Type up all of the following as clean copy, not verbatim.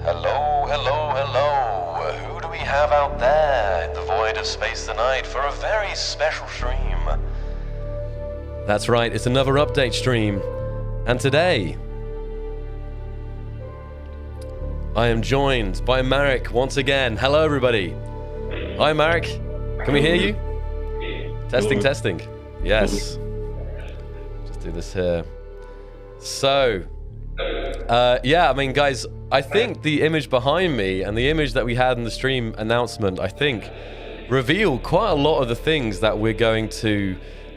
Hello, hello, hello. Who do we have out there in the void of space tonight for a very special stream? That's right, it's another update stream. And today, I am joined by Marek once again. Hello, everybody. Hi, Marek. Can we hear you? Testing, testing. Yes. Just do this here. So, yeah, I mean, guys, I think the image behind me and the image that we had in the stream announcement, I think, reveal quite a lot of the things that we're going to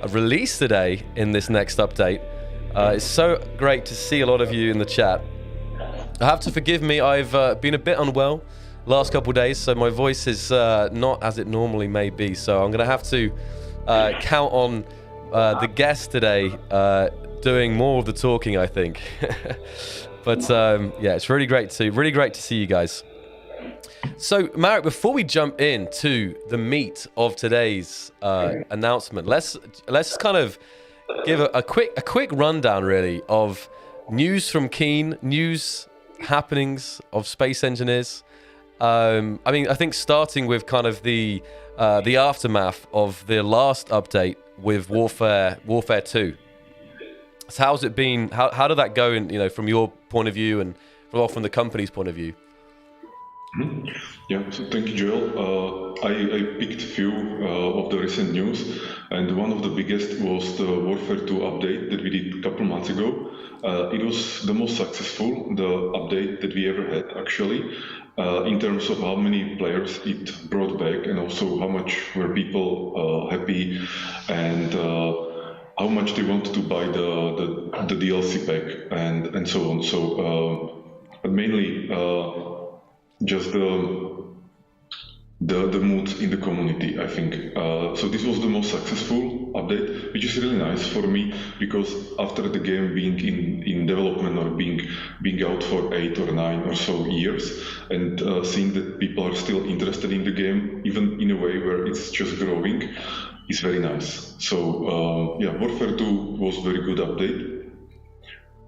release today in this next update. It's so great to see a lot of you in the chat. I have to forgive me, I've been a bit unwell last couple of days, so my voice is not as it normally may be. So I'm going to have to count on the guest today doing more of the talking, I think. But yeah, it's really great to see you guys. So Marek, before we jump into the meat of today's announcement, let's kind of give a quick rundown, really, of news from Keen, news happenings of space engineers. I mean, I think starting with kind of the aftermath of the last update with Warfare 2. So how's it been? How did that go? In, from your point of view and from the company's point of view. Yeah, so thank you, Joel. I picked a few of the recent news, and one of the biggest was the Warfare 2 update that we did a couple months ago. It was the most successful, the update that we ever had, actually, in terms of how many players it brought back, and also how much were people happy, and how much they wanted to buy the DLC pack, and so on. So, but mainly just the mood in the community, I think. So this was the most successful update, which is really nice for me, because after the game being in development or being out for 8 or 9 or so years, and seeing that people are still interested in the game, even in a way where it's just growing, is very nice. So yeah, Warfare 2 was a very good update.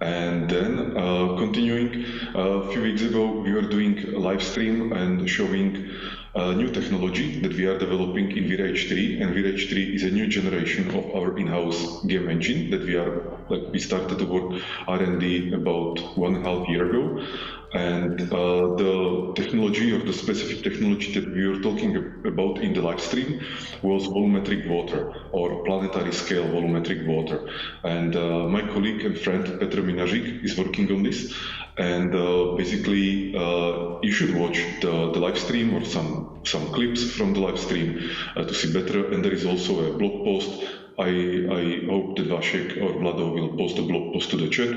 And then continuing, a few weeks ago we were doing a live stream and showing new technology that we are developing in VRH3, and VRH3 is a new generation of our in-house game engine that we started to work R&D about 1.5 years ago. And the technology, or the specific technology that we were talking about in the live stream, was volumetric water, or planetary scale volumetric water. And my colleague and friend Petr Minařík is working on this. And basically, you should watch the live stream or some clips from the live stream to see better. And there is also a blog post. I hope that Vašek or Vlado will post a blog post to the chat,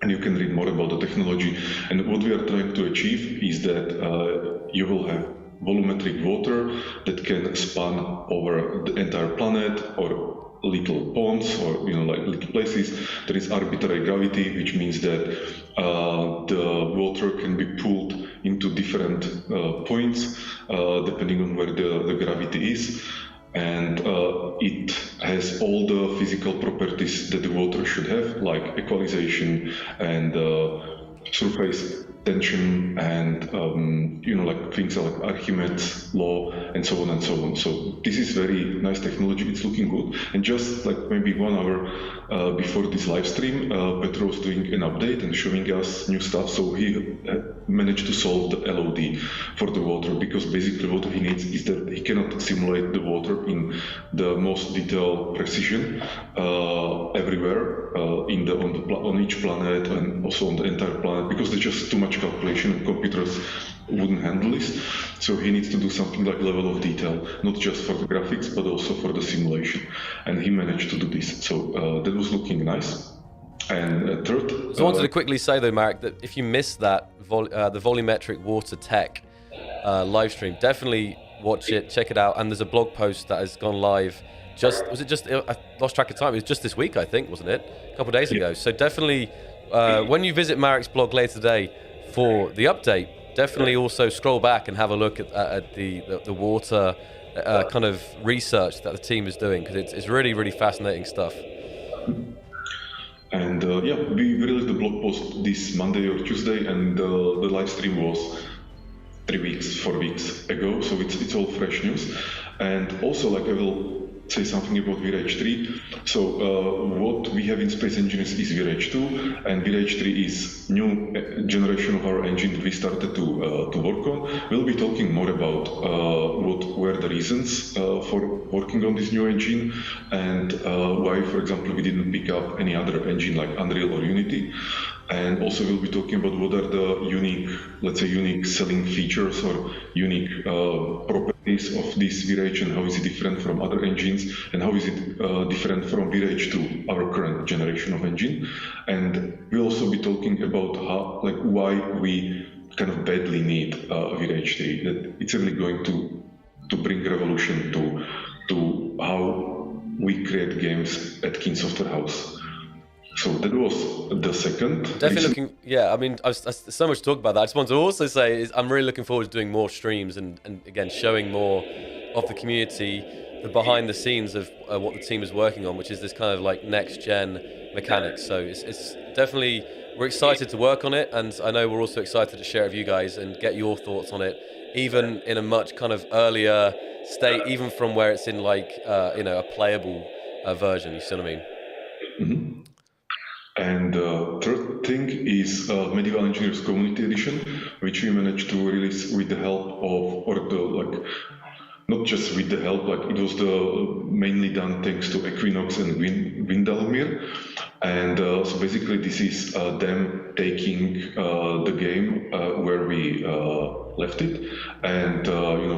and you can read more about the technology. And what we are trying to achieve is that you will have volumetric water that can span over the entire planet, or little ponds, or like little places. There is arbitrary gravity, which means that the water can be pulled into different points depending on where the gravity is. And it has all the physical properties that the water should have, like equalization and surface tension, and like things like Archimedes law, and so on and so on. So this is very nice technology. It's looking good. And just like maybe 1 hour before this live stream, Petr was doing an update and showing us new stuff. So he managed to solve the LOD for the water, because basically what he needs is that he cannot simulate the water in the most detailed precision everywhere on each planet, and also on the entire planet, because there's just too much calculation and computers wouldn't handle this. So he needs to do something like level of detail, not just for the graphics, but also for the simulation. And he managed to do this. So that was looking nice. And third... So I wanted to quickly say, though, Marek, that if you missed that, the volumetric water tech live stream, definitely watch it, check it out. And there's a blog post that has gone live. I lost track of time. It was just this week, I think, wasn't it? A couple of days ago. So definitely, when you visit Marek's blog later today for the update, definitely also scroll back and have a look at the water kind of research that the team is doing, because it's really, really fascinating stuff. And yeah, we released the blog post this Monday or Tuesday, and the live stream was 3 weeks, 4 weeks ago, so it's all fresh news. And also, like, I will say something about VRH 3. So what we have in Space Engineers is VRH 2, and VRH 3 is new generation of our engine that we started to work on. We'll be talking more about what were the reasons for working on this new engine, and why, for example, we didn't pick up any other engine like Unreal or Unity. And also we'll be talking about what are the unique, let's say, unique selling features or unique properties of this VRH, and how is it different from other engines, and how is it different from VRH 2, our current generation of engine. And we'll also be talking about how, like, why we kind of badly need VRH 3, that it's really going to bring revolution to how we create games at King Software House. So that was the second. Definitely looking, yeah, I mean, there's so much to talk about that. I just want to also say I'm really looking forward to doing more streams and again, showing more of the community, the behind the scenes of what the team is working on, which is this kind of like next gen mechanics. So it's definitely, we're excited to work on it, and I know we're also excited to share it with you guys and get your thoughts on it, even in a much kind of earlier state, even from where it's in like, a playable version, you see what I mean? Mm-hmm. And the third thing is Medieval Engineers Community Edition, which we managed to release with the help of, or the, like, not just with the help, like it was mainly done thanks to Equinox and Windalmir. And so basically this is them taking the game where we left it, and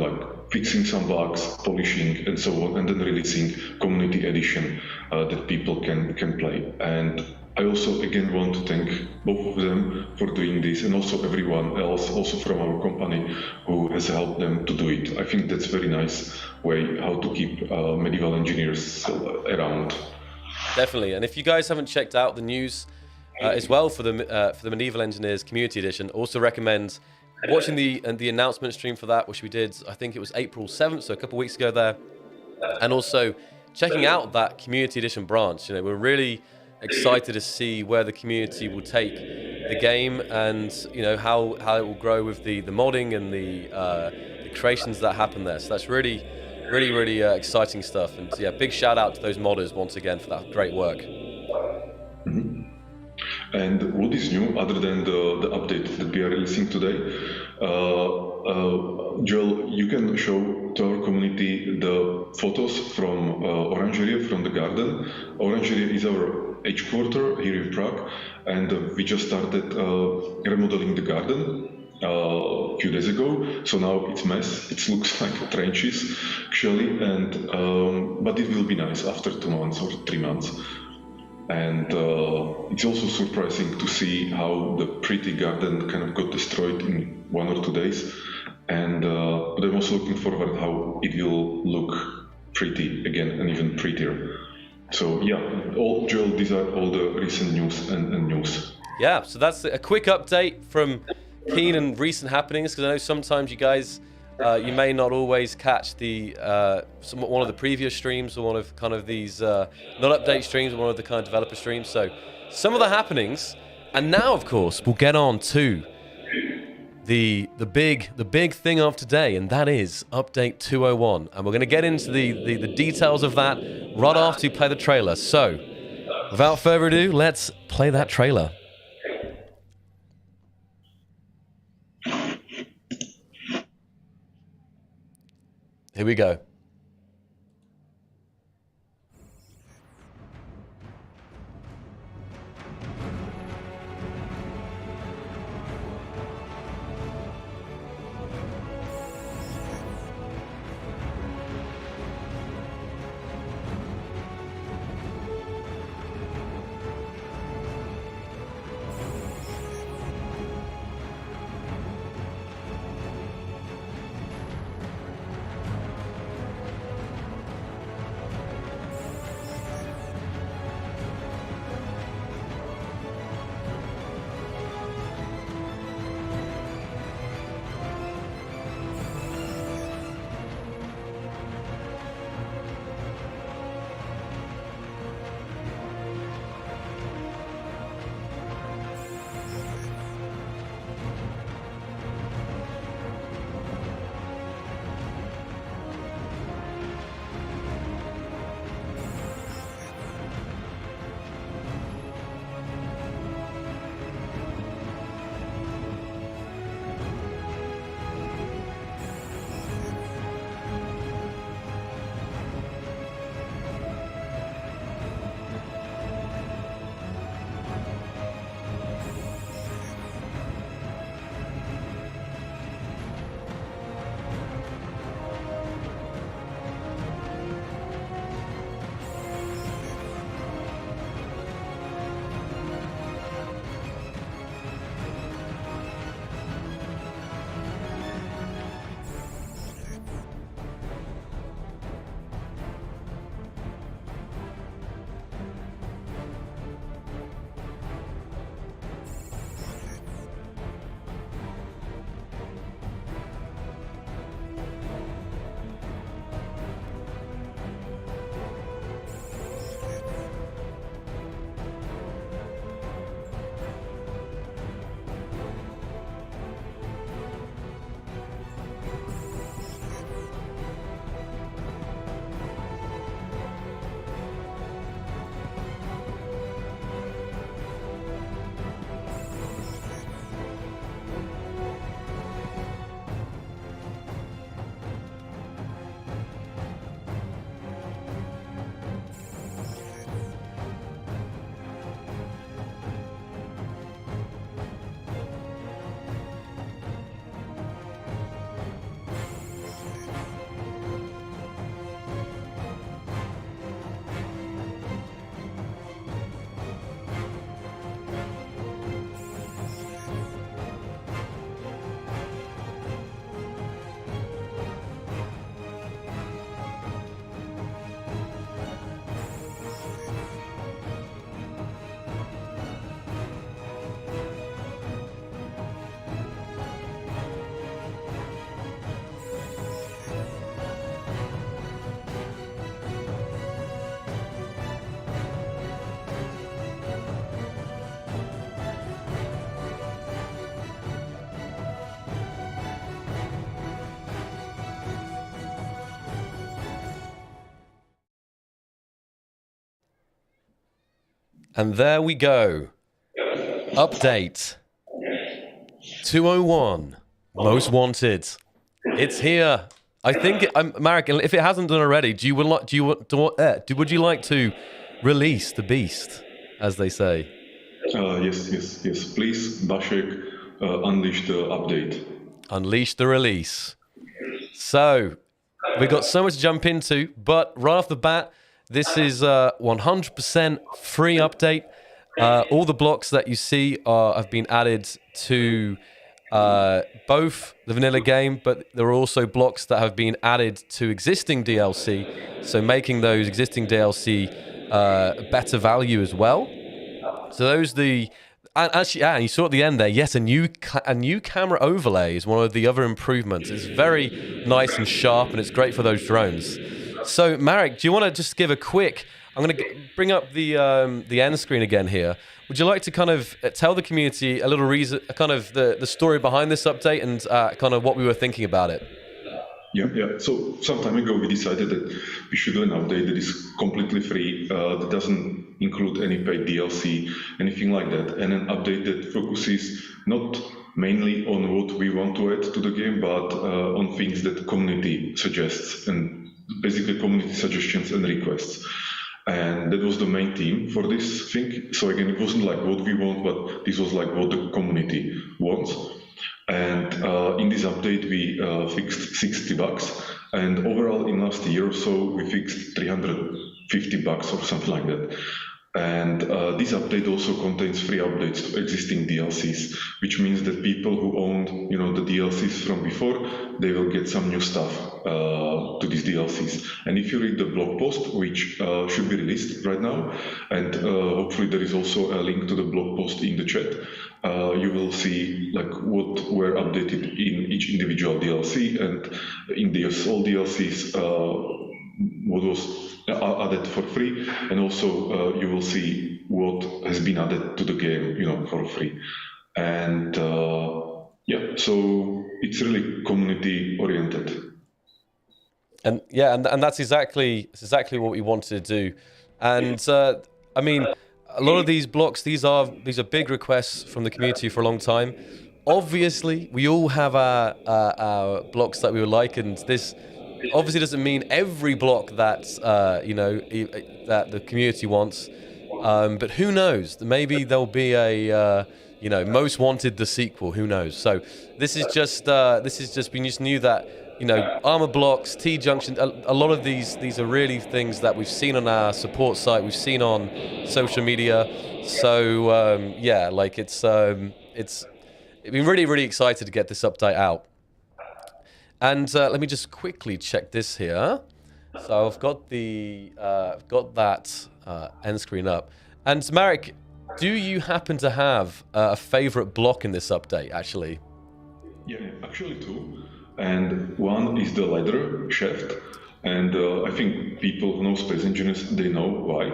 like fixing some bugs, polishing, and so on, and then releasing Community Edition that people can play. And I also again want to thank both of them for doing this, and also everyone else, also from our company, who has helped them to do it. I think that's a very nice way how to keep medieval engineers around. Definitely, and if you guys haven't checked out the news as well for the Medieval Engineers Community Edition, also recommend watching the announcement stream for that, which we did, I think it was April 7th, so a couple of weeks ago there, and also checking out that Community Edition branch. We're really excited to see where the community will take the game, and how it will grow with the modding and the creations that happen there. So that's really exciting stuff. And yeah, big shout out to those modders once again for that great work. Mm-hmm. And what is new other than the update that we are releasing today? Joel, you can show to our community the photos from Orangeria, from the garden. Orangeria is our headquarters here in Prague, and we just started remodeling the garden a few days ago. So now it's a mess. It looks like trenches, actually, and but it will be nice after 2 months or 3 months. And it's also surprising to see how the pretty garden kind of got destroyed in 1 or 2 days. And but I'm also looking forward how it will look pretty again, and even prettier. So yeah, Joel, these are all the recent news and news. Yeah, so that's a quick update from Keen and recent happenings, because I know sometimes you guys, you may not always catch one of the previous streams, or one of kind of these not update streams, or one of the kind of developer streams. So some of the happenings, and now of course we'll get on to the big thing of today, and that is update 201, and we're going to get into the details of that right after you play the trailer. So without further ado, let's play that trailer. Here we go. And there we go. Update 201. Most Wanted. It's here. I think, Marek, if it hasn't done already, would you like to release the beast, as they say? Yes. Please, Bashek, unleash the update. Unleash the release. So, we've got so much to jump into, but right off the bat, this is a 100% free update. All the blocks that you see have been added to both the vanilla game, but there are also blocks that have been added to existing DLC, so making those existing DLC better value as well. So those and you saw at the end there, yes, a new camera overlay is one of the other improvements. It's very nice and sharp, and it's great for those drones. So Marek, do you want to just give a quick? I'm going to bring up the end screen again here. Would you like to kind of tell the community a little reason, kind of the story behind this update and kind of what we were thinking about it? Yeah. So some time ago we decided that we should do an update that is completely free, that doesn't include any paid DLC, anything like that, and an update that focuses not mainly on what we want to add to the game, but on things that the community suggests, and basically community suggestions and requests. And that was the main theme for this thing. So again, it wasn't like what we want, but this was like what the community wants. And in this update, we fixed 60 bugs. And overall, in last year or so, we fixed 350 bugs or something like that. And this update also contains free updates to existing DLCs, which means that people who owned, the DLCs from before, they will get some new stuff to these DLCs. And if you read the blog post, which should be released right now, and hopefully there is also a link to the blog post in the chat, you will see like what were updated in each individual DLC, and in all DLCs, what was added for free, and also you will see what has been added to the game, for free. And so it's really community oriented. And and that's exactly what we wanted to do. And I mean, a lot of these blocks, these are big requests from the community for a long time. Obviously, we all have our blocks that we would like, and this obviously doesn't mean every block that that the community wants, but who knows? Maybe there'll be a Most Wanted the sequel. Who knows? So this is just we just knew that armor blocks, T junction. A lot of these are really things that we've seen on our support site. We've seen on social media. So it's been really excited to get this update out. And let me just quickly check this here. So I've got that end screen up. And Marek, do you happen to have a favorite block in this update, actually? Yeah, actually two. And one is the ladder shaft. And I think people who know Space Engineers, they know why.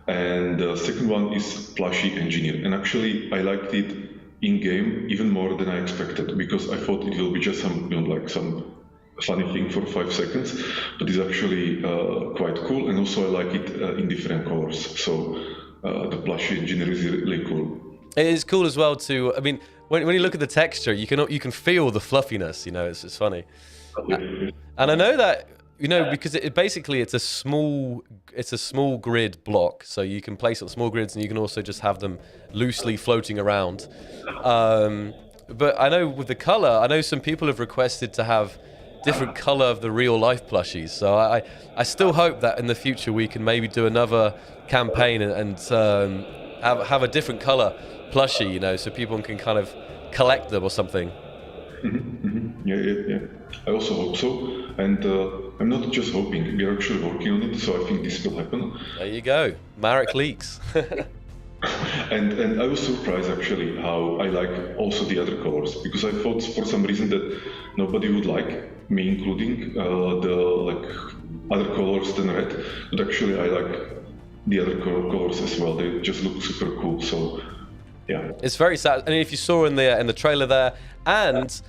And the second one is Plushie Engineer. And actually, I liked it in-game even more than I expected, because I thought it will be just some funny thing for 5 seconds, but it's actually quite cool, and also I like it in different colors. So the Plushie Engineer is really cool. It is cool as well too. I mean, when you look at the texture, you can feel the fluffiness. It's funny. And I know that because it's a small grid block, so you can place it on small grids, and you can also just have them loosely floating around. But I know with the color, I know some people have requested to have different color of the real life plushies. So I still hope that in the future we can maybe do another campaign and have a different color plushie, so people can kind of collect them or something. Yeah. I also hope so. And I'm not just hoping, we are actually working on it, so I think this will happen. There you go. Marek leaks. And I was surprised actually how I like also the other colors, because I thought for some reason that nobody would like, me including, the other colors than red, but actually I like the other colors as well. They just look super cool. So yeah, it's very sad. And if you saw in the trailer there, and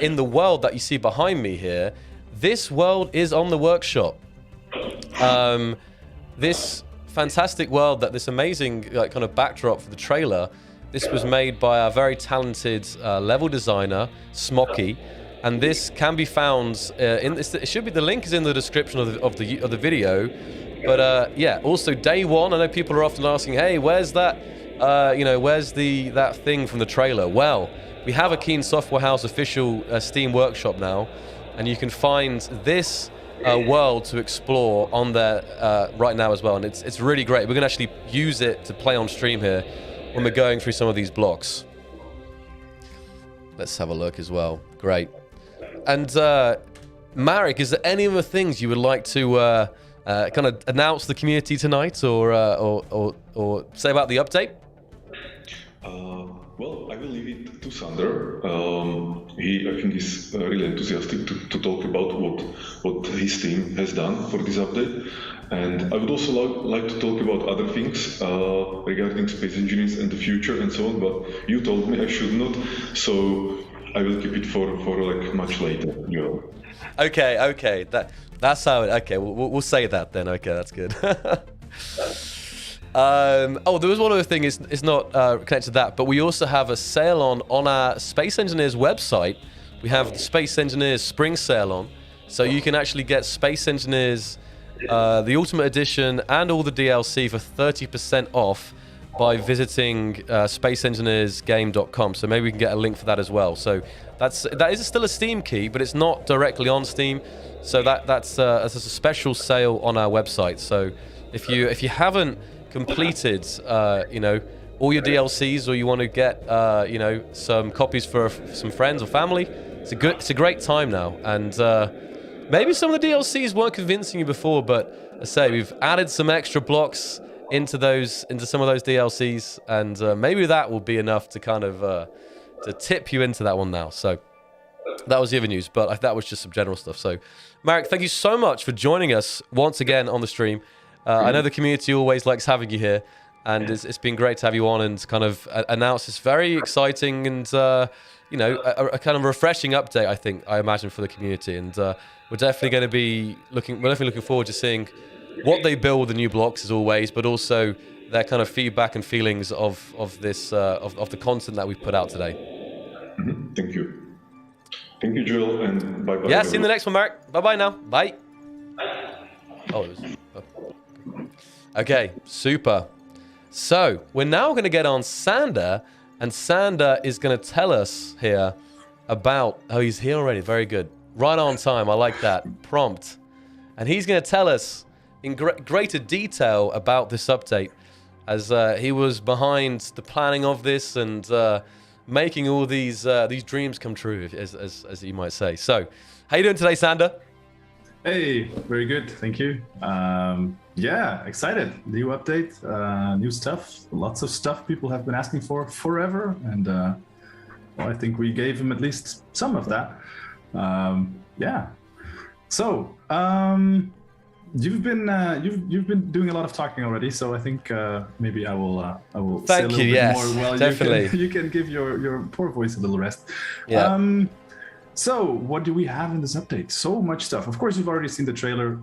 in the world that you see behind me here, this world is on the workshop. This fantastic world, this amazing kind of backdrop for the trailer, this was made by a very talented level designer, Smoky, and this can be found in this. It should be, the link is in the description of the video. But yeah, also day one. I know people are often asking, hey, where's that? Where's that thing from the trailer? Well, we have a Keen Software House official Steam workshop now, and you can find this world to explore on there right now as well, and it's really great. We're gonna actually use it to play on stream here when we're going through some of these blocks. Let's have a look as well. Great. And Marek, is there any other things you would like to kind of announce to the community tonight, or say about the update? Well, I will leave it to Sander. I think he's really enthusiastic to talk about what his team has done for this update. And I would also like to talk about other things regarding space engineers and the future and so on, but you told me I should not, so I will keep it for like much later. Okay. That's how it. Okay, we'll say that then. Okay, that's good. There was one other thing. It's not connected to that, but we also have a sale on our Space Engineers website. We have the Space Engineers Spring Sale on, so you can actually get Space Engineers, the Ultimate Edition, and all the DLC for 30% off by visiting spaceengineersgame.com. So maybe we can get a link for that as well. So that is still a Steam key, but it's not directly on Steam. So that's a special sale on our website. So if you haven't completed all your DLCs, or you want to get some copies for some friends or family, it's a great time now. And maybe some of the DLCs weren't convincing you before, but I say we've added some extra blocks into some of those DLCs, and maybe that will be enough to kind of to tip you into that one now. So that was the other news, but that was just some general stuff. So Marek, thank you so much for joining us once again on the stream. I know the community always likes having you here, and it's been great to have you on and kind of announce this very exciting and a kind of refreshing update, I imagine, for the community. And we're definitely going to be looking forward to seeing what they build with the new blocks as always, but also their kind of feedback and feelings of the content that we've put out today. Thank you. Thank you, Joel, and bye-bye. Yeah, see you in the next one, Marek. Bye-bye now. Bye. Okay, super. So, we're now going to get on Sander, and Sander is going to tell us here about... Oh, he's here already. Very good. Right on time. I like that. Prompt. And he's going to tell us in greater detail about this update, as he was behind the planning of this and making all these dreams come true, as you might say. So, how you doing today, Sander? Hey, very good, thank you. Yeah, excited. New update, new stuff, lots of stuff people have been asking for forever, and well, I think we gave them at least some of that. Yeah. So, you've been doing a lot of talking already, so I think maybe I will say a little bit more. Well, definitely. You can give your poor voice a little rest. Yeah. So, what do we have in this update? So much stuff. Of course, you've already seen the trailer.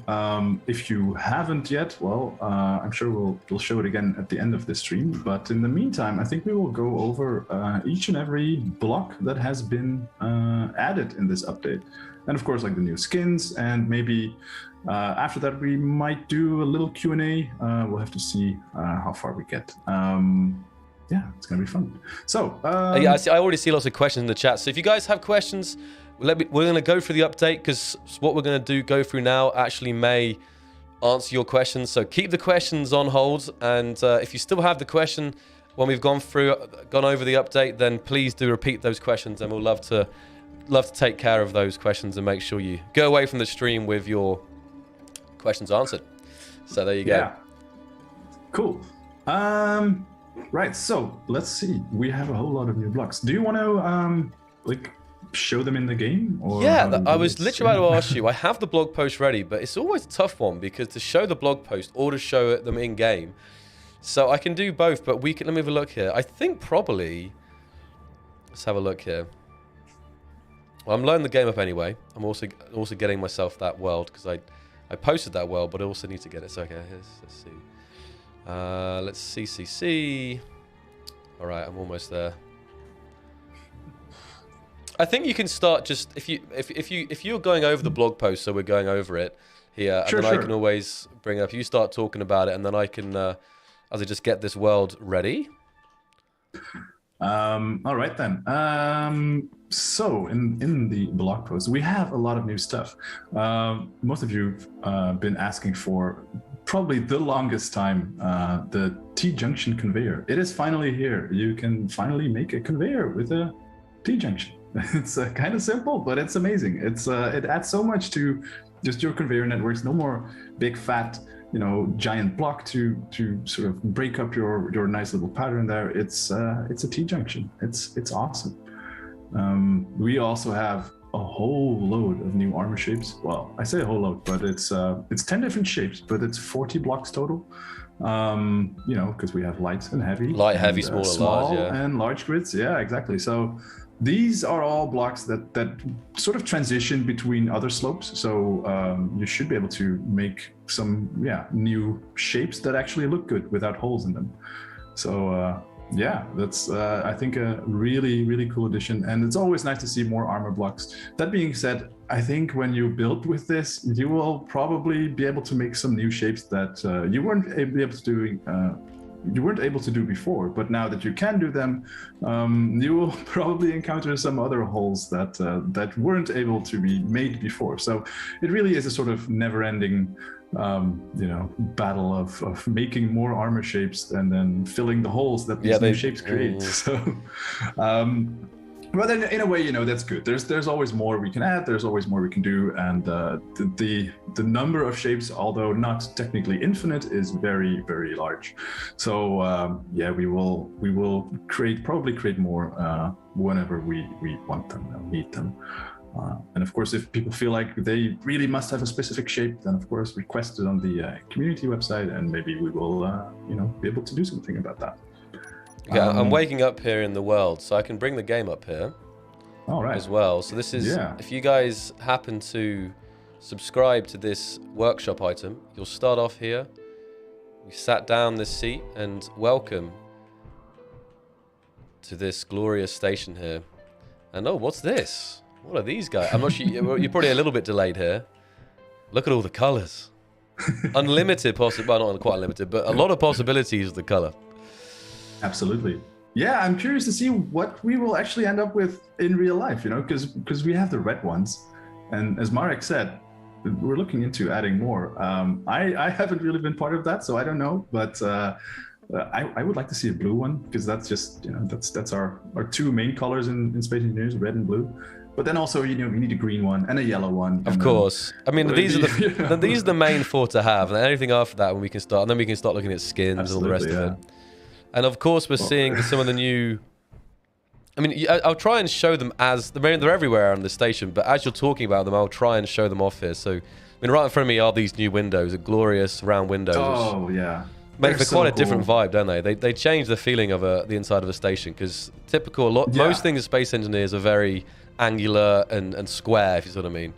If you haven't yet, well, I'm sure we'll show it again at the end of this stream. But in the meantime, I think we will go over each and every block that has been added in this update. And of course, like the new skins, and maybe after that, we might do a little Q&A. We'll have to see how far we get. Yeah, it's gonna be fun. So yeah, I already see lots of questions in the chat. So if you guys have questions, we're gonna go through the update, because what we're gonna go through now actually may answer your questions. So keep the questions on hold, and if you still have the question when we've gone over the update, then please do repeat those questions, and we'll love to take care of those questions and make sure you go away from the stream with your questions answered. So there you go. Yeah. Cool. Right, so let's see. We have a whole lot of new blocks. Do you want to like show them in the game? Or yeah, I was literally about to ask you. I have the blog post ready, but it's always a tough one, because to show the blog post or to show them in game. So I can do both, but let me have a look here. I think probably, let's have a look here. Well, I'm loading the game up anyway. I'm also getting myself that world, because I posted that world, but I also need to get it. So okay, let's see. Let's CCC. All right, I'm almost there. I think you can start just if you're going over the blog post, so we're going over it here, and then I can always bring it up. You start talking about it, and then I can, as I just get this world ready. All right then. So in the blog post, we have a lot of new stuff. Most of you've been asking for probably the longest time the T-junction conveyor. It is finally here. You can finally make a conveyor with a T-junction. It's kind of simple, but it's amazing. It adds so much to just your conveyor networks. No more big fat, giant block to sort of break up your nice little pattern there. It's a T-junction. It's awesome. We also have a whole load of new armor shapes. Well, I say a whole load, but it's 10 different shapes, but it's 40 blocks total. Because we have light and heavy. Light, heavy, small, large, yeah. And large grids. Yeah, exactly. So these are all blocks that sort of transition between other slopes. So you should be able to make some new shapes that actually look good without holes in them. So that's I think a really, really cool addition. And it's always nice to see more armor blocks. That being said, I think when you build with this, you will probably be able to make some new shapes that you weren't able to do before, but now that you can do them, you will probably encounter some other holes that weren't able to be made before. So it really is a sort of never-ending battle of making more armor shapes and then filling the holes that these new shapes create. So but then in a way, that's good. There's always more we can add. There's always more we can do, and the number of shapes, although not technically infinite, is very, very large. So we will probably create more whenever we want them and need them. And of course, if people feel like they really must have a specific shape, then of course request it on the community website, and maybe we will be able to do something about that. Okay, I'm waking up here in the world, so I can bring the game up here as well. So this is, if you guys happen to subscribe to this workshop item, you'll start off here. We sat down this seat, and welcome to this glorious station here. And oh, what's this? What are these guys? I'm not sure, you're probably a little bit delayed here. Look at all the colors. Unlimited well, not quite unlimited, but a lot of possibilities of the color. Absolutely. Yeah, I'm curious to see what we will actually end up with in real life, because we have the red ones. And as Marek said, we're looking into adding more. I haven't really been part of that, so I don't know. But I would like to see a blue one, because that's just, that's our two main colors in Space Engineers, red and blue. But then also, we need a green one and a yellow one. Of course. I mean, these are the main four to have. And anything after that, when we can start, and then we can start looking at skins and all the rest of it. And of course, we're seeing some of the new. I mean, I'll try and show them as they're everywhere on the station. But as you're talking about them, I'll try and show them off here. So, I mean, right in front of me are these new windows, the glorious round windows. Oh yeah. Make for quite a different vibe, don't they? They change the feeling of the inside of a station, because most things as Space Engineers are very angular and square, if you see what I mean.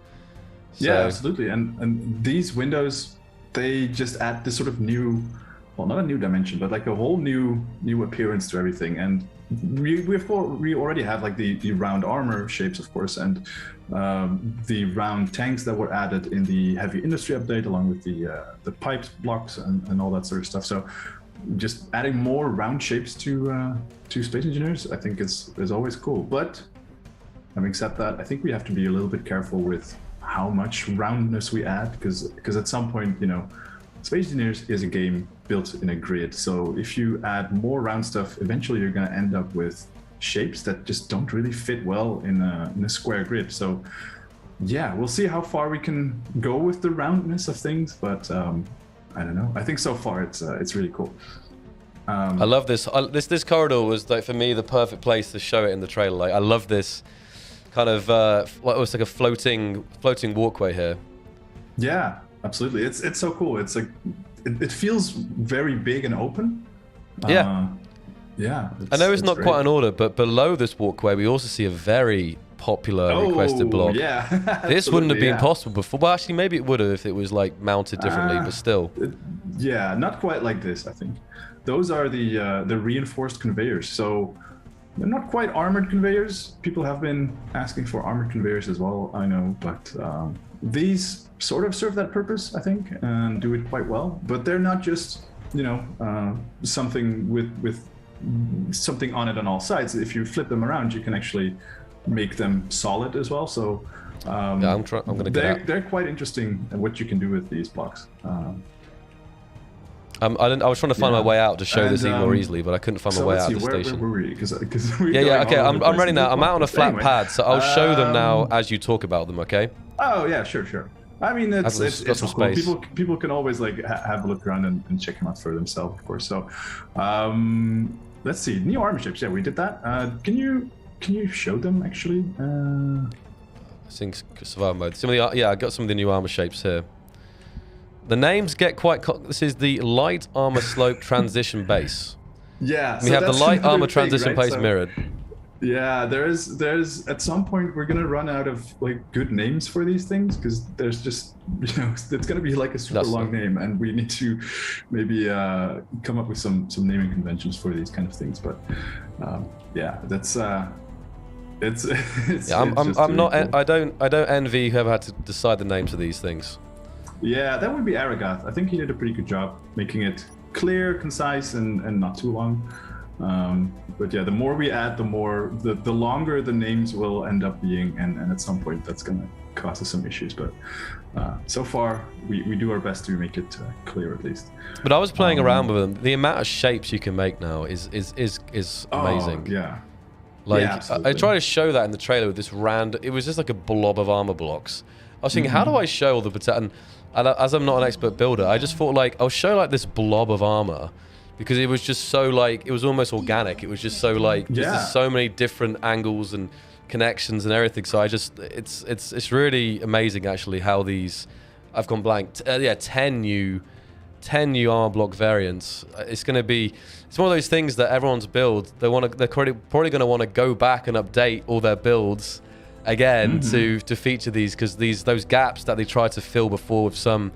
So, yeah, absolutely. And these windows, they just add this sort of new, well, not a new dimension, but like a whole new appearance to everything. And we already have like the round armor shapes, of course, and the round tanks that were added in the heavy industry update, along with the pipes blocks and all that sort of stuff. So just adding more round shapes to Space Engineers, I think is always cool. But having said that, I think we have to be a little bit careful with how much roundness we add, because at some point, Space Engineers is a game built in a grid. So if you add more round stuff, eventually you're going to end up with shapes that just don't really fit well in a square grid. So yeah, we'll see how far we can go with the roundness of things, but I don't know. I think so far it's really cool. I love this. This corridor was, like, for me, the perfect place to show it in the trailer. Like, I love this kind of almost like a floating walkway here. Yeah, absolutely. It's so cool. It's like it feels very big and open. Yeah. I know it's not great. quite in order, but below this walkway, we also see a very popular requested block. Yeah, this wouldn't have been possible before. Well, actually, maybe it would have if it was like mounted differently, but still. Yeah, not quite like this, I think. Those are the reinforced conveyors. So they're not quite armored conveyors. People have been asking for armored conveyors as well, I know, but these sort of serve that purpose, I think, and do it quite well. But they're not just, you know, something with something on it on all sides. If you flip them around, you can actually make them solid as well. So yeah, I'm gonna get out. They're quite interesting at what you can do with these blocks. I was trying to find my way out to show this even more easily, but I couldn't find my way out of the station. Where were we? Because yeah, okay, I'm ready now. I'm out on a flat pad, so I'll show them now as you talk about them, okay? Oh, yeah, sure. I mean, it's cool. People can always like have a look around and check them out for themselves, of course. So, let's see. New armor ships. Yeah, we did that. Can you show them actually? I think survival mode. I got some of the new armor shapes here. The names get quite. This is the light armor slope transition base. Yeah. We have the light armor transition base mirrored. Yeah, there's at some point we're gonna run out of like good names for these things because there's just, you know, it's gonna be like a super long name, and we need to maybe come up with some naming conventions for these kind of things. But yeah, that's it's yeah, I'm not cool. I don't envy whoever had to decide the names of these things. Yeah, that would be Aragath. I think he did a pretty good job making it clear, concise, and not too long. But yeah, the more we add, the longer the names will end up being, and at some point that's gonna cause us some issues. But so far, we do our best to make it clear at least. But I was playing around with them. The amount of shapes you can make now is amazing. Yeah. Like yeah, I tried to show that in the trailer with this it was just like a blob of armor blocks. I was thinking, how do I show all the potential? And as I'm not an expert builder, I just thought like I'll show like this blob of armor. Because it was just so like, it was almost organic. It was just so like, there's so many different angles and connections and everything. So I just, it's really amazing actually how these, I've gone blank. Yeah, 10 new armor block variants. It's going to be, it's one of those things that everyone's build. They're probably going to want to go back and update all their builds again to feature these, because those gaps that they tried to fill before with some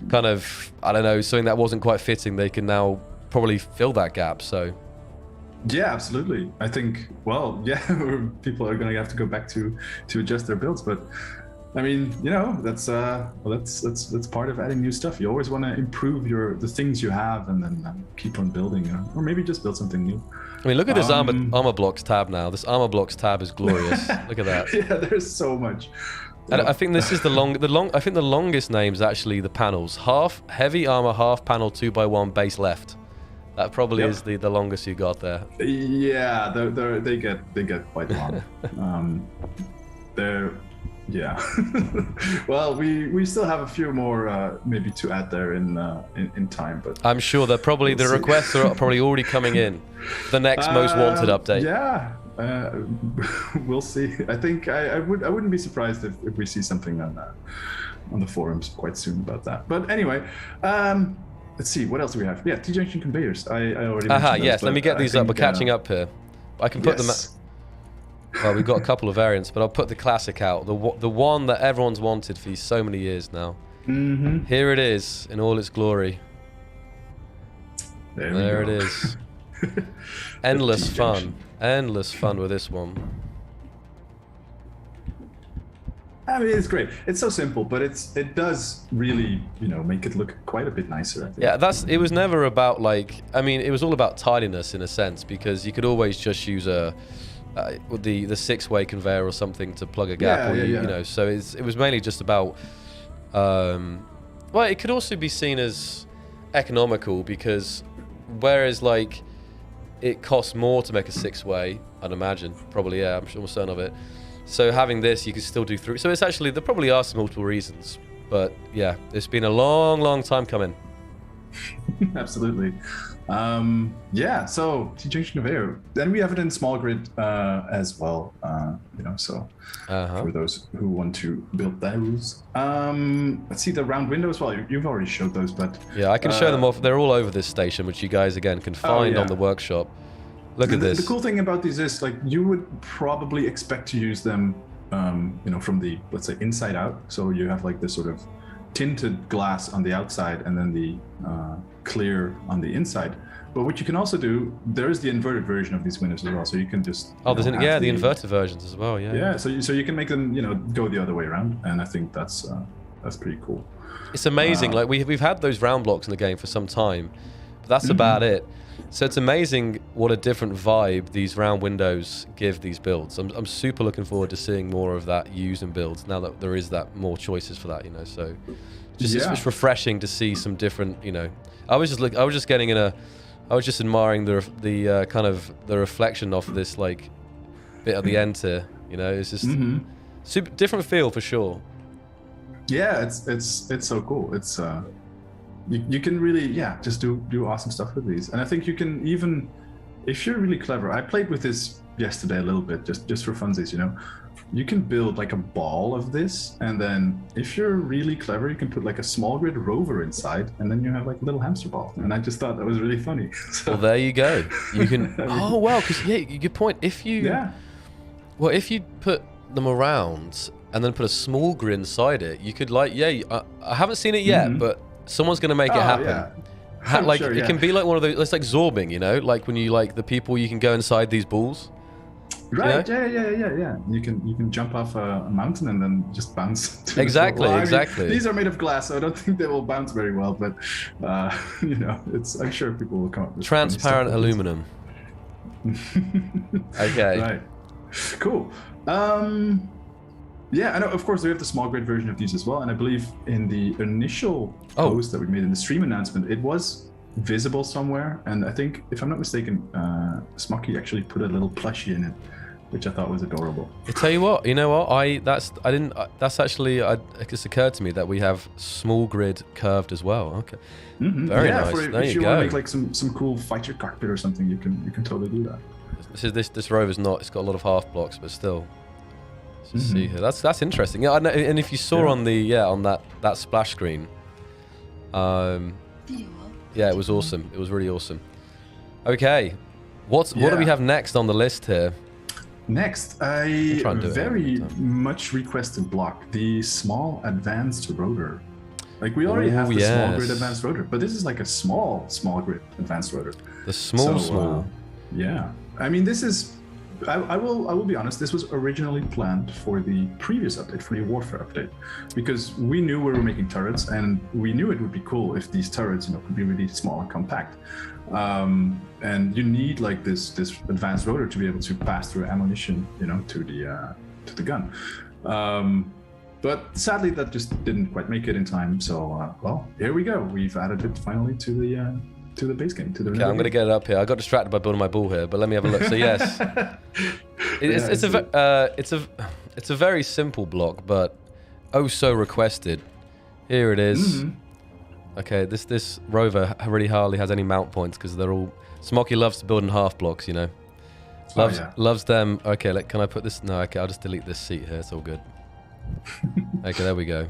kind of, I don't know, something that wasn't quite fitting, they can now probably fill that gap. So yeah, absolutely. I think, well, yeah, people are going to have to go back to adjust their builds, but I mean, you know, that's part of adding new stuff. You always want to improve the things you have and then keep on building, or maybe just build something new. I mean, look at this armor blocks tab now. This armor blocks tab is glorious. Look at that. Yeah, there's so much. And I think this is I think the longest name is actually the panels. Half heavy armor, half panel 2x1 base left. That probably is the longest you got there. Yeah, they get quite long. Yeah. Well, we still have a few more maybe to add there in time, but I'm sure that probably the requests are probably already coming in. The next most wanted update. Yeah. We'll see. I think I wouldn't be surprised if we see something on the forums quite soon about that. But anyway, let's see, what else do we have? Yeah, T-junction conveyors. I already mentioned those, yes, let me get these up. We're catching up here. I can put them. Well, we've got a couple of variants, but I'll put the classic out. The one that everyone's wanted for so many years now. Here it is in all its glory. There it is. Endless fun. Endless fun with this one. I mean, it's great. It's so simple, but it does really, you know, make it look quite a bit nicer, I think. Yeah, it was never about like, I mean, it was all about tidiness in a sense, because you could always just use the 6-way conveyor or something to plug a gap, you know. So it was mainly just about, well, it could also be seen as economical, because whereas like it costs more to make a 6-way, I'd imagine, probably, yeah, I'm sure, certain of it. So having this, you can still do 3. So it's actually, there probably are some multiple reasons, but yeah, it's been a long time coming. Absolutely. Yeah, so T-junction conveyor. Then we have it in small grid as well, you know, so for those who want to build those. Let's see the round windows. Well, you've already showed those, but yeah, I can show them off. They're all over this station, which you guys again can find on the workshop. Look at this. The cool thing about these is, like, you would probably expect to use them, you know, from the, let's say, inside out. So you have like this sort of tinted glass on the outside and then the clear on the inside. But what you can also do, there's the inverted version of these windows as well. So you can just the inverted versions as well. Yeah. So you can make them go the other way around, and I think that's pretty cool. It's amazing. Like we've had those round blocks in the game for some time, but that's about it. So it's amazing what a different vibe these round windows give these builds. I'm super looking forward to seeing more of that used in builds now that there is that more choices for that. So it's refreshing to see some different. I was just admiring the kind of the reflection of this like bit at the end here. It's just super different feel for sure. Yeah, it's so cool. It's you can really just do awesome stuff with these, and I think you can even, if you're really clever. I played with this yesterday a little bit just for funsies. You can build like a ball of this, and then if you're really clever, you can put like a small grid rover inside, and then you have like a little hamster ball. And I just thought that was really funny. Well, there you go. You can. Oh well, because good point. If you if you put them around and then put a small grid inside it, you could I haven't seen it yet, but someone's gonna make it happen. Yeah. It can be like one of those. It's like zorbing, like when you the people, you can go inside these balls. Right. Yeah. You can jump off a mountain and then just bounce. Exactly. These are made of glass, so I don't think they will bounce very well. But I'm sure people will come up with transparent aluminum. Okay. Right. Cool. Yeah, I know. Of course, we have the small grid version of these as well, and I believe in the initial post that we made in the stream announcement, it was visible somewhere, and I think, if I'm not mistaken, Smoky actually put a little plushie in it, which I thought was adorable. I tell you what, it just occurred to me that we have small grid curved as well. Okay, very nice. If you want to make like some cool fighter cockpit or something, you can totally do that. This rover's not. It's got a lot of half blocks, but still. See here. That's interesting. Yeah, and if you saw on that splash screen, it was awesome. It was really awesome. Okay, what do we have next on the list here? Next, a very much requested block, the small advanced rotor. Like we already have the small grid advanced rotor, but this is like a small grid advanced rotor. The small. Yeah, I mean this is. I will be honest, this was originally planned for the previous update, for the Warfare update, because we knew we were making turrets, and we knew it would be cool if these turrets, could be really small and compact. And you need like this advanced rotor to be able to pass through ammunition, to the gun. But sadly, that just didn't quite make it in time. So, here we go. We've added it finally to the base game. Okay, I'm going to get it up here. I got distracted by building my ball here, but let me have a look. So yes, it's a very simple block, but oh so requested. Here it is. Okay, this rover really hardly has any mount points because they're all. Smoky loves to build in half blocks, Loves them. Okay, can I put this? No, okay, I'll just delete this seat here. It's all good. Okay, there we go.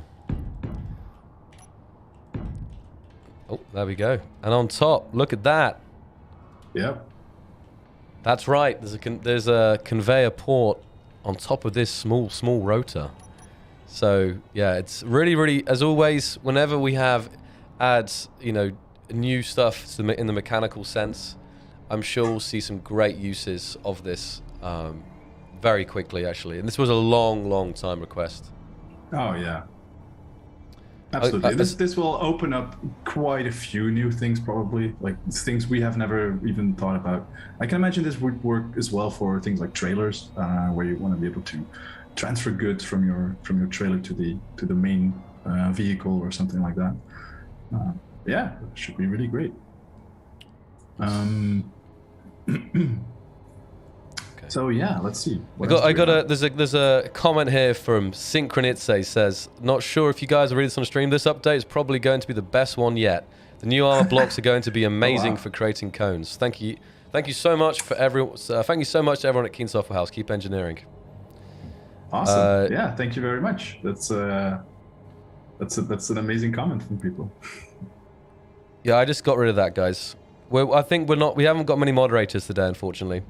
Oh, there we go. And on top, look at that. Yep. That's right. There's a conveyor port on top of this small rotor. So yeah, it's really, as always, whenever we add new stuff in the mechanical sense, I'm sure we'll see some great uses of this very quickly, actually. And this was a long time request. Oh yeah. Absolutely. This will open up quite a few new things, probably, like things we have never even thought about. I can imagine this would work as well for things like trailers, where you want to be able to transfer goods from your trailer to the main vehicle or something like that. Yeah, it should be really great. So yeah, let's see. There's a comment here from Synchronitse, says, not sure if you guys are reading this on stream. This update is probably going to be the best one yet. The new armor blocks are going to be amazing for creating cones. Thank you so much for everyone. Thank you so much to everyone at Keen Software House. Keep engineering. Awesome. Yeah, thank you very much. That's an amazing comment from people. Yeah, I just got rid of that, guys. I think we haven't got many moderators today, unfortunately.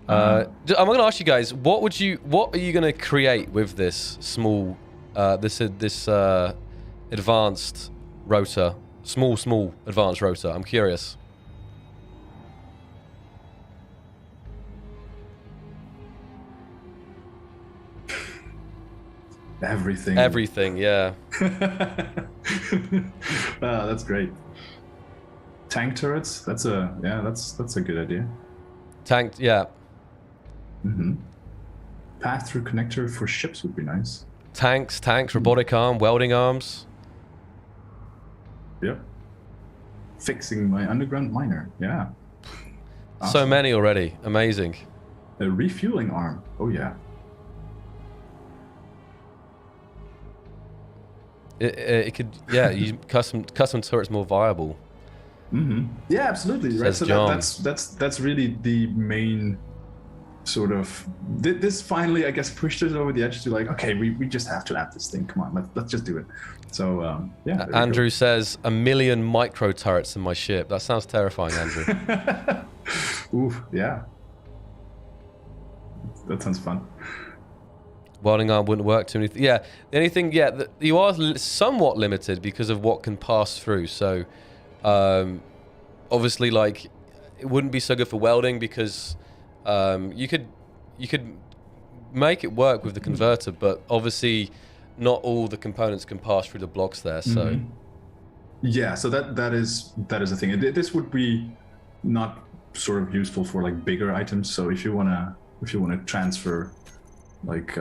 I'm going to ask you guys, what are you going to create with this small, this advanced rotor? Small advanced rotor. I'm curious. Everything. Everything, yeah. That's great. Tank turrets. That's a good idea. Tank, yeah. Pass-through connector for ships would be nice. Tanks, robotic arm, welding arms. Yep. Fixing my underground miner. Yeah. So Awesome. many already. Amazing. A refueling arm. Oh yeah. It could, yeah. You custom turrets more viable. Yeah, absolutely. Right. Says So John. that's really the main sort of. This finally, I guess, pushed us over the edge to like, okay, we just have to add this thing. Come on, let's just do it. So yeah. there we Andrew says 1 million micro turrets in my ship. That sounds terrifying, Andrew. go. Ooh, yeah. That sounds fun. Welding arm wouldn't work too many. Yeah, the only thing, yeah, you are somewhat limited because of what can pass through. So, obviously, like, it wouldn't be so good for welding because you could make it work with the converter, but obviously, not all the components can pass through the blocks there. So, yeah, so that is the thing. This would be not sort of useful for like bigger items. So if you wanna transfer like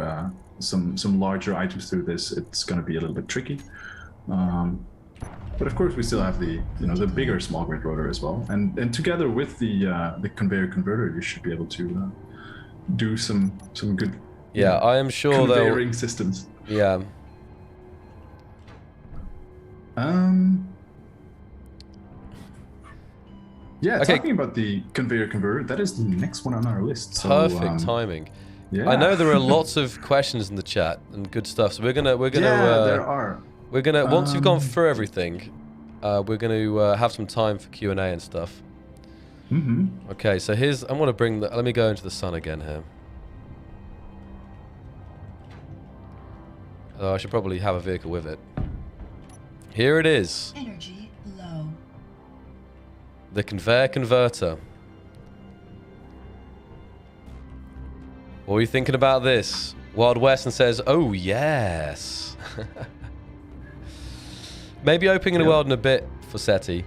some larger items through this, it's gonna be a little bit tricky. But of course, we still have the the bigger small grid rotor as well, and together with the conveyor converter, you should be able to do some good. yeah, I am sure conveying systems. Yeah. Yeah, Okay. talking about the conveyor converter, that is the next one on our list. So, Perfect timing. Yeah. I know there are lots of questions in the chat and good stuff. So we're gonna Yeah, there are. we're gonna once we've gone through everything, we're gonna have some time for Q&A and stuff. Okay, so here's I want to bring the. Let me go into the sun again here. Oh, I should probably have a vehicle with it. Here it is. Energy low. The conveyor converter. What are you thinking about this? Wild West and says, "Oh yes." Maybe opening the world in a bit for SETI.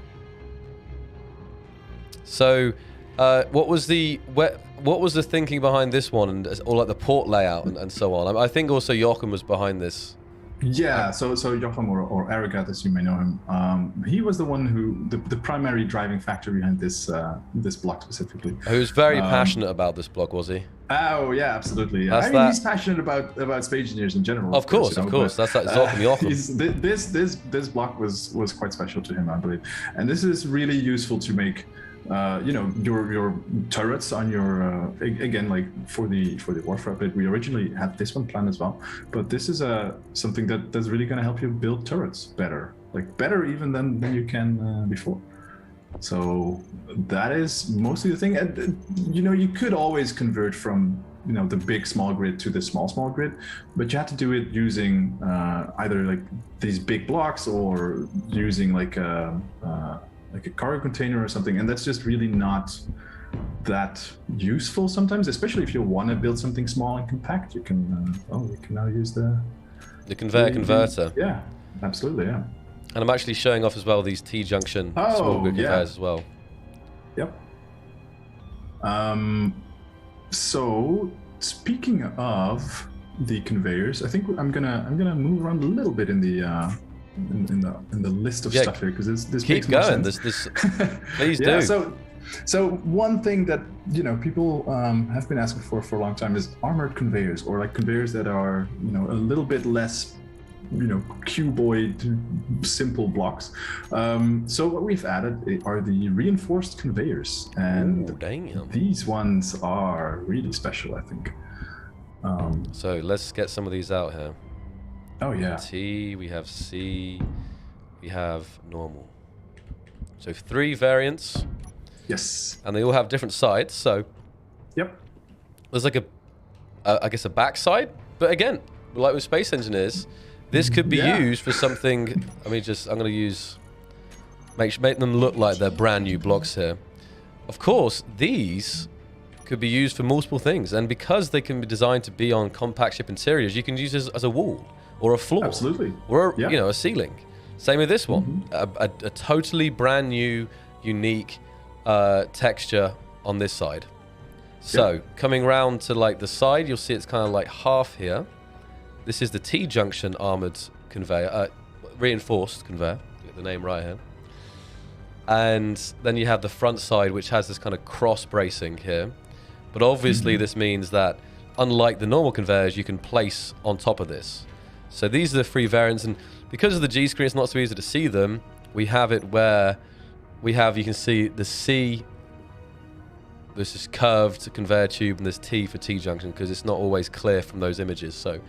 So, what was the thinking behind this one, and or like the port layout and so on? I think also Joachim was behind this. Yeah, so Joachim or Aragat, as you may know him, he was the one who the primary driving factor behind this this block specifically. Who was very passionate about this block, was he? Oh yeah, absolutely. Yeah. That's I mean, he's passionate about space engineers in general. Of course. That's like Joachim. This block was quite special to him, I believe, and this is really useful to make. Your turrets on your again, like for the warfare update, we originally had this one planned as well, but this is something that's really going to help you build turrets better, like better even than you can before. So that is mostly the thing. And you could always convert from the big small grid to the small grid, but you have to do it using either like these big blocks or using like a cargo container or something, and that's just really not that useful sometimes, especially if you want to build something small and compact. You can now use the conveyor converter. Yeah, absolutely, yeah. And I'm actually showing off as well these T-junction small grid conveyors as well. Yep. So speaking of the conveyors, I think I'm gonna move around a little bit in the list of stuff here, because this keep makes more going. sense. This please Yeah, do. so one thing that people have been asking for a long time is armored conveyors, or like conveyors that are a little bit less cuboid Oh, simple blocks. So what we've added are the reinforced conveyors, and Ooh, damn. these ones are really special, I think. So let's get some of these out here. Oh yeah. T, we have C, we have normal. So 3 variants, Yes. and they all have different sides. So Yep. there's like I guess a back side, but again, like with space engineers, This could be Yeah. used for something. I'm going to use make them look like they're brand new blocks here. Of course, these could be used for multiple things, and because they can be designed to be on compact ship interiors, you can use this as a wall or a floor. Absolutely. Or Yeah. a ceiling. Same with this one. A totally brand new, unique texture on this side. So coming round to like the side, you'll see it's kind of like half here. This is the T-junction armored conveyor, reinforced conveyor. Get the name right here. And then you have the front side, which has this kind of cross bracing here. But obviously this means that unlike the normal conveyors, you can place on top of this. So these are the three variants, and because of the G screen, it's not so easy to see them. We have it where you can see the C, this is curved conveyor tube, and this T for T-junction, because it's not always clear from those images. So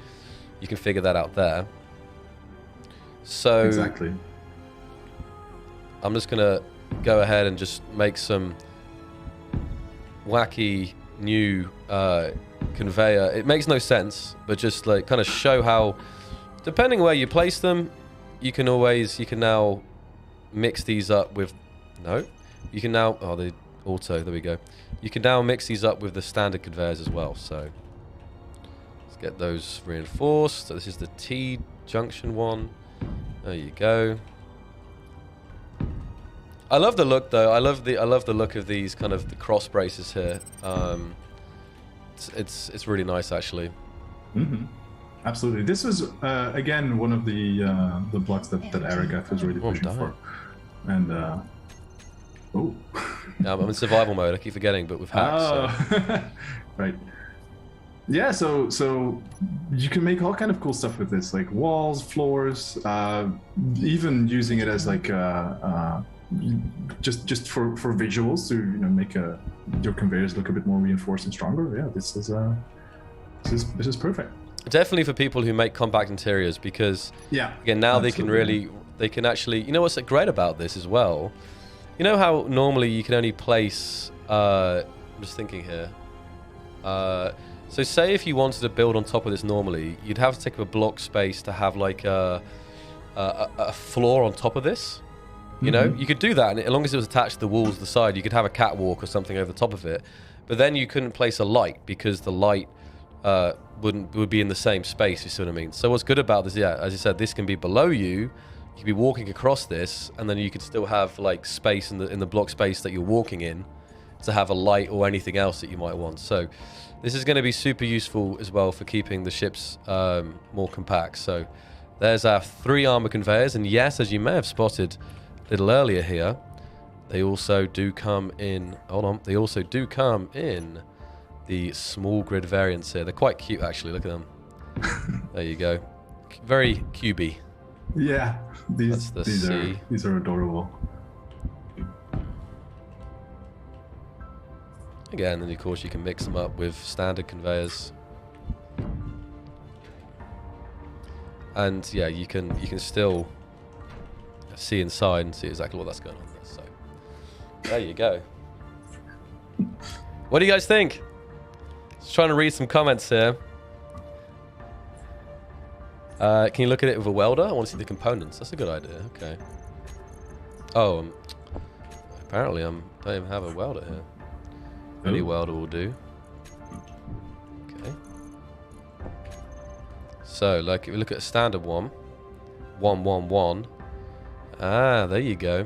you can figure that out there. So Exactly. I'm just going to go ahead and just make some wacky new conveyor. It makes no sense, but just like kind of show how, depending where you place them, you can now mix these up with, you can now, the auto, there we go. You can now mix these up with the standard conveyors as well. So let's get those reinforced. So this is the T-junction one. There you go. I love the look though. I love the look of these kind of the cross braces here. It's really nice actually. Absolutely. This was again one of the blocks that Aragath was really pushing for. And yeah, I'm in survival mode. I keep forgetting, but with hacks. So. Right. Yeah, so you can make all kind of cool stuff with this, like walls, floors, even using it as like just for visuals to make your conveyors look a bit more reinforced and stronger. Yeah, this is perfect. Definitely for people who make compact interiors, because again now absolutely. they can actually, what's great about this as well, how normally you can only place I'm just thinking here, so say if you wanted to build on top of this normally, you'd have to take up a block space to have like a floor on top of this. You could do that, and as long as it was attached to the walls of the side, you could have a catwalk or something over the top of it. But then you couldn't place a light, because the light would be in the same space. You see what I mean? So what's good about this, as you said, this can be below you. You could be walking across this, and then you could still have like space in the block space that you're walking in to have a light or anything else that you might want. So this is going to be super useful as well for keeping the ships more compact. So there's our 3 armor conveyors, and yes, as you may have spotted a little earlier here, they also do come in, they also do come in the small grid variants here. They're quite cute actually, look at them. There you go. Very cubey. Yeah, these C. are adorable. Again, then of course you can mix them up with standard conveyors. And yeah, you can still see inside and see exactly what that's going on there. So there you go. What do you guys think? Just trying to read some comments here. Can you look at it with a welder? I want to see the components. That's a good idea. Okay. Oh, apparently don't even have a welder here. Any welder will do. Okay. So, like, if you look at a standard one, 111. Ah, there you go.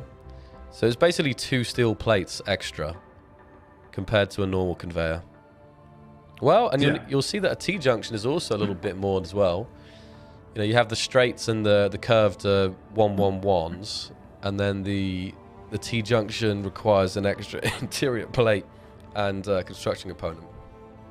So it's basically 2 steel plates extra compared to a normal conveyor. Well, and you'll see that a T-junction is also a little bit more as well. You have the straights and the curved 111s, and then the T-junction requires an extra interior plate and construction component.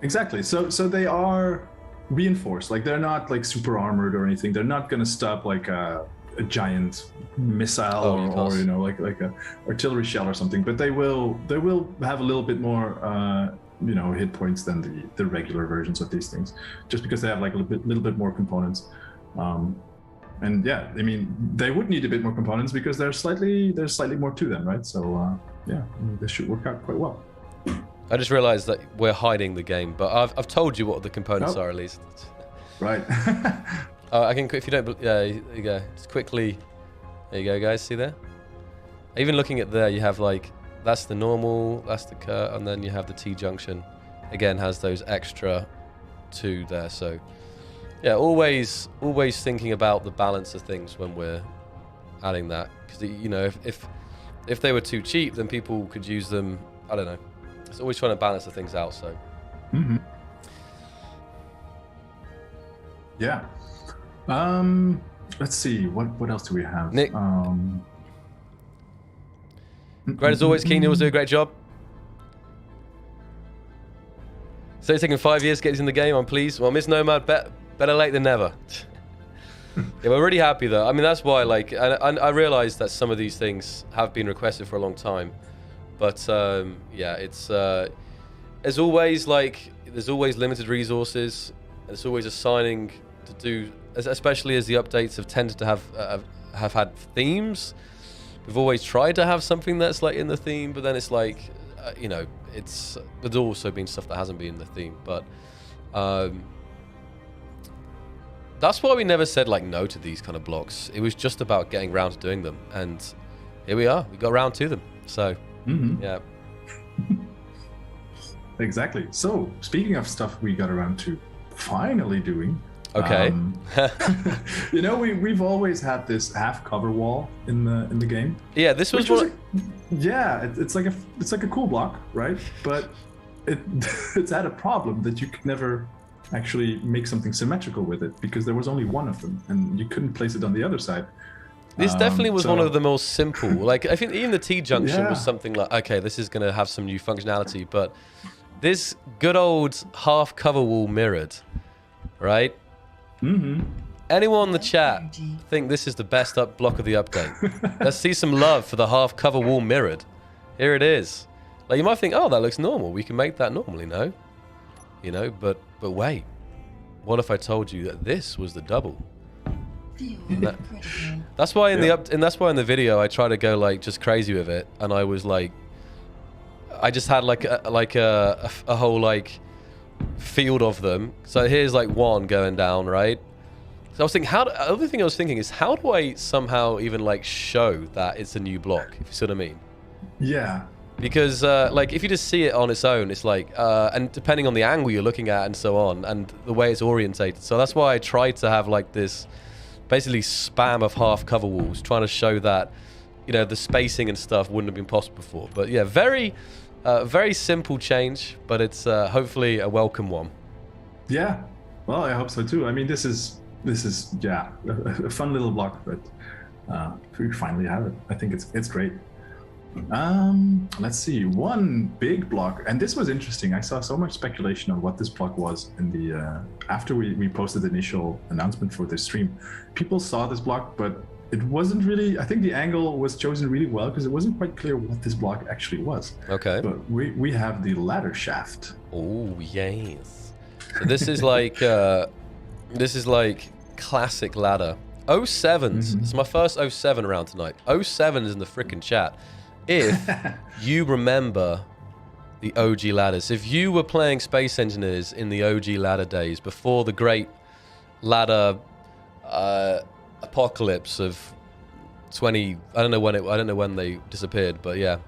Exactly. So they are reinforced. Like, they're not like super armored or anything. They're not going to stop like a giant missile or like a artillery shell or something. But they will have a little bit more hit points than the regular versions of these things, just because they have like a little bit more components. And yeah, I mean, they would need a bit more components because there's slightly more to them, right? So this should work out quite well. I just realized that we're hiding the game, but I've told you what the components are at least. Right. Oh, I can, if you don't, yeah, there you go. Just quickly, there you go, guys. See there? Even looking at there, you have like, that's the normal, that's the cut, and then you have the T-junction. Again, has those extra 2 there. So, yeah, always thinking about the balance of things when we're adding that. Because, you know, if they were too cheap, then people could use them, I don't know. It's always trying to balance the things out, so. Mm-hmm. Yeah. Let's see. What else do we have? Nick. Great as always, Keen. You always do a great job. So it's taking 5 years to get in the game. I'm pleased. Well, Miss Nomad, better late than never. Yeah, we're really happy though. I mean, that's why. Like, I realized that some of these things have been requested for a long time, but yeah, it's as always, like, there's always limited resources. And it's always assigning to do, especially as the updates have tended to have had themes. We've always tried to have something that's like in the theme, but then it's like, you know, there's also been stuff that hasn't been in the theme. But that's why we never said like no to these kind of blocks. It was just about getting around to doing them, and here we are. We got around to them. So yeah. Exactly. So speaking of stuff we got around to finally doing. Okay. You know, we've always had this half cover wall in the game. Yeah, this was one. Yeah, it's like a cool block, right? But it's had a problem that you could never actually make something symmetrical with it because there was only one of them and you couldn't place it on the other side. This definitely was one of the most simple. Like, I think even the T-junction was something like, okay, this is going to have some new functionality, but this good old half cover wall mirrored, right? Mm-hmm. Anyone in the chat think this is the best block of the update? Let's see some love for the half cover wall mirrored. Here it is. Like, you might think, oh, that looks normal. We can make that normally, no? You know, but wait. What if I told you that this was the double? That's why in the video I try to go like just crazy with it, and I was like, I just had like a whole like field of them. So here's like one going down, right? So I was thinking, the other thing I was thinking is, how do I somehow even like show that it's a new block, if you see what I mean? Yeah. Because like if you just see it on its own, it's like, and depending on the angle you're looking at and so on, and the way it's orientated. So that's why I tried to have like this basically spam of half cover walls, trying to show that, you know, the spacing and stuff wouldn't have been possible before. But yeah, very simple change, but it's hopefully a welcome one. Yeah. Well, I hope so too. I mean, this is yeah, a fun little block, but we finally have it. I think it's great. Let's see, one big block, and this was interesting. I saw so much speculation on what this block was in the after we posted the initial announcement for this stream. People saw this block, but it wasn't really, I think the angle was chosen really well because it wasn't quite clear what this block actually was. Okay. But we have the ladder shaft. Oh yes. So this is like classic ladder. 07s. It's my first 07 round tonight. 07 is in the freaking chat. If you remember the OG ladders, if you were playing Space Engineers in the OG ladder days before the great ladder apocalypse of 20, I don't know when they disappeared, but yeah.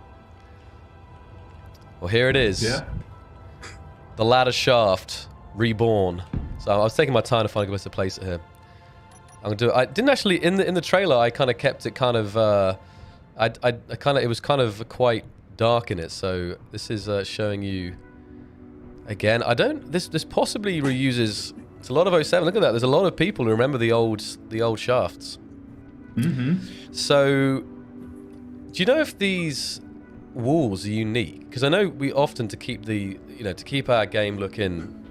Well, here it is. Yeah. The ladder shaft reborn. So I was taking my time to find a good place to place it here. I'm gonna do it. I didn't actually in the trailer. I kind of kept it kind of. It was kind of quite dark in it. So this is showing you. Again, This possibly reuses. It's a lot of 07. Look at that. There's a lot of people who remember the old shafts. So, do you know if these walls are unique? Because I know we often to keep our game looking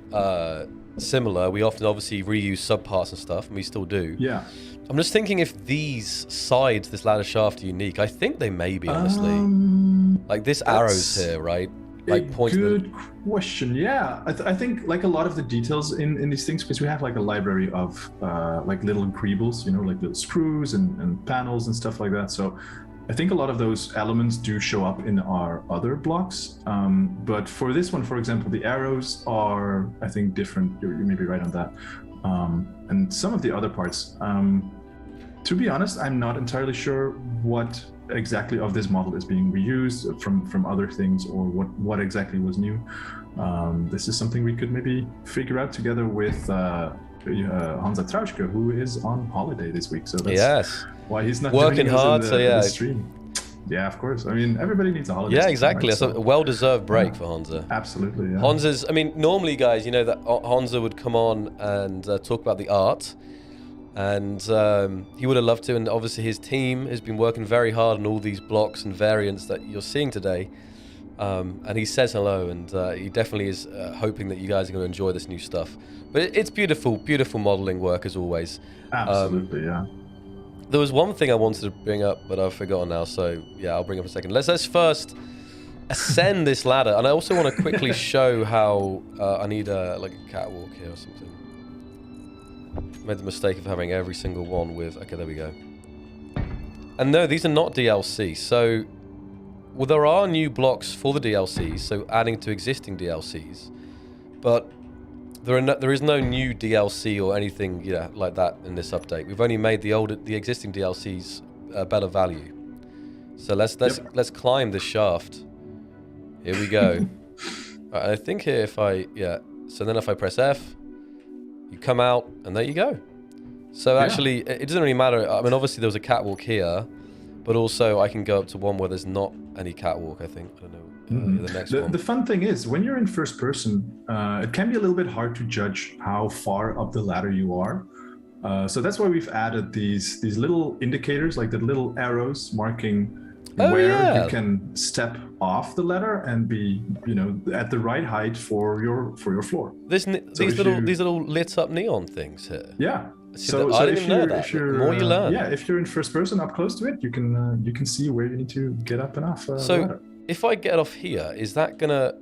similar, we often obviously reuse subparts and stuff, and we still do. Yeah. I'm just thinking if these sides, this ladder shaft, are unique. I think they may be, honestly. Like this arrows here, right? Like pointing. Good question. Yeah, I think like a lot of the details in these things, because we have like a library of like little greebles, you know, like little screws and panels and stuff like that. So I think a lot of those elements do show up in our other blocks. But for this one, for example, the arrows are, I think, different. You may be right on that. and some of the other parts. To be honest, I'm not entirely sure what exactly of this model is being reused from other things, or what exactly was new. This is something we could maybe figure out together with Hansa Trauschke, who is on holiday this week. So that's why he's not working hard. In the stream. Yeah, of course. I mean, everybody needs a holiday. Yeah, exactly. Right? It's a well-desered break for Hansa. Absolutely. Yeah. Hansa's. I mean, normally, guys, you know that Hansa would come on and talk about the art, and he would have loved to. And obviously, his team has been working very hard on all these blocks and variants that you're seeing today. And he says hello, and he definitely is hoping that you guys are going to enjoy this new stuff. But it's beautiful, beautiful modeling work as always. Absolutely, yeah. There was one thing I wanted to bring up, but I've forgotten now. So yeah, I'll bring up in a second. Let's first ascend this ladder, and I also want to quickly show how I need like a catwalk here or something. Made the mistake of having every single one with. Okay, there we go. And no, these are not DLC. So. Well, there are new blocks for the DLCs, so adding to existing DLCs, but there is no new DLC or anything like that in this update. We've only made the existing DLCs better value. So let's climb this shaft. Here we go. Right, I think here so then if I press F, you come out and there you go. So actually, it doesn't really matter. I mean, obviously there was a catwalk here. But also, I can go up to one where there's not any catwalk, I think. I don't know. The next one. The fun thing is, when you're in first person, it can be a little bit hard to judge how far up the ladder you are. So that's why we've added these little indicators, like the little arrows marking where you can step off the ladder and be, at the right height for your floor. These little lit up neon things here. Yeah. So I didn't even know that. The more you learn. Yeah, if you're in first person up close to it, you can see where you need to get up and off. So if I get off here, is that gonna?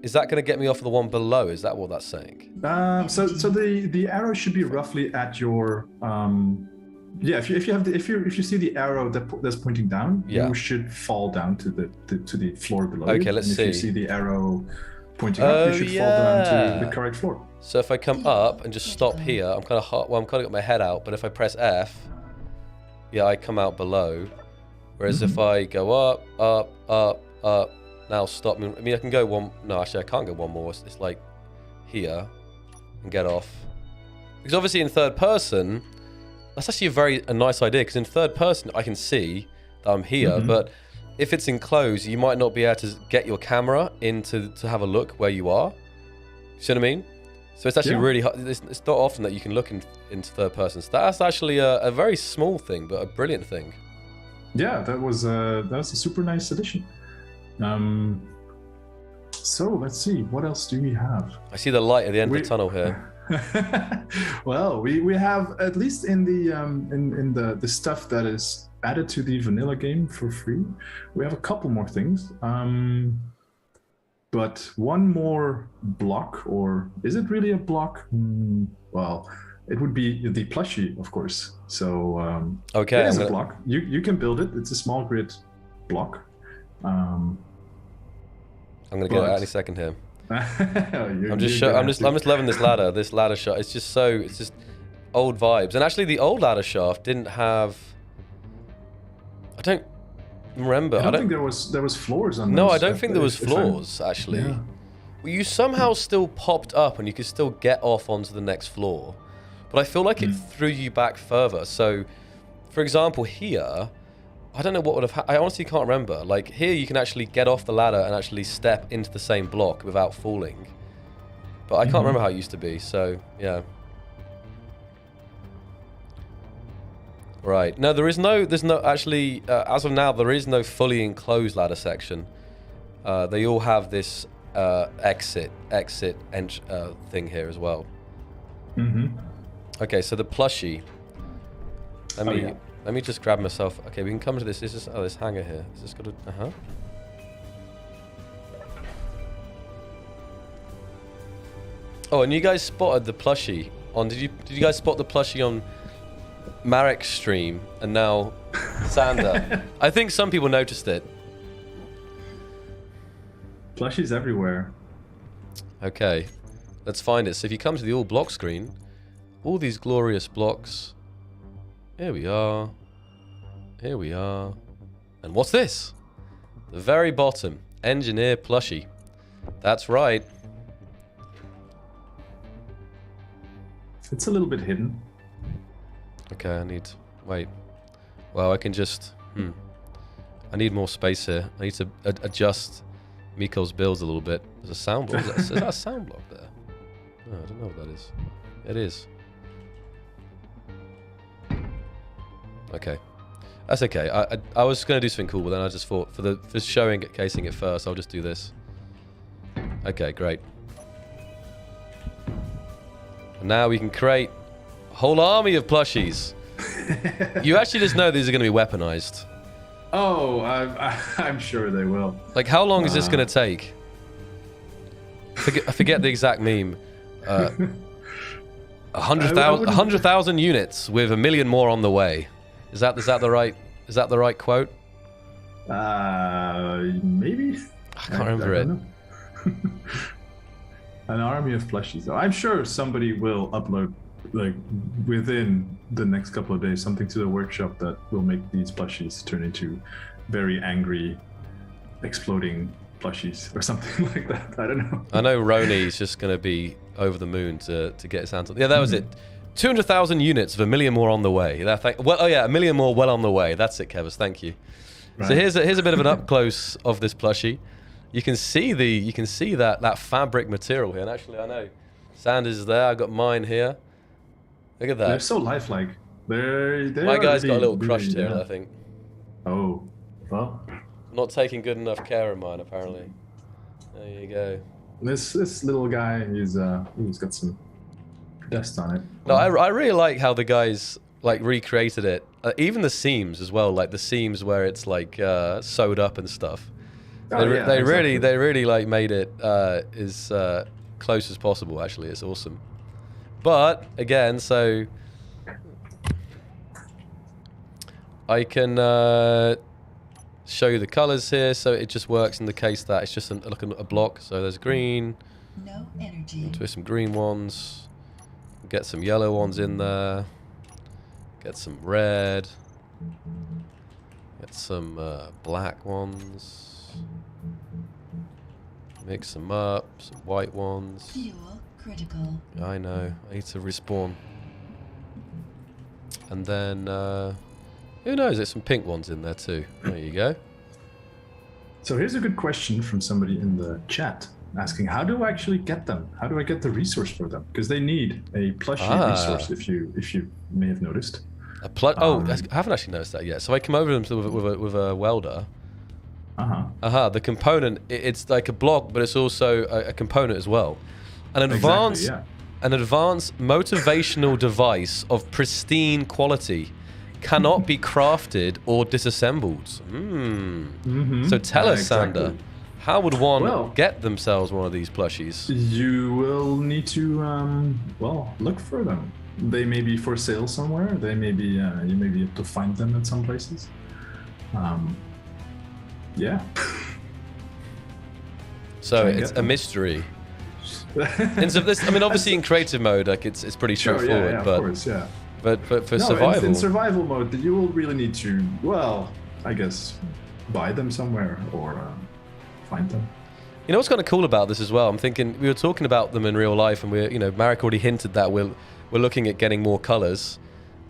Is that gonna get me off the one below? Is that what that's saying? So the arrow should be roughly at your. If you see the arrow that's pointing down, you should fall down to the floor below. Okay, let's see. If you see the arrow pointing up, you should fall down to the correct floor. So if I come up and just stop here, I'm kind of got my head out, but if I press F, I come out below. Whereas if I go up, now stop. I mean, I can go one. No, actually, I can't go one more. It's like here and get off. Because obviously in third person, that's actually a nice idea. Because in third person, I can see that I'm here, but if it's enclosed, you might not be able to get your camera in to have a look where you are. See what I mean? So it's actually really hard. It's not often that you can look into third person. So that's actually a very small thing, but a brilliant thing. Yeah, that was a super nice addition. So let's see, what else do we have? I see the light at the end of the tunnel here. Well, we have, at least in the stuff that is added to the vanilla game for free, we have a couple more things. But one more block, or is it really a block? Well, it would be the plushie, of course. So okay, it is a block. You can build it. It's a small grid block. I'm gonna get it out any second here. I'm just loving this ladder. This ladder shaft. It's just old vibes. And actually, the old ladder shaft didn't have. I don't remember. I don't think there was floors on. No, I don't think there was floors actually. Yeah. Well, you somehow still popped up, and you could still get off onto the next floor. But I feel like it threw you back further. So, for example, here. I don't know what would have happened. I honestly can't remember. Like, here you can actually get off the ladder and actually step into the same block without falling. But I can't remember how it used to be, so, yeah. Right. No, there's no, actually, as of now, there is no fully enclosed ladder section. They all have this exit thing here as well. Okay, so the plushie. Let me just grab myself. Okay, we can come to this. This is this hanger here. Is this got a Oh, and you guys spotted the plushie on. Did you guys spot the plushie on Marek's stream and now Sander? I think some people noticed it. Plushies everywhere. Okay, let's find it. So if you come to the all block screen, all these glorious blocks. Here we are. Here we are. And what's this? The very bottom. Engineer plushie. That's right. It's a little bit hidden. Okay, I need... Wait. Well, I can just... I need more space here. I need to adjust Miko's builds a little bit. There's a sound block. Is that a sound block there? No, I don't know what that is. It is. Okay. That's okay. I was going to do something cool, but then I just thought, for showing it, casing it first, I'll just do this. Okay, great. And now we can create a whole army of plushies. You actually just know these are going to be weaponized. Oh, I'm sure they will. Like, how long is this going to take? I forget the exact meme. 100,000 units with 1 million more on the way. Is that the right quote? Maybe. I can't remember it. An army of plushies. I'm sure somebody will upload, like, within the next couple of days, something to the workshop that will make these plushies turn into very angry, exploding plushies or something like that. I don't know. I know Roni's just going to be over the moon to get his hands on. Yeah, that was it. 200,000 units with 1 million more on the way. Well, oh yeah, 1 million more well on the way. That's it, Kevus. Thank you. Right. So here's a bit of an up close of this plushie. You can see that fabric material here. And actually, I know Sanders is there. I got mine here. Look at that. They're so lifelike. My guy's got a little crushed here, I think. Oh, well. Not taking good enough care of mine, apparently. There you go. This little guy, he's got some dust on it. No, I really like how the guys like recreated it. Even the seams as well, like the seams where it's like sewed up and stuff. They really like made it as close as possible. Actually, it's awesome. But again, so I can show you the colors here. So it just works in the case that it's just a block. So there's green. No energy. Twist some green ones. Get some yellow ones in there. Get some red. Get some black ones. Mix them up. Some white ones. Fuel critical. I know. I need to respawn. And then, who knows? There's some pink ones in there too. There you go. So here's a good question from somebody in the chat asking, how do I actually get them? How do I get the resource for them? Because they need a plushie resource, if you may have noticed. I haven't actually noticed that yet. So I come over to them with a welder. The component, it's like a block, but it's also a component as well. An advanced motivational device of pristine quality cannot be crafted or disassembled. So tell us, Sander, how would one get themselves one of these plushies? You will need to, look for them. They may be for sale somewhere. They may be, you may be able to find them at some places. Yeah. So it's a mystery. And so this, I mean, obviously in creative mode, like it's pretty straightforward, but of course, yeah. But for survival, in survival mode, you will really need to, well, I guess, buy them somewhere or find them. You know what's kind of cool about this as well? I'm thinking we were talking about them in real life, and Marek already hinted that we're looking at getting more colors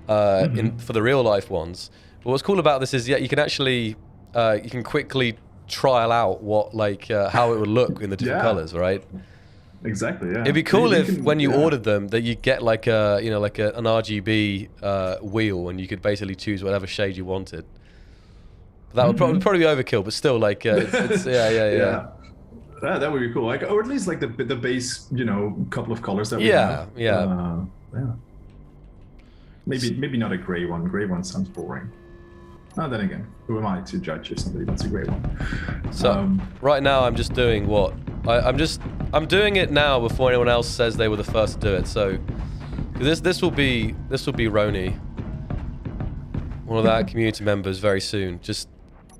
for the real life ones. But what's cool about this is, you can actually you can quickly trial out what how it would look in the different colors, right? Exactly. Yeah. It'd be cool if when you ordered them that you get an RGB wheel, and you could basically choose whatever shade you wanted. That would probably be overkill, but still, it's yeah. That would be cool. Or at least the base, couple of colors that we have. Yeah. Maybe not a gray one. Gray one sounds boring. Then again, who am I to judge if somebody wants a gray one? So right now I'm just doing what I'm doing it now before anyone else says they were the first to do it. So this will be Roni, one of our community members, very soon. Just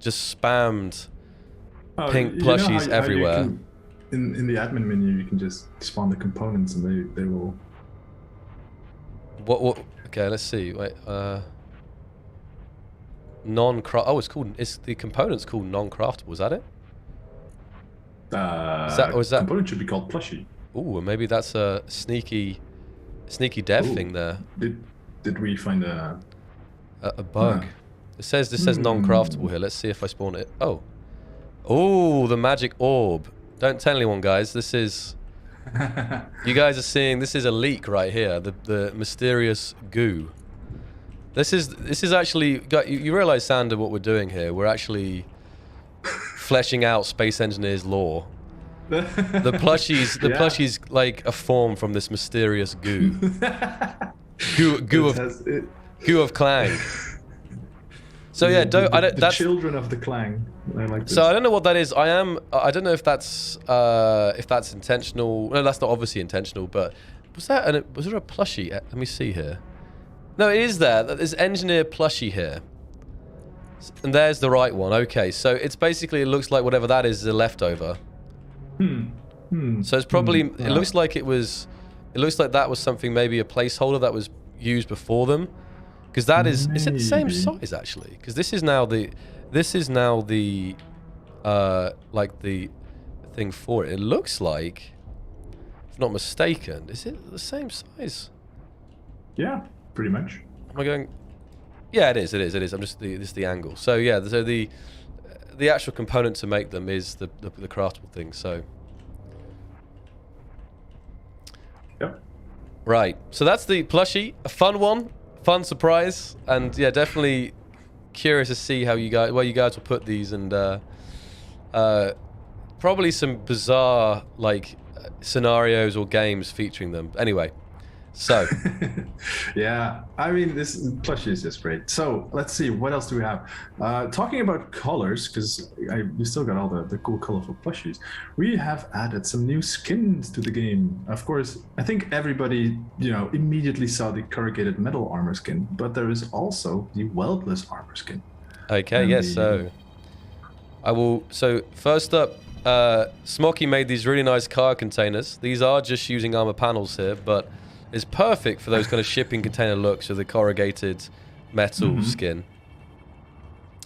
spammed pink plushies everywhere. in the admin menu, you can just spawn the components, and they will. What? Okay, let's see. Wait. Non-craft. Oh, it's the component's called non-craftable. Is that it? Is that component should be called Plushie. Ooh, maybe that's a sneaky dev thing there. Did we find a bug? This says non-craftable here. Let's see if I spawn it. Oh, the magic orb. Don't tell anyone, guys. This is. You guys are seeing. This is a leak right here. The mysterious goo. This is actually. You realize, Sander, what we're doing here? We're actually fleshing out Space Engineer's lore. The plushies like a form from this mysterious goo. Goo of Clang. So yeah, the children of the Clang. I like this. So I don't know what that is. I don't know if that's intentional. No, that's not obviously intentional. But was there a plushie? Let me see here. No, it is there. There's engineer plushie here. And there's the right one. Okay, so it looks like whatever that is a leftover. So it's probably it looks like that was something, maybe a placeholder that was used before them, because that is it the same size actually? Because this is now the like the thing for it. It looks like, if not mistaken, is it the same size? Yeah, pretty much. Am I going? Yeah, it is. I'm just the angle. So yeah, so the actual component to make them is the craftable thing. So. Yep. Right. So that's the plushie. A fun one, fun surprise, and yeah, definitely curious to see where you guys will put these, and probably some bizarre like scenarios or games featuring them. Anyway. So, yeah, I mean, this plushie is just great. So let's see, what else do we have? Talking about colors, because we still got all the cool, colorful plushies. We have added some new skins to the game. Of course, I think everybody, immediately saw the corrugated metal armor skin, but there is also the weldless armor skin. Okay, yes. So first up, Smoky made these really nice car containers. These are just using armor panels here, but it's perfect for those kind of shipping container looks with the corrugated metal skin.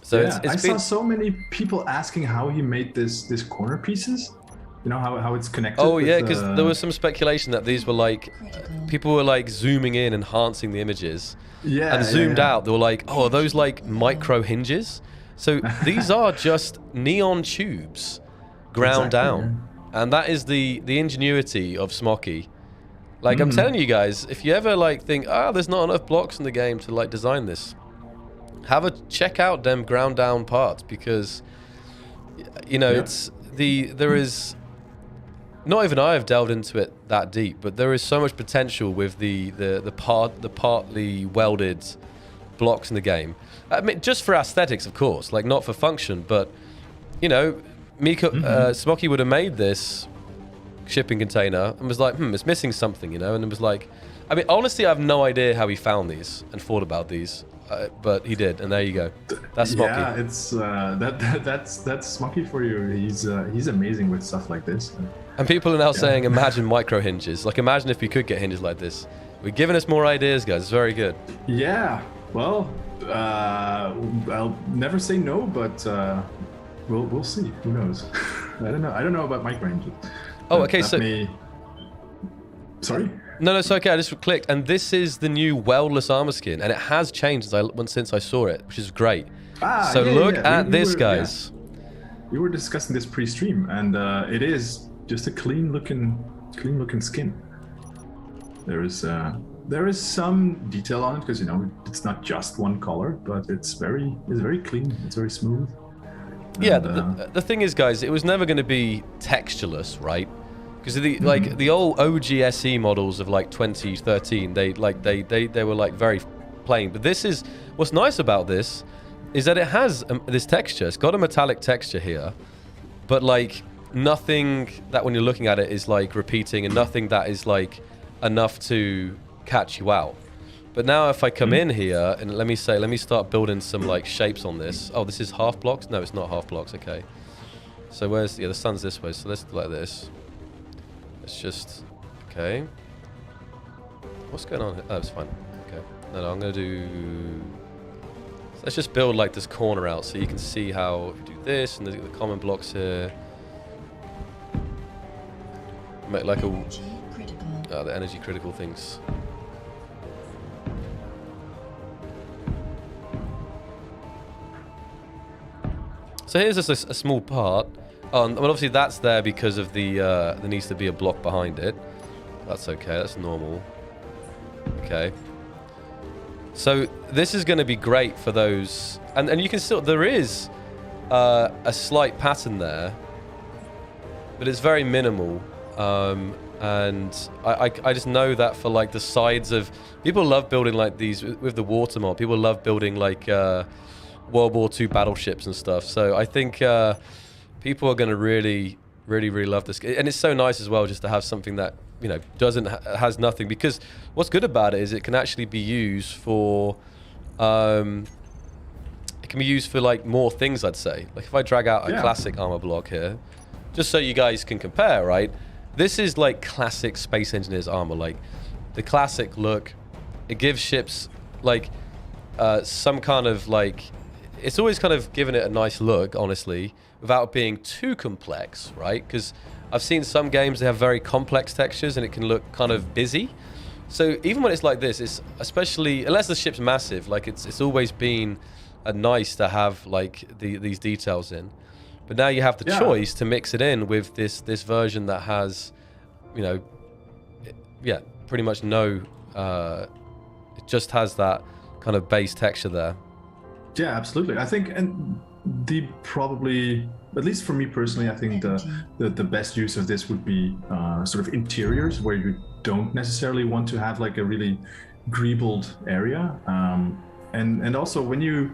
So yeah, I saw so many people asking how he made this corner pieces. How it's connected. Oh yeah, because there was some speculation that these were like people were like zooming in, enhancing the images. Yeah. And zoomed out, they were like, oh, are those like micro hinges? So these are just neon tubes ground down, and that is the ingenuity of Smoky. Like, I'm telling you guys, if you ever like think, there's not enough blocks in the game to like design this, check out them ground down parts, because there is, not even I have delved into it that deep, but there is so much potential with the partly welded blocks in the game. I mean, just for aesthetics, of course, like not for function, but Smoky would have made this shipping container and was like, it's missing something, and it was like, I mean, honestly, I have no idea how he found these and thought about these, but he did, and there you go. That's Smoky. Yeah, it's that's Smoky for you. He's amazing with stuff like this. And people are now saying, imagine micro hinges. Like, imagine if you could get hinges like this. We're giving us more ideas, guys. It's very good. Yeah. Well, I'll never say no, but we'll see. Who knows? I don't know about micro hinges. Oh, okay, so... Sorry? No, it's okay. I just clicked, and this is the new weldless armor skin, and it has changed since I saw it, which is great. Look at this, guys. Yeah. We were discussing this pre-stream, and it is just a clean-looking skin. There is some detail on it, because it's not just one color, but it's very clean. It's very smooth. Yeah, the thing is, guys, it was never going to be textureless, right? Because the old OGSE models of like 2013, they were like very plain. But this is what's nice about this is that it has this texture. It's got a metallic texture here, but like nothing that when you're looking at it is like repeating, and nothing that is like enough to catch you out. But now if I come in here and let me start building some like shapes on this. Oh, this is half blocks? No, it's not half blocks. Okay. So where's... Yeah, the sun's this way, so let's do like this. Let's just... Okay. What's going on here? Oh, it's fine. Okay. No, I'm going to do... So let's just build like this corner out so you can see how... If you do this, and the common blocks here... Make like Energy critical. the energy critical things. So here's just a small part. Oh, and obviously that's there because of the there needs to be a block behind it. That's okay. That's normal. Okay. So this is going to be great for those, and you can still there is a slight pattern there, but it's very minimal. And I just know that for like the sides of people love building like these with the water mod. People love building like World War II battleships and stuff. So I think people are going to really love this, and it's so nice as well just to have something that has nothing, because what's good about it is it can actually be used for like more things. I'd say, like if I drag out a classic armor block here, just so you guys can compare, right? This is like classic Space Engineers armor, like the classic look. It gives ships like some kind of like, it's always kind of given it a nice look, honestly, without being too complex, right? Because I've seen some games that have very complex textures and it can look kind of busy. So even when it's like this, it's especially, unless the ship's massive, like it's always been nice to have like these details in. But now you have the choice to mix it in with this version that has, pretty much no, it just has that kind of base texture there. Yeah, absolutely. I think, and the probably, at least for me personally, I think the best use of this would be sort of interiors where you don't necessarily want to have like a really greebled area. And also when you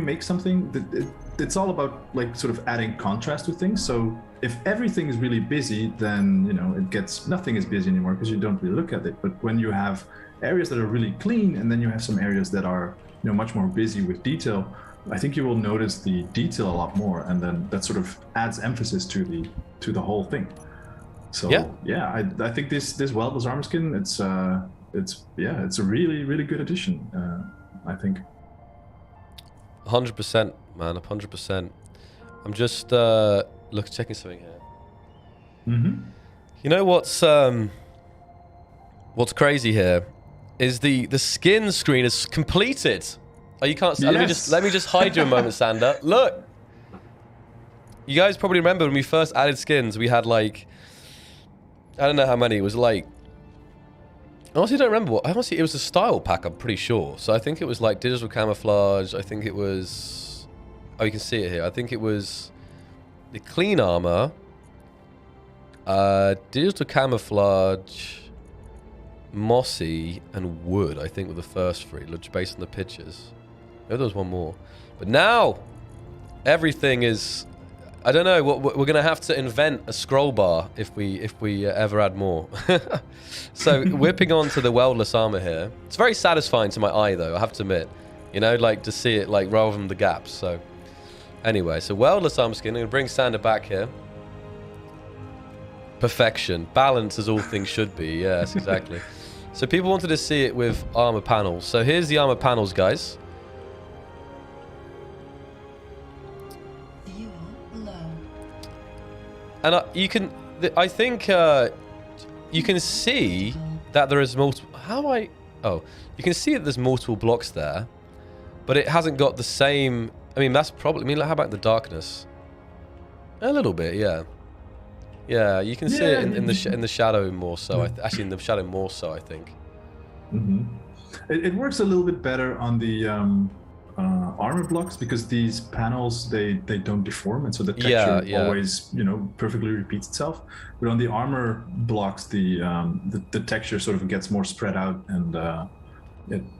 make something, it's all about like sort of adding contrast to things. So if everything is really busy, then nothing is busy anymore because you don't really look at it. But when you have areas that are really clean, and then you have some areas that are much more busy with detail, I think you will notice the detail a lot more, and then that sort of adds emphasis to the whole thing. So I think this weldless armor skin, it's a really good addition. I think. 100%, man, 100%. I'm just checking something here. Mm-hmm. You know what's crazy here is the skin screen is completed. Oh, you can't. Yes. Let me just hide you a moment, Sander. Look, you guys probably remember when we first added skins, we had like, I don't know how many. It was like, I honestly don't remember what. Honestly, it was a style pack, I'm pretty sure. So I think it was like digital camouflage. I think it was, oh, you can see it here. I think it was the clean armor, digital camouflage, mossy, and wood. I think were the first three, based on the pictures. Maybe there was one more, but now everything is. I don't know. We're gonna have to invent a scroll bar if we ever add more. So whipping onto the weldless armor here. It's very satisfying to my eye, though. I have to admit. Like to see it like rather than the gaps. So anyway, so weldless armor skin. I'm gonna bring Sander back here. Perfection, balance as all things should be. Yes, exactly. So people wanted to see it with armor panels. So here's the armor panels, guys. And you can see that there is multiple. You can see that there's multiple blocks there, but it hasn't got the same. I mean, that's probably. I mean, how about the darkness? A little bit, yeah. Yeah, you can see it in the shadow more so. Actually, in the shadow more so, I think. Mm-hmm. It works a little bit better on the armor blocks because these panels they don't deform, and so the texture always perfectly repeats itself. But on the armor blocks, the texture sort of gets more spread out, and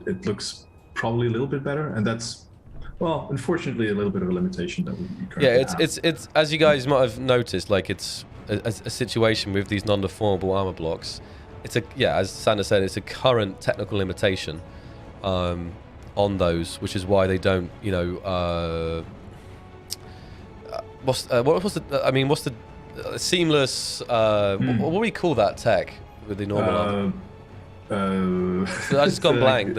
it looks probably a little bit better. And that's, well, unfortunately, a little bit of a limitation that we currently have. It's as you guys might have noticed, like it's a situation with these non-deformable armor blocks. It's as Sander said, it's a current technical limitation on those, which is why they don't, what's the seamless? What do we call that tech with the normal arm? I just gone blank.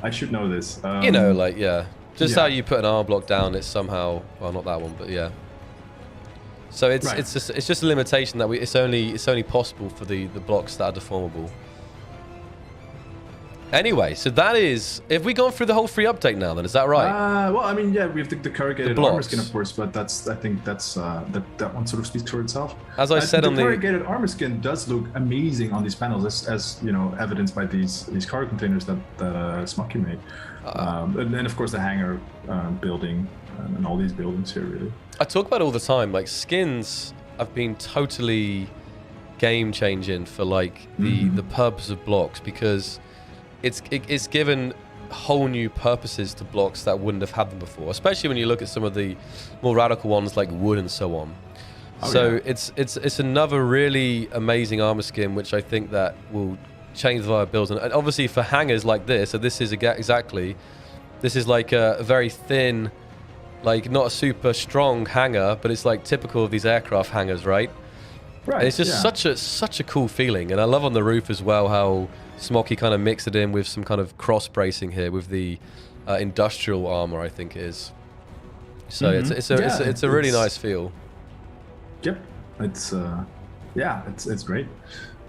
I should know this. You know, like just how you put an arm block down. It's somehow not that one, but yeah. So it's just a limitation that it's only possible for the blocks that are deformable. Anyway, so that is, have we gone through the whole free update now then, is that right? Well, I mean, yeah, we have the corrugated armor skin, of course, but I think that's that one sort of speaks for itself. As I said on the corrugated armor skin does look amazing on these panels, as you know, evidenced by these cargo containers that Smoky made, and then of course the hangar building and all these buildings here, really. I talk about it all the time, like skins have been totally game changing for like the purpose of blocks, because it's given whole new purposes to blocks that wouldn't have had them before, especially when you look at some of the more radical ones like wood and so on. It's another really amazing armor skin, which I think that will change the vibe of builds. And obviously for hangars like this, so this is this is like a very thin, like not a super strong hangar, but it's like typical of these aircraft hangars, right? Right. And it's just such a cool feeling, and I love on the roof as well how Smoky kind of mixed it in with some kind of cross bracing here with the industrial armor, I think it is. So it's a really nice feel. Yep, it's great.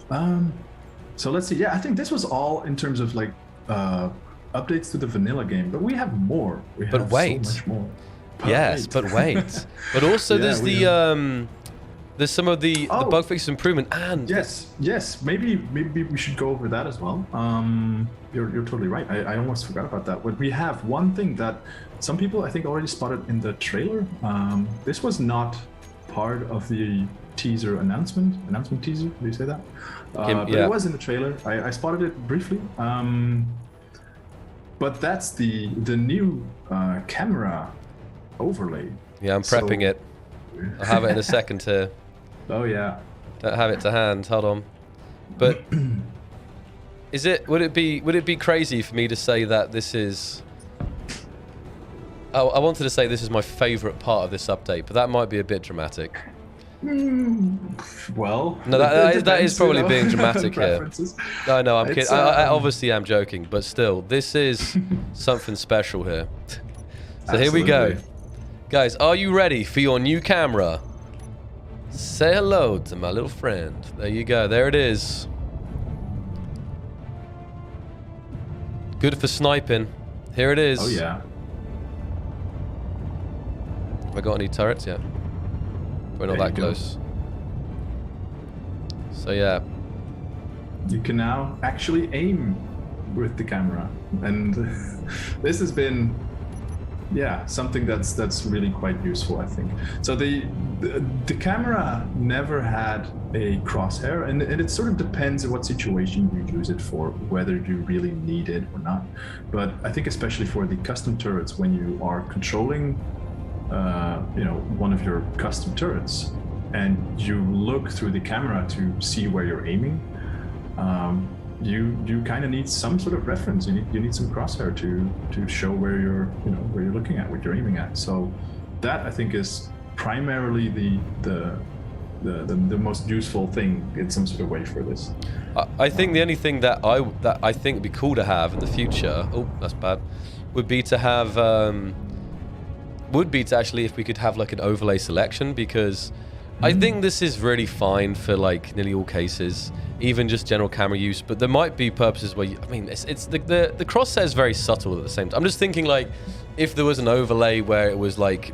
So let's see. Yeah, I think this was all in terms of like updates to the vanilla game, but we have more. So much more. But wait. But also there's some of the bug fix improvement, and yes, maybe we should go over that as well. You're totally right. I almost forgot about that. But we have one thing that some people I think already spotted in the trailer. This was not part of the teaser announcement teaser. Do you say that? But it was in the trailer. I spotted it briefly. But that's the new camera overlay. Yeah, I'm prepping it. I'll have it in a second here. Oh yeah. Don't have it to hand. Hold on. But would it be crazy for me to say that this is? Oh, I wanted to say this is my favorite part of this update, but that might be a bit dramatic. Well, no, that is probably being dramatic here. No, I'm kidding. I obviously am joking, but still, this is something special here. So here we go. Guys, are you ready for your new camera? Say hello to my little friend. There you go. There it is. Good for sniping. Here it is. Oh, yeah. Have I got any turrets yet? We're not that close. So, yeah. You can now actually aim with the camera. And this has been... yeah, something that's really quite useful, I think. So the camera never had a crosshair, and it sort of depends on what situation you use it for, whether you really need it or not. But I think especially for the custom turrets, when you are controlling, one of your custom turrets, and you look through the camera to see where you're aiming. You kind of need some sort of reference. You need some crosshair to show where you're looking at, what you're aiming at. So that I think is primarily the most useful thing in some sort of way for this. I think the only thing that I think would be cool to have in the future, oh that's bad, would be to have actually if we could have like an overlay selection, because I think this is really fine for like nearly all cases, even just general camera use. But there might be purposes where it's the crosshair is very subtle at the same time. I'm just thinking like if there was an overlay where it was like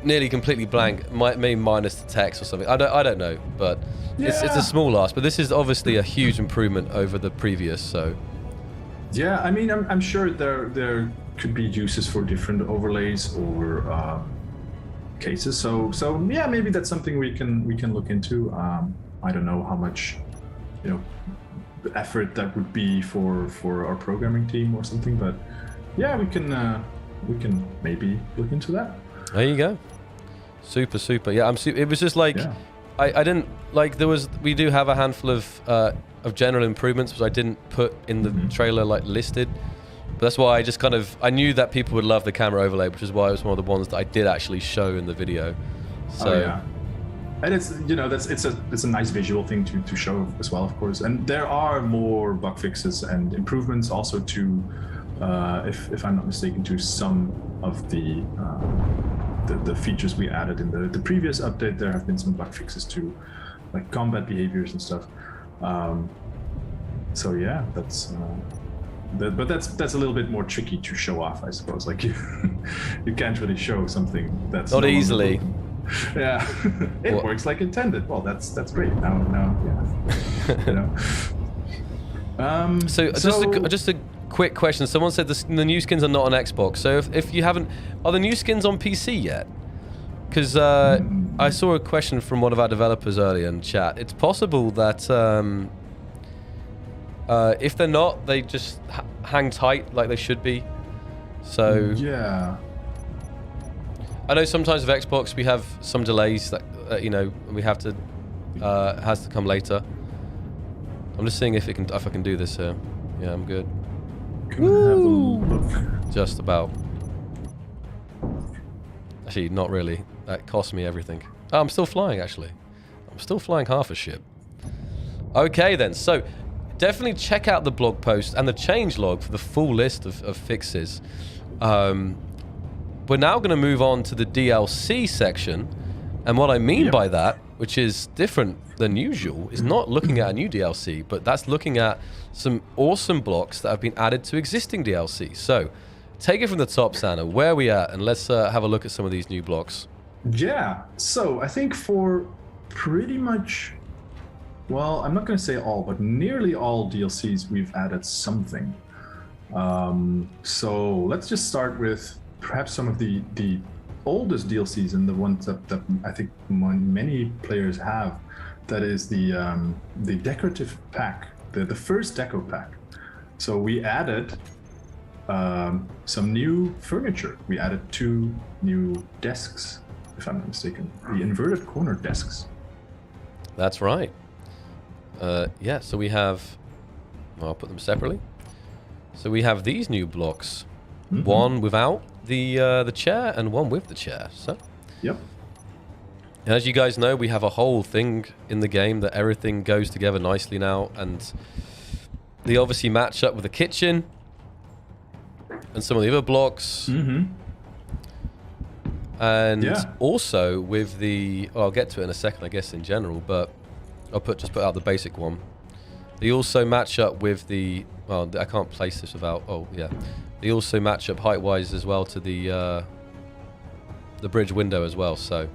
nearly completely blank, maybe minus the text or something. I don't know, but it's a small ask. But this is obviously a huge improvement over the previous. So yeah, I mean I'm sure there could be uses for different overlays or cases. So yeah, maybe that's something we can look into. I don't know how much effort that would be for our programming team or something, but yeah, we can maybe look into that. There you go. Super. Yeah, it was just like I didn't like we do have a handful of general improvements which I didn't put in the trailer like listed. But that's why I just kind of, I knew that people would love the camera overlay, which is why it was one of the ones that I did actually show in the video. So, Oh yeah, and it's it's a nice visual thing to show as well, of course. And there are more bug fixes and improvements also to, if I'm not mistaken, to some of the features we added in the previous update. There have been some bug fixes to, like combat behaviors and stuff. So yeah, that's. But that's a little bit more tricky to show off, I suppose. Like you can't really show something that's not no longer easily. broken. Yeah, it works like intended. Well, that's great. Now, yeah, you know. So just a quick question. Someone said the new skins are not on Xbox. So if you haven't, are the new skins on PC yet? Because I saw a question from one of our developers earlier in chat. It's possible that if they're not, they just hang tight like they should be. So yeah. I know sometimes with Xbox we have some delays that you know we have to has to come later. I'm just seeing if I can do this here. Yeah, I'm good. Just about. Actually, not really. That cost me everything. Oh, I'm still flying actually. I'm still flying half a ship. Okay then, so definitely check out the blog post and the changelog for the full list of fixes. We're now going to move on to the DLC section, and what I mean by that, which is different than usual, is not looking at a new DLC, but that's looking at some awesome blocks that have been added to existing DLC. So, take it from the top, Santa. Where are we at? And let's have a look at some of these new blocks. Yeah. So I think for pretty much, well, I'm not going to say all, but nearly all DLCs, we've added something. So let's just start with perhaps some of the oldest DLCs and the ones that I think many players have. That is the decorative pack, the first deco pack. So we added some new furniture. We added 2 new desks, if I'm not mistaken, the inverted corner desks. That's right. Yeah, so we have, well, I'll put them separately. So we have these new blocks, one without the chair and one with the chair. So, yep. And as you guys know, we have a whole thing in the game that everything goes together nicely now, and they obviously match up with the kitchen and some of the other blocks. And also with the, well, I'll get to it in a second, I guess, in general, but I'll just put out the basic one. They also match up with the, well, I can't place this without, oh yeah. They also match up height-wise as well to the bridge window as well, so.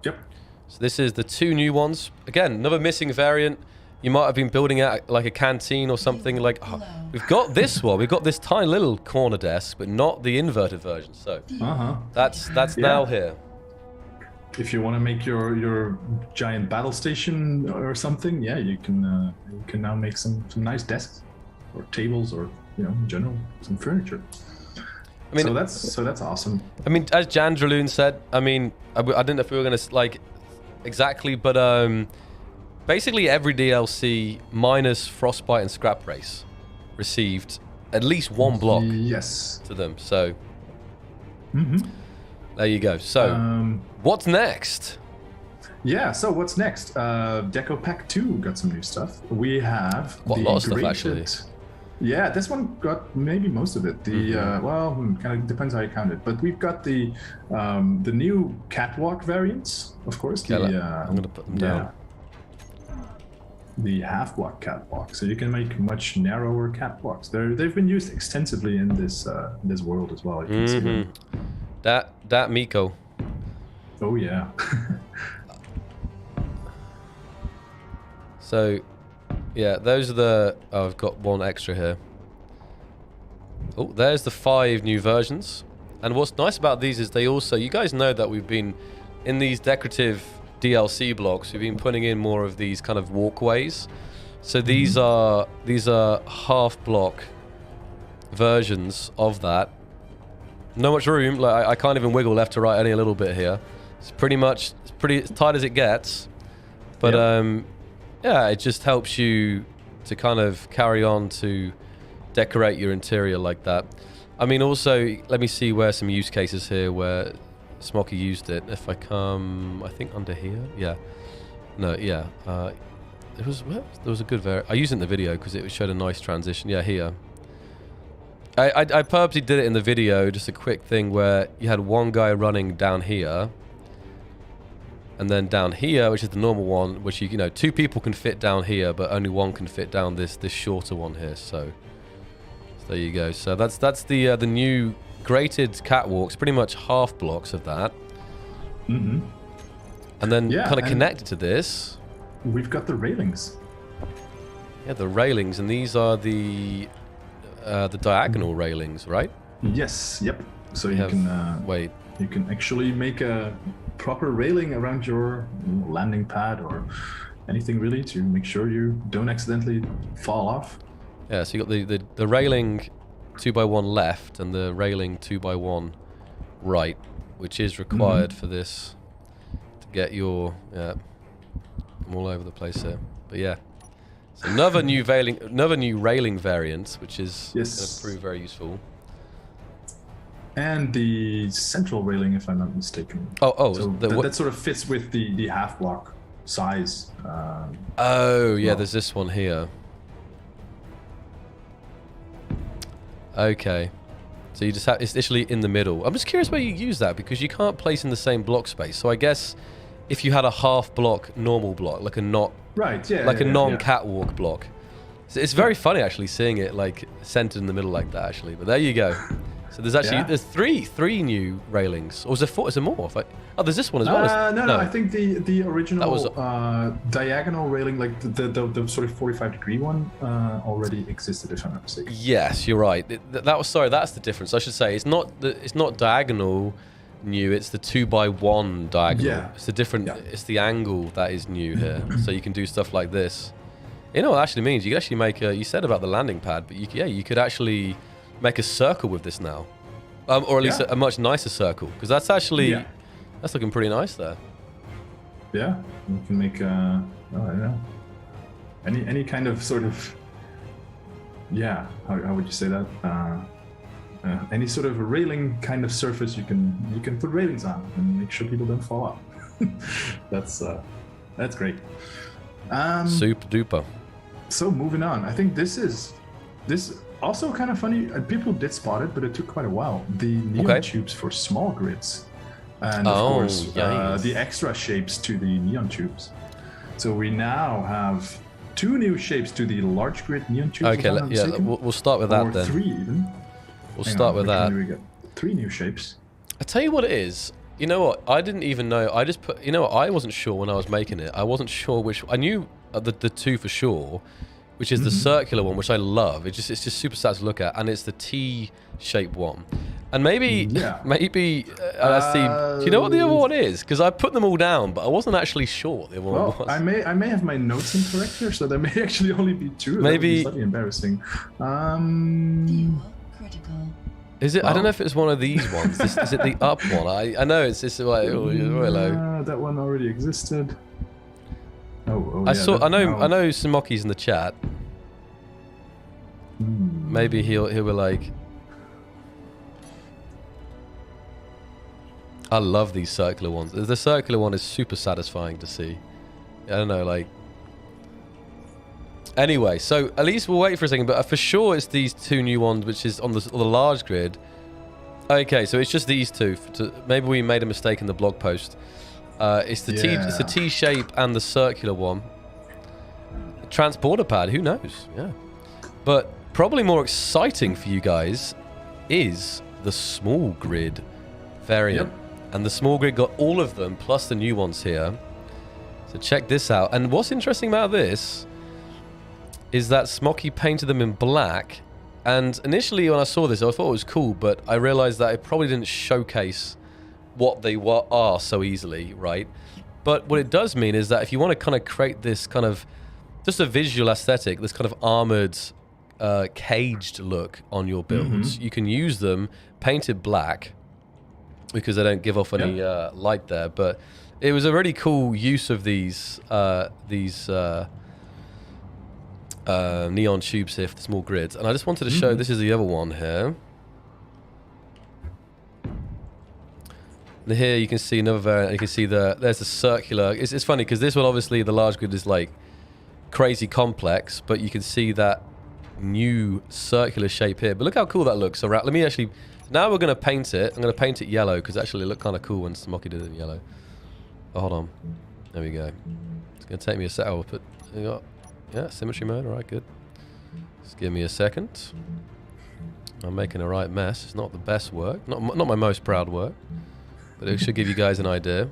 Yep. So this is the 2 new ones. Again, another missing variant. You might have been building out like a canteen or something like, oh, we've got this one. We've got this tiny little corner desk, but not the inverted version. So that's now here. If you want to make your giant battle station or something, yeah, you can now make some nice desks or tables, or in general some furniture. I mean, so that's awesome. I mean, as Jandraloon said, I mean, I didn't know if we were gonna like exactly, but basically every DLC minus Frostbite and Scrap Race received at least 1 block to them. So there you go. So what's next? Yeah, so what's next? Deco Pack 2 got some new stuff. We have a lot of stuff actually. Yeah, this one got maybe most of it. The well, kind of depends how you count it. But we've got the new catwalk variants, of course. I'm gonna put them down. The half-block catwalk, so you can make much narrower catwalks. They've been used extensively in this world as well. You can see them. That Miko. Oh yeah. So, yeah, those are the. Oh, I've got 1 extra here. Oh, there's the 5 new versions. And what's nice about these is they also. You guys know that we've been in these decorative DLC blocks. We've been putting in more of these kind of walkways. So these are half block versions of that. No much room. Like I can't even wiggle left to right only a little bit here. It's pretty as tight as it gets. But yeah, it just helps you to kind of carry on to decorate your interior like that. I mean, also, let me see where some use cases here where Smoky used it. If I come, I think under here. Yeah. No, yeah. There was a good I used it in the video because it showed a nice transition. Yeah, here. I purposely did it in the video, just a quick thing where you had one guy running down here, and then down here, which is the normal one, which you know, 2 people can fit down here, but only one can fit down this shorter one here. So there you go. So that's the new grated catwalks, pretty much half blocks of that. Mm-hmm. And then Yeah, kind of and connected to this. we've got the railings. Yeah, the railings, and these are the diagonal railings, right? Yes. Yep. So you have- can Wait. you can actually make a proper railing around your landing pad or anything really to make sure you don't accidentally fall off. Yeah, so you got the railing 2x1 left and the railing 2x1 right, which is required for this to get your I'm all over the place here. But yeah. So another new railing variant, which is Yes. going to prove very useful. And the central railing, if I'm not mistaken. Oh, So that sort of fits with the half block size. Oh, yeah, well. there's this one here. Okay. So you just have, it's literally in the middle. I'm just curious where you use that, because you can't place in the same block space. So I guess if you had a half block normal block, like a Right. Yeah. like a yeah, non-catwalk block. So it's very funny actually seeing it like centered in the middle like that actually. But there you go. So there's actually Yeah. there's three new railings. Or is there 4? Is there more? Oh, there's this one as well. No. I think the original was- diagonal railing, like the sort of 45-degree one, already existed, if I'm not mistaken. Yes, you're right. That was that's the difference. I should say it's not diagonal new. It's the 2x1 diagonal. Yeah. It's the different. Yeah. It's the angle that is new here. So you can do stuff like this. You know what it actually means? You can actually make a. You said about the landing pad, but you could actually make a circle with this now, or at least Yeah. a much nicer circle, because that's actually Yeah. that's looking pretty nice there. Yeah, you can make I don't know, any kind of sort of, yeah, how would you say that? Any sort of railing kind of surface you can put railings on and make sure people don't fall off. That's great. Super duper. So moving on, I think this also kind of funny. People did spot it, but it took quite a while. The neon Okay. tubes for small grids, and of Oh, course yes. the extra shapes to the neon tubes. So we now have 2 new shapes to the large grid neon tubes. Okay, if I'm not yeah, mistaken. we'll start with that or then. 3 even. We'll Hang start on, with which that. one do we get? 3 new shapes. I tell you what it is. You know what? I didn't even know. I just put. You know what? I wasn't sure when I was making it. I wasn't sure which. I knew the 2 for sure, which is the circular one, which I love. It's just super sad to look at, and it's the T-shaped one. And maybe Yeah. that's the. Do you know what the other one is? Because I put them all down, but I wasn't actually sure what the other one Well, was. I may have my notes incorrect here, so there may actually only be 2. That would Maybe- be slightly embarrassing. Fuel critical. Is it? I don't well- know if it's one of these ones. Is it the up one? I know it's like hello. That one already existed. Oh, I yeah, saw. that- I know Samoki's in the chat. Maybe he'll be like. I love these circular ones. The circular one is super satisfying to see. I don't know, like. Anyway, so at least we'll wait for a second, but for sure it's these 2 new ones, which is on the large grid. Okay, so it's just these 2. Maybe we made a mistake in the blog post. It's the it's the T shape and the circular one. Transporter pad, who knows? Yeah. But probably more exciting for you guys is the small grid variant. Yep. And the small grid got all of them plus the new ones here. So check this out. And what's interesting about this is that Smoky painted them in black. And initially when I saw this, I thought it was cool, but I realized that it probably didn't showcase what they are so easily, right? But what it does mean is that if you want to kind of create this kind of just a visual aesthetic, this kind of armored, caged look on your builds, you can use them painted black because they don't give off any light there. But it was a really cool use of these neon tubes here for the small grids. And I just wanted to show, this is the other one here. And here you can see another variant. You can see there's the circular. It's funny because this one, obviously, the large grid is like crazy complex, but you can see that new circular shape here. But look how cool that looks. So let me actually, now we're going to paint it. I'm going to paint it yellow because actually it looked kind of cool when Smoky did it in yellow. Oh, hold on. There we go. It's going to take me a sec. I'll put, yeah, symmetry mode. All right, good. Just give me a second. I'm making a right mess. It's not the best work. Not my most proud work. But it should give you guys an idea.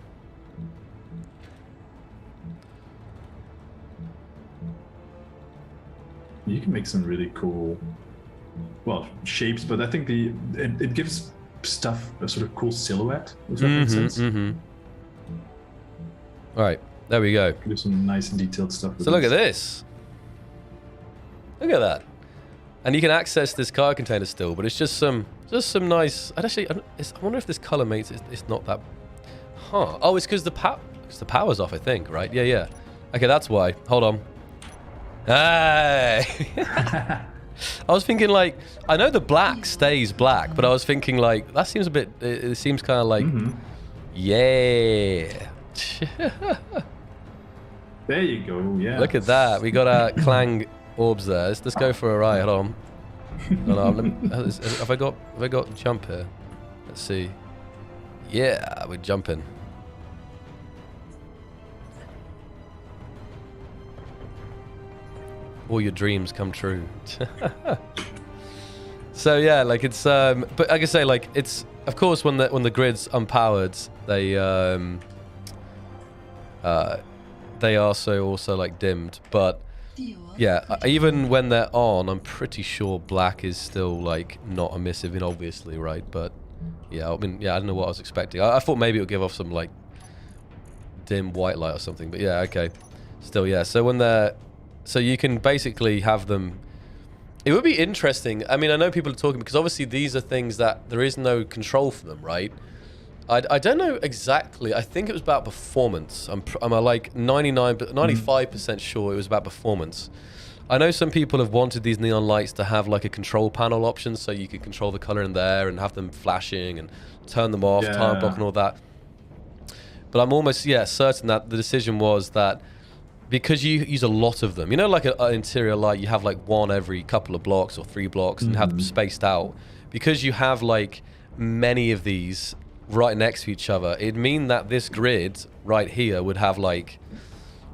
You can make some really cool, well, shapes, but I think it gives stuff a sort of cool silhouette, if that makes sense. All right, there we go. Do some nice and detailed stuff. So look at this. Look at that. And you can access this card container still, but it's just some nice. I wonder if this color makes it. It's not that. Huh? Oh, it's because the power's off. I think. Right? Yeah. Okay, that's why. Hold on. Hey. I was thinking like, I know the black stays black, but I was thinking like that seems a bit. It seems kind of like, yeah. There you go. Yeah. Look at that. We got our Clang orbs there. Let's go for a ride. Hold on. Have I got jump here? Let's see. Yeah, we're jumping. All your dreams come true. So yeah, like it's but like I say, like it's of course when the grid's unpowered, they are also like dimmed, but yeah, even when they're on, I'm pretty sure black is still like not emissive, and obviously, right? But yeah, I mean, yeah, I don't know what I was expecting. I thought maybe it would give off some like dim white light or something, but yeah, okay. Still, yeah. So when they're, so you can basically have them. It would be interesting. I mean, I know people are talking because obviously these are things that there is no control for them, right? I don't know exactly. I think it was about performance. I'm like 95% sure it was about performance. I know some people have wanted these neon lights to have like a control panel option, so you can control the color in there and have them flashing and turn them off, time block and all that. But I'm almost certain that the decision was that because you use a lot of them, you know, like an interior light, you have like one every couple of blocks or 3 blocks and have them spaced out. Because you have like many of these right next to each other, it'd mean that this grid right here would have like,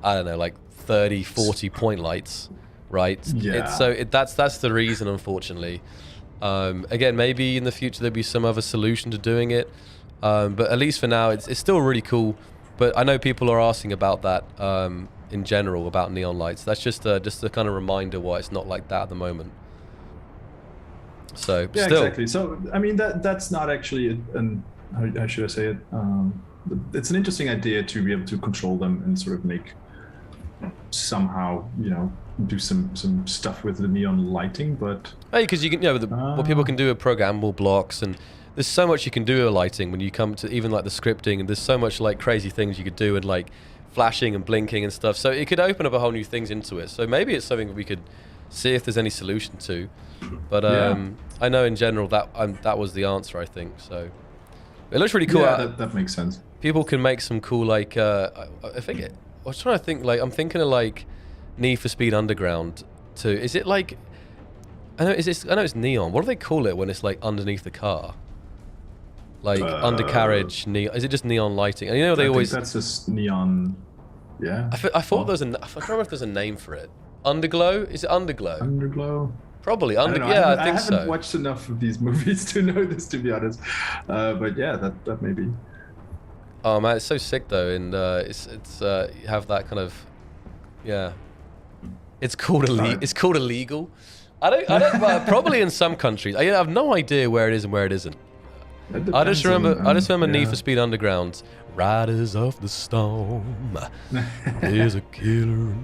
I don't know, like 30, 40 point lights, right? Yeah. That's the reason, unfortunately. Again, maybe in the future there'd be some other solution to doing it. But at least for now, it's still really cool. But I know people are asking about that in general, about neon lights. That's just a kind of reminder why it's not like that at the moment. So, yeah, still. exactly. So, I mean, that's not actually how should I say it? It's an interesting idea to be able to control them and sort of make somehow, you know, do some stuff with the neon lighting, but hey, because you can, you know, what people can do are programmable blocks, and there's so much you can do with lighting when you come to even like the scripting, and there's so much like crazy things you could do and like flashing and blinking and stuff. So it could open up a whole new things into it. So maybe it's something we could see if there's any solution to. But I know in general that was the answer, I think. So it looks really cool. Yeah, that makes sense. People can make some cool like I was trying to think, like I'm thinking of like Need for Speed Underground too. Is it like I know it's neon. What do they call it when it's like underneath the car? Like undercarriage neon. Is it just neon lighting? And you know they always. Think that's just neon. Yeah. I thought there's I can't remember if there's a name for it. Underglow? Is it underglow? Underglow. Probably I think so. I haven't watched enough of these movies to know this, to be honest. But yeah, that may be. Oh man, it's so sick though, and it's you have that kind of, yeah. It's called illegal. I don't. Probably in some countries. I have no idea where it is and where it isn't. I just remember Need for Speed Underground. Riders of the Storm. There's a killer.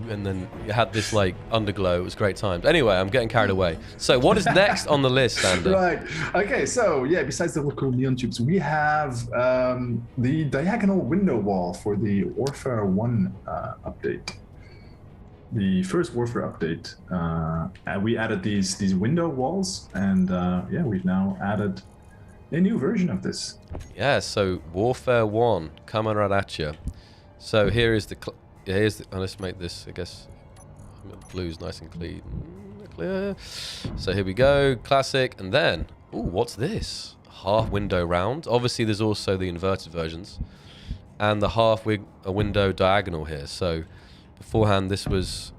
And then you had this like underglow. It was great times. Anyway, I'm getting carried away. So what is next on the list, Sander? Right. Okay. So yeah, besides the local neon tubes, we have the diagonal window wall for the Warfare 1 update. the first Warfare update, we added these window walls, and yeah, we've now added a new version of this. Yeah, so Warfare 1 coming right at you. So here is the let's make this, I guess, blue's nice and clean. Clear. So here we go, classic, and then, ooh, what's this? Half window round. Obviously, there's also the inverted versions, and the window diagonal here. So beforehand, this was,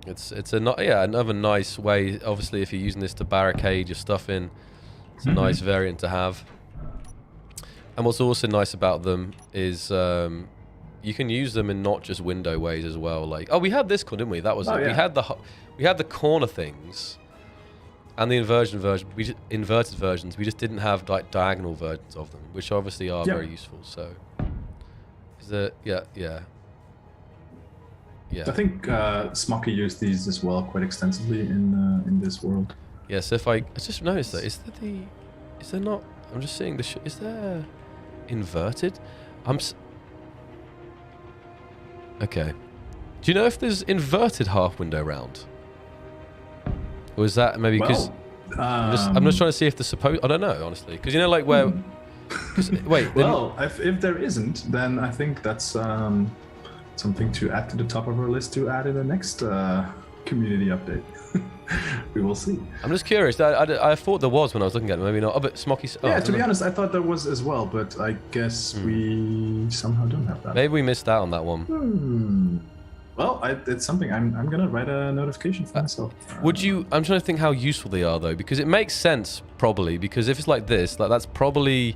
it's another nice way. Obviously, if you're using this to barricade your stuff in, it's a nice variant to have. And what's also nice about them is you can use them in not just window ways as well. Like, oh, we had this one, didn't we? That was it. Yeah. We had the corner things. And the inverted versions, we just didn't have like diagonal versions of them, which obviously are very useful. So, is there? Yeah. I think Smoky used these as well quite extensively in this world. Yes, if I just noticed that, is there not? I'm just seeing the. Is there inverted? Okay. Do you know if there's inverted half window round? Or is that maybe because I'm just trying to see if the I don't know, honestly, because you know, like where. Wait. Well, if there isn't, then I think that's something to add to the top of our list to add in the next community update. We will see. I'm just curious. I thought there was when I was looking at it. Maybe not. Oh, but Smoky. Yeah, to be honest, I thought there was as well, but I guess we somehow don't have that. Maybe we missed out on that one. Well, it's something I'm gonna write a notification for myself. Would you? I'm trying to think how useful they are though, because it makes sense probably. Because if it's like this, like that's probably,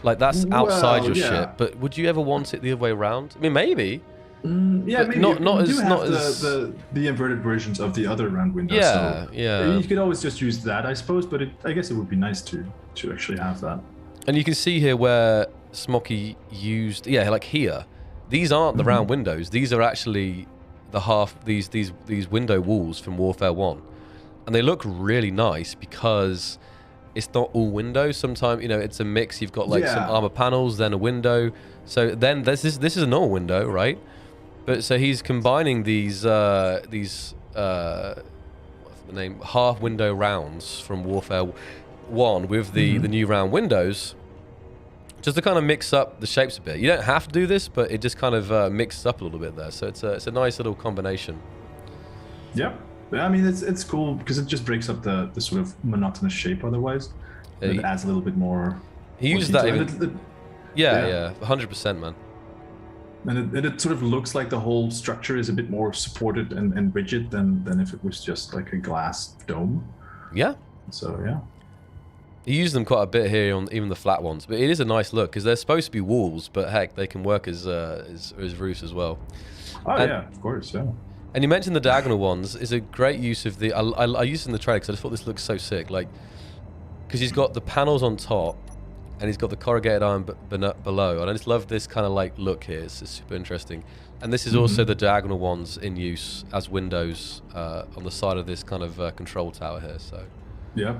like that's outside your ship. But would you ever want it the other way around? I mean, maybe. Yeah, but maybe not as the inverted versions of the other round windows. Yeah, so yeah. You could always just use that, I suppose. But I guess it would be nice to actually have that. And you can see here where Smoky used, like here. These aren't the round windows. These are actually the these window walls from Warfare 1, and they look really nice because it's not all windows. Sometimes it's a mix. You've got like some armor panels, then a window. So then this is a normal window, right? But so he's combining these what's the name, half window rounds from Warfare 1 with the new round windows, just to kind of mix up the shapes a bit. You don't have to do this, but it just kind of mixes up a little bit there. So it's a nice little combination. Yeah, I mean it's cool because it just breaks up the sort of monotonous shape otherwise. It adds a little bit more. He uses that even. Yeah, 100%, man. And it sort of looks like the whole structure is a bit more supported and rigid than if it was just like a glass dome. Yeah. So yeah. He used them quite a bit here on even the flat ones, but it is a nice look because they're supposed to be walls, but heck, they can work as roofs as well. Oh yeah, of course, yeah. And you mentioned the diagonal ones is a great use of the. I used it in the trailer because I just thought this looks so sick, like because he's got the panels on top, and he's got the corrugated iron below, and I just love this kind of like look here. It's super interesting, and this is also the diagonal ones in use as windows on the side of this kind of control tower here. So. Yeah.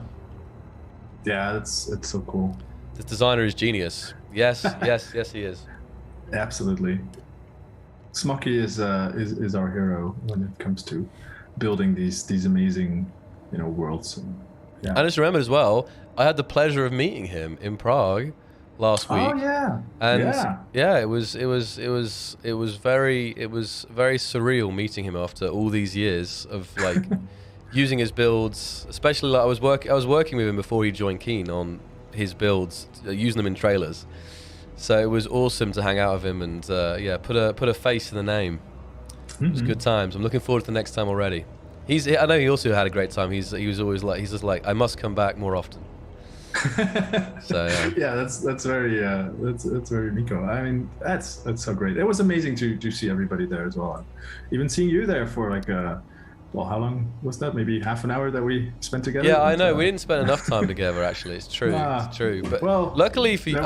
Yeah, it's so cool. This designer is genius. Yes, yes, he is. Absolutely. Smoky is our hero when it comes to building these amazing, worlds. Yeah. I just remembered as well, I had the pleasure of meeting him in Prague last week. Oh yeah. And it was very surreal meeting him after all these years of like using his builds, especially like I was working with him before he joined Keen on his builds, using them in trailers. So it was awesome to hang out with him and put a face to the name. It was good times. I'm looking forward to the next time already. I know he also had a great time. He was always like, he's just like, I must come back more often. So yeah, that's very that's very Miko. I mean, that's so great. It was amazing to see everybody there as well. Even seeing you there for like how long was that? Maybe half an hour that we spent together? Yeah, I know. We didn't spend enough time together, actually. It's true. It's true. But luckily for you,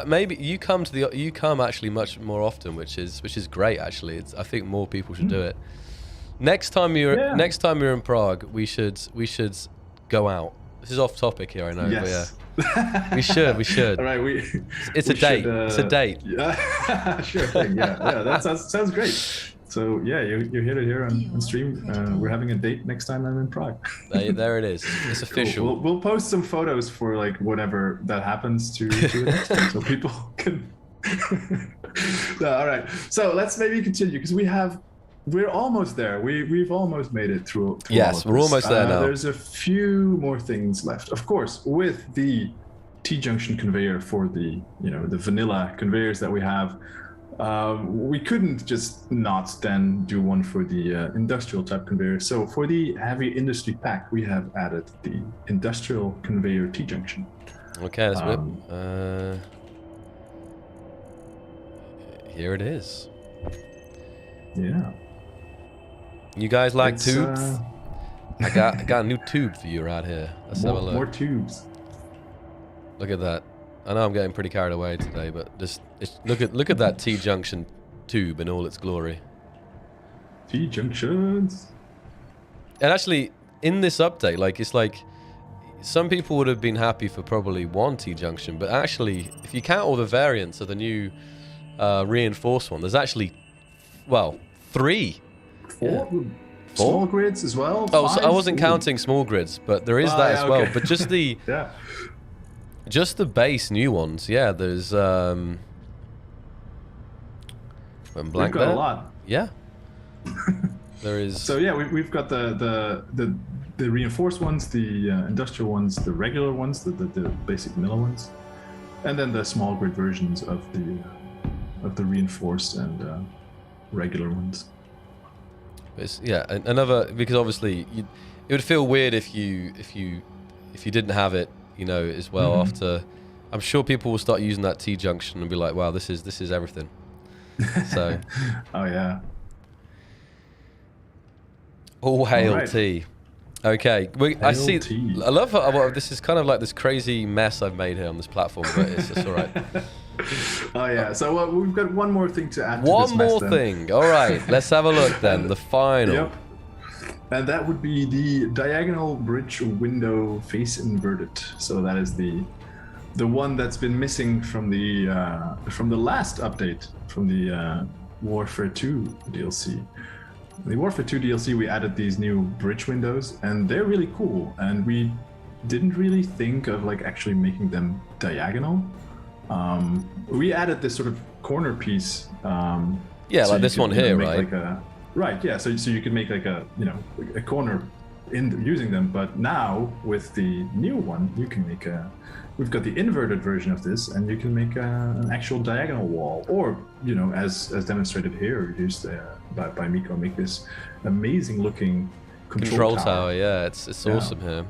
maybe you come actually much more often, which is great. Actually, I think more people should do it. Next time you're in Prague, we should go out. This is off topic here, I know. Yes. But yeah, we should. All right, it's a date. It's a date. Yeah, sure thing. Yeah, that sounds great. So yeah, you heard it here on stream. We're having a date next time I'm in Prague. There it is. It's official. Cool. We'll post some photos for like whatever that happens to the next time, so people can. No, all right. So let's maybe continue because we're almost there. We've almost made it through Yes, we're almost there now. There's a few more things left. Of course, with the T-junction conveyor for the the vanilla conveyors that we have, we couldn't just not then do one for the industrial type conveyor. So for the heavy industry pack, we have added the industrial conveyor T-junction. Okay, let's whip. Here it is. Yeah. You guys like tubes? I got a new tube for you right here. Let's have a look. More tubes. Look at that. I know I'm getting pretty carried away today, but look at that T-junction tube in all its glory. T-junctions. And actually, in this update, it's like some people would have been happy for probably one T-junction, but actually, if you count all the variants of the new reinforced one, there's actually, well, 3. 4? Yeah. Small grids as well? Oh, so I 5? wasn't counting small grids, but there is that as well. Okay. But just the just the base new ones, yeah. There's went blank We've got there. a lot. Yeah. There is. So yeah, we've got the reinforced ones, the industrial ones, the regular ones, the basic vanilla ones, and then the small grid versions of the reinforced and regular ones. Yeah, another, because obviously it would feel weird if you didn't have it, as well. After, I'm sure people will start using that T-junction and be like, wow, this is everything. So. Oh yeah. All hail right. T. Okay, I see. T. I love how this is kind of like this crazy mess I've made here on this platform, but it's all right. Oh yeah. So we've got one more thing to add. One to this mess, more then. thing. All right, let's have a look then. The final. Yep. And that would be the diagonal bridge window face inverted. So that is the one that's been missing from the last update, from the Warfare 2 DLC. The Warfare 2 DLC, we added these new bridge windows, and they're really cool. And we didn't really think of actually making them diagonal. We added this sort of corner piece. Yeah, so like this one here, right? Right. Yeah. So you can make a corner in using them, but now with the new one, you can make we've got the inverted version of this, and you can make an actual diagonal wall, or as demonstrated here, used by Miko, make this amazing looking control tower. Yeah, it's awesome here.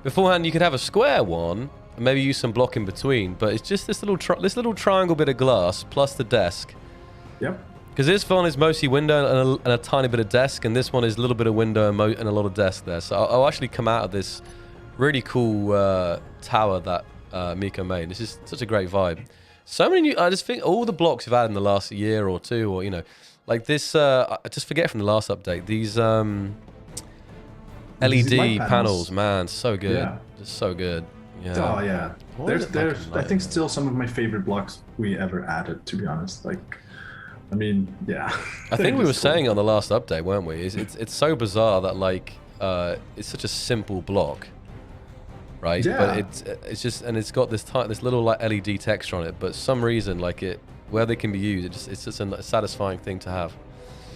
Beforehand, you could have a square one, and maybe use some block in between, but it's just this little triangle bit of glass plus the desk. Yep. Because this one is mostly window and a tiny bit of desk, and this one is a little bit of window and a lot of desk there. So I'll actually come out of this really cool tower that Miko made. This is such a great vibe. So many new. I just think all the blocks we've had in the last year or two, or like this. I just forget from the last update. These LED panels, man, so good. Yeah. Just so good. Yeah. Oh yeah. There's I think still some of my favorite blocks we ever added. To be honest, I mean, yeah. I think we were saying on the last update, weren't we? It's so bizarre that it's such a simple block, right? Yeah. But it's just, and it's got this little LED texture on it. But some reason, where they can be used, it's just a satisfying thing to have.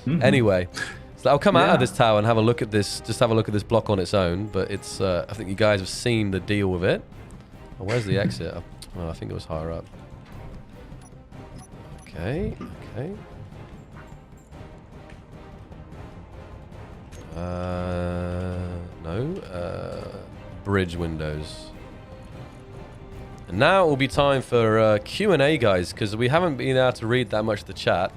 Anyway, so I'll come out of this tower and have a look at this. Just have a look at this block on its own. But it's, I think you guys have seen the deal with it. Oh, where's the exit? Oh, I think it was higher up. Okay. No. Bridge windows. And now it will be time for Q&A, guys, because we haven't been able to read that much of the chat.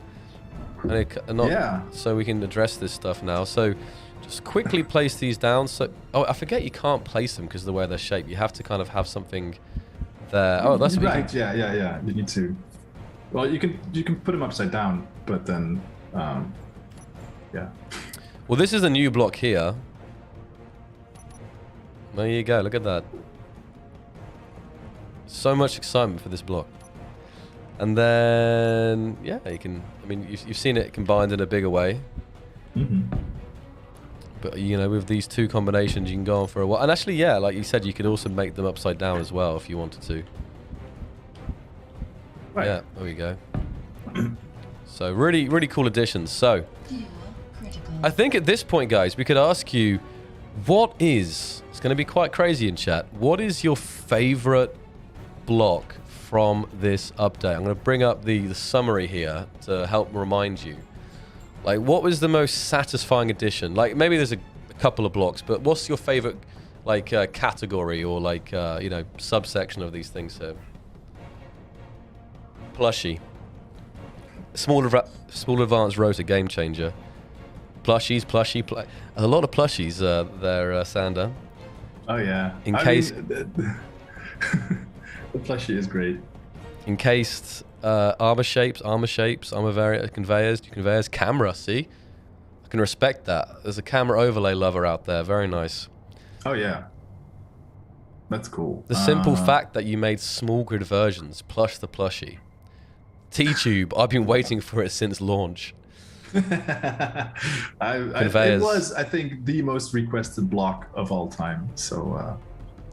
So we can address this stuff now. So just quickly place these down. So, I forget you can't place them because of the way they're shaped. You have to kind of have something there. Oh, that's right. Yeah. You need to. Well, you can put them upside down, but then, yeah. Well, this is a new block here. There you go. Look at that. So much excitement for this block. And then, yeah, you can, I mean, you've seen it combined in a bigger way. But, you know, with these two combinations, you can go on for a while. And actually, yeah, like you said, you could also make them upside down as well if you wanted to. Right. Yeah, there we go. So really, really cool additions. So Fuel critical. I think at this point, guys, we could ask you, what is, it's going to be quite crazy in chat, what is your favorite block from this update? I'm going to bring up the summary here to help remind you. Like, what was the most satisfying addition? Like, maybe there's a couple of blocks, but what's your favorite, like, category or, like, you know, subsection of these things here? Plushie. Small advanced rotor, game changer. Plushie. A lot of plushies there, Sander. Oh yeah. In case the plushie is great. encased armor shapes, conveyors, camera. See, I can respect that. There's a camera overlay lover out there. Very nice. Oh yeah. That's cool. The simple fact that you made small grid versions, plush the plushie. T-Tube, I've been waiting for it since launch. It was, I think, the most requested block of all time. So,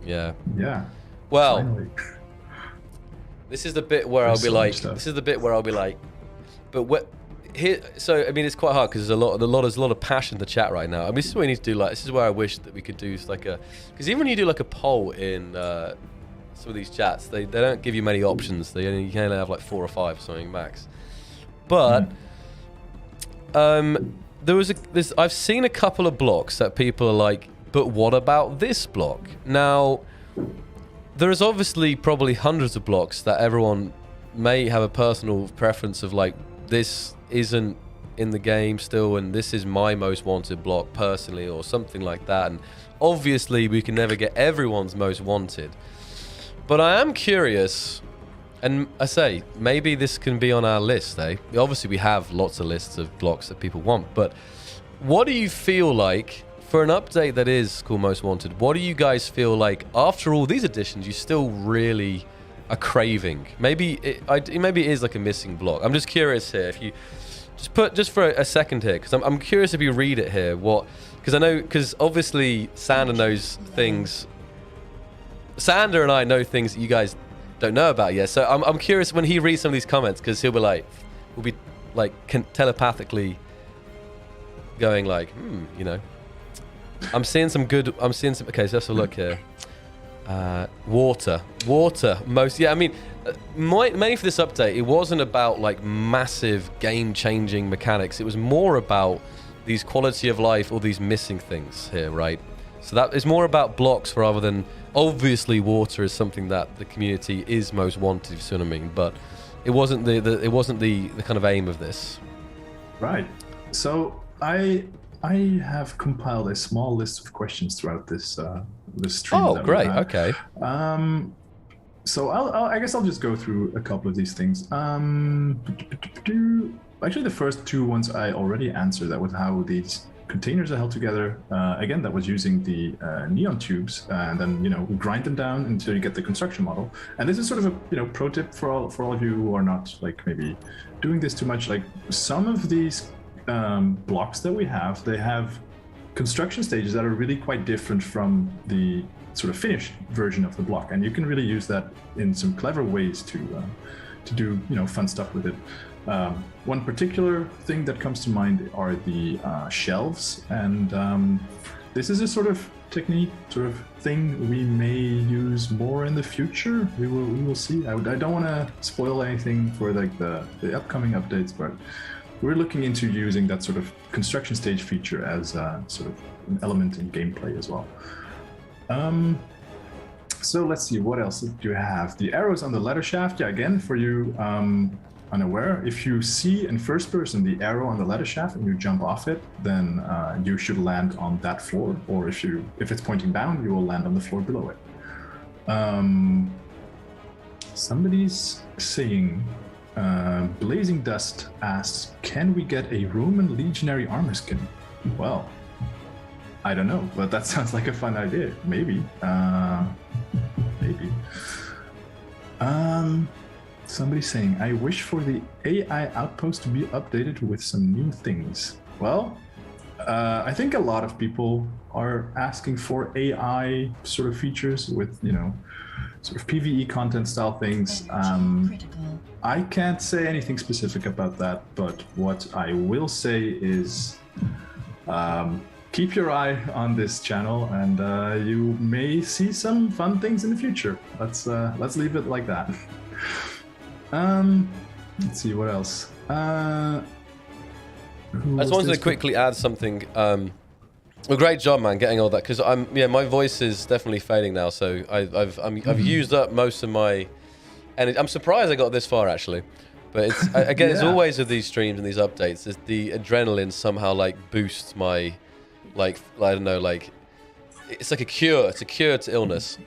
Yeah. yeah. Well, Finally. this is the bit where There's I'll be so like, much stuff. this is the bit where I'll be like, but what? Here, so I mean, it's quite hard because there's a lot of passion in the chat right now. I mean, this is what we need to do. Like, this is where I wish that we could do like a, because even when you do like a poll in some of these chats, they don't give you many options. You can only have like 4 or 5 or something max. But I've seen a couple of blocks that people are like, but what about this block? Now, there is obviously probably hundreds of blocks that everyone may have a personal preference of, like, this isn't in the game still, and this is my most wanted block personally, or something like that. And obviously, we can never get everyone's most wanted. But I am curious, and I say, maybe this can be on our list, eh? Obviously, we have lots of lists of blocks that people want, but what do you feel like, for an update that is called Most Wanted, what do you guys feel like, after all these additions, you still really are craving? Maybe it is like a missing block. I'm just curious here, if you, just for a second here, because I'm curious if you read it here, because obviously Sander knows things. Sander and I know things that you guys don't know about yet. So I'm curious when he reads some of these comments, because we'll be telepathically going like, you know, I'm seeing some. Okay, so let's have a look here. Water. Most, yeah. I mean, mainly for this update, it wasn't about like massive game-changing mechanics. It was more about these quality of life, all these missing things here, right? So that is more about blocks rather than, obviously water is something that the community is most wanted, if you see what I mean, but it wasn't the kind of aim of this. Right. So I have compiled a small list of questions throughout this stream. Oh, great. Okay. So I guess I'll just go through a couple of these things. Actually, the first 2 ones I already answered. That was how these containers are held together. Again, that was using the neon tubes, and then, you know, grind them down until you get the construction model. And this is sort of a, you know, pro tip for all of you who are not like maybe doing this too much. Like, some of these blocks that we have, they have construction stages that are really quite different from the sort of finished version of the block, and you can really use that in some clever ways to do, you know, fun stuff with it. One particular thing that comes to mind are the shelves, and this is a sort of technique, sort of thing we may use more in the future. We will see. I don't want to spoil anything for like the upcoming updates, but we're looking into using that sort of construction stage feature as a sort of an element in gameplay as well. So let's see, what else do you have? The arrows on the ladder shaft. Yeah, again, for you unaware, if you see in first person the arrow on the ladder shaft and you jump off it, then you should land on that floor, or if it's pointing down, you will land on the floor below it. Somebody's saying, Blazing Dust asks, can we get a Roman legionary armor skin? Well, I don't know, but that sounds like a fun idea. Maybe. Maybe. Somebody saying, I wish for the AI outpost to be updated with some new things. Well, I think a lot of people are asking for AI sort of features with, sort of PvE content style things. Critical. I can't say anything specific about that, but what I will say is keep your eye on this channel, and you may see some fun things in the future. Let's leave it like that. Let's see what else. I just wanted to quickly add something. Well, great job, man, getting all that, because my voice is definitely fading now. So I've used up most of my energy. I'm surprised I got this far actually, but it's again, it's always with these streams and these updates. Is the adrenaline somehow like boosts my, like I don't know, like it's like a cure. It's a cure to illness.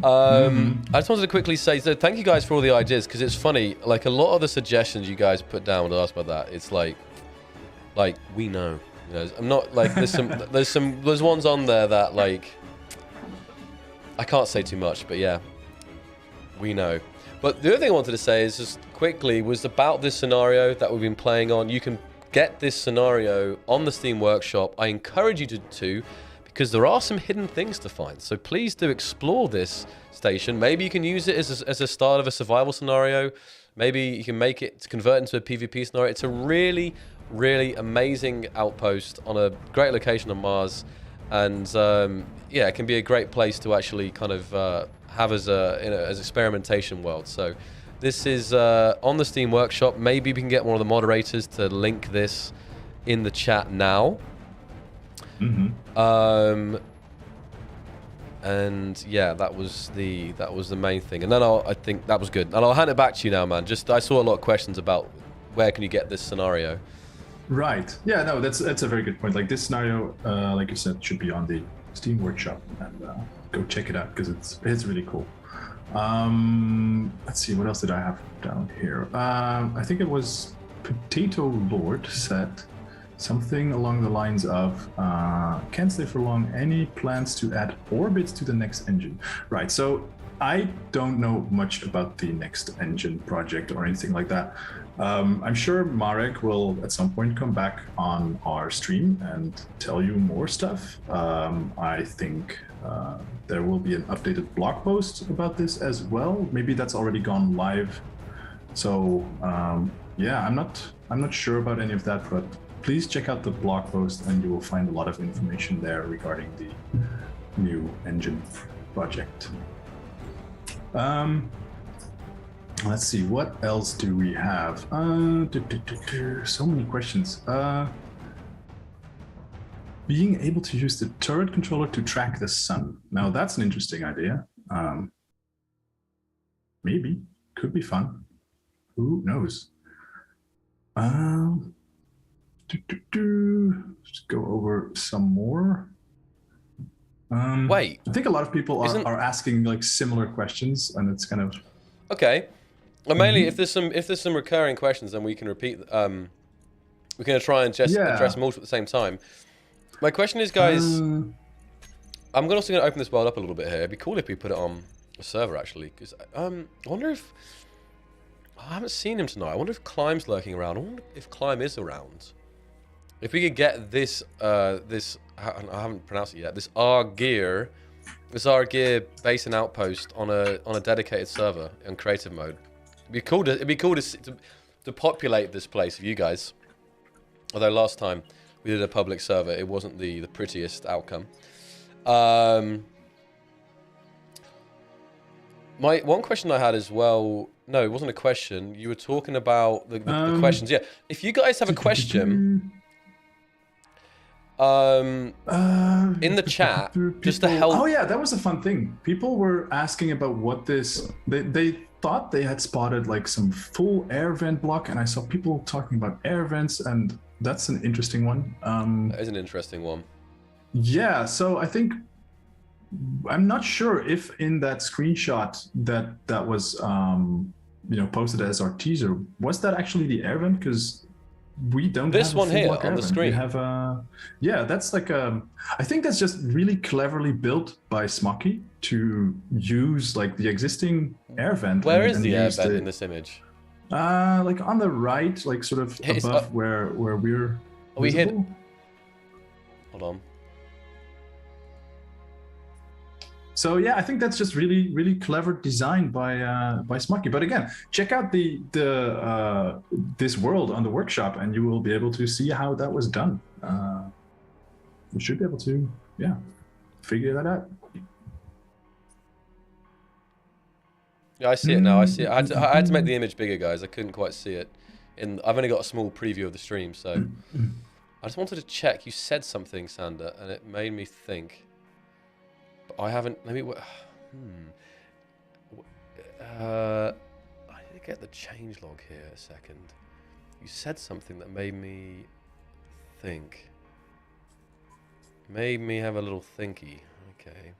I just wanted to quickly say, so thank you guys for all the ideas, because it's funny, like a lot of the suggestions you guys put down when I asked about that, it's like we know, I'm not like there's ones on there that like I can't say too much, but yeah, we know. But the other thing I wanted to say is just quickly was about this scenario that we've been playing on. You can get this scenario on the Steam Workshop. I encourage you to because there are some hidden things to find. So please do explore this station. Maybe you can use it as a start of a survival scenario. Maybe you can make it to convert into a PvP scenario. It's a really, really amazing outpost on a great location on Mars. And yeah, it can be a great place to actually kind of have as experimentation world. So this is on the Steam Workshop. Maybe we can get one of the moderators to link this in the chat now. And yeah, that was the main thing. And then I think that was good. And I'll hand it back to you now, man. I saw a lot of questions about where can you get this scenario. Right. Yeah. No, that's a very good point. Like this scenario, like you said, should be on the Steam Workshop, and go check it out because it's really cool. Let's see, what else did I have down here? I think it was Potato Lord said something along the lines of can't stay for long. Any plans to add orbits to the next engine? Right. So I don't know much about the next engine project or anything like that. I'm sure Marek will at some point come back on our stream and tell you more stuff. I think there will be an updated blog post about this as well. Maybe that's already gone live. So yeah, I'm not sure about any of that, but please check out the blog post and you will find a lot of information there regarding the new engine project. Let's see, what else do we have? So many questions. Being able to use the turret controller to track the sun. Now that's an interesting idea. Maybe, could be fun. Who knows? Just go over some more. Wait, I think a lot of people are asking like similar questions, and it's kind of okay. Well, mainly if there's some recurring questions, then we can repeat. We're gonna try and just address them all at the same time. My question is, guys, I'm also gonna open this world up a little bit here. It'd be cool if we put it on a server actually, because I wonder if I haven't seen him tonight. I wonder if Climb's lurking around. I wonder if Climb is around. If we could get this, I haven't pronounced it yet. This Argear base and outpost on a dedicated server in creative mode. It'd be cool to populate this place with you guys. Although last time we did a public server, it wasn't the prettiest outcome. My one question I had as well. No, it wasn't a question. You were talking about the questions. Yeah, if you guys have a question. In the chat, just to help. Oh yeah, that was a fun thing. People were asking about what this. They thought they had spotted like some full air vent block, and I saw people talking about air vents, and that's an interesting one. That is an interesting one. Yeah, so I think I'm not sure if in that screenshot that was posted as our teaser, was that actually the air vent? Because we don't this have one here on air the vent. screen. We have that's like I think that's just really cleverly built by Smoky to use like the existing air vent. Where and, is and the air used vent it, in this image? like on the right, like sort of It's, above where we're Are we hit? visible. Hold on. So yeah, I think that's just really clever design by Smucky. But again, check out the this world on the workshop, and you will be able to see how that was done. You should be able to, figure that out. Yeah, I see it now. I see it. I had to make the image bigger, guys. I couldn't quite see it. I've only got a small preview of the stream, so I just wanted to check. You said something, Sander, and it made me think. But I haven't. Maybe. I need to get the changelog here a second. You said something that made me think. Made me have a little thinky. Okay.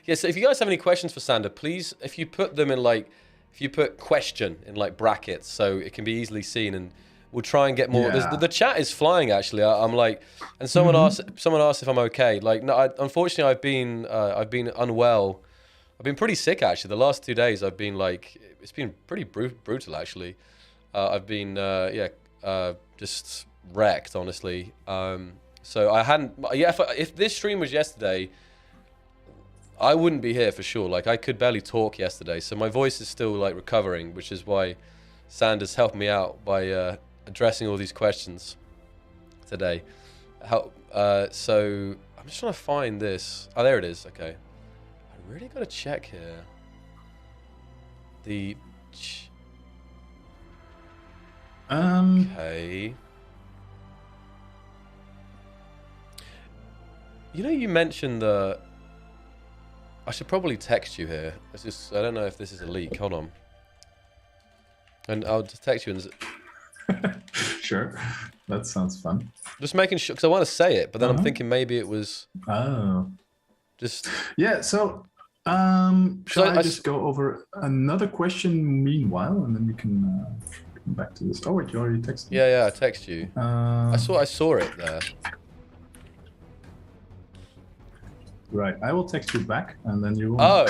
Yeah, so if you guys have any questions for Sander, please, if you put them in if you put question in brackets so it can be easily seen, and we'll try and get more. Yeah. The chat is flying actually. I'm like, and someone asked if I'm okay. Like, no, unfortunately I've been unwell. I've been pretty sick actually. The last 2 days I've been it's been pretty brutal actually. I've been just wrecked honestly. So I hadn't. Yeah, if this stream was yesterday, I wouldn't be here for sure. Like, I could barely talk yesterday, so my voice is still recovering, which is why Sander's helped me out by addressing all these questions today. So I'm just trying to find this. Oh, there it is. Okay, I really gotta check here. Okay. You know, you mentioned the. I should probably text you here. It's just, I don't know if this is a leak. Hold on. And I'll just text you. Sure. That sounds fun. Just making sure, because I want to say it, but then I'm thinking maybe it was... Oh. Just... Yeah, so... shall I just go over another question meanwhile, and then we can come back to this. Oh, wait, you already texted me? Yeah, I text you. I saw it there. Right, I will text you back, and then you will... Oh.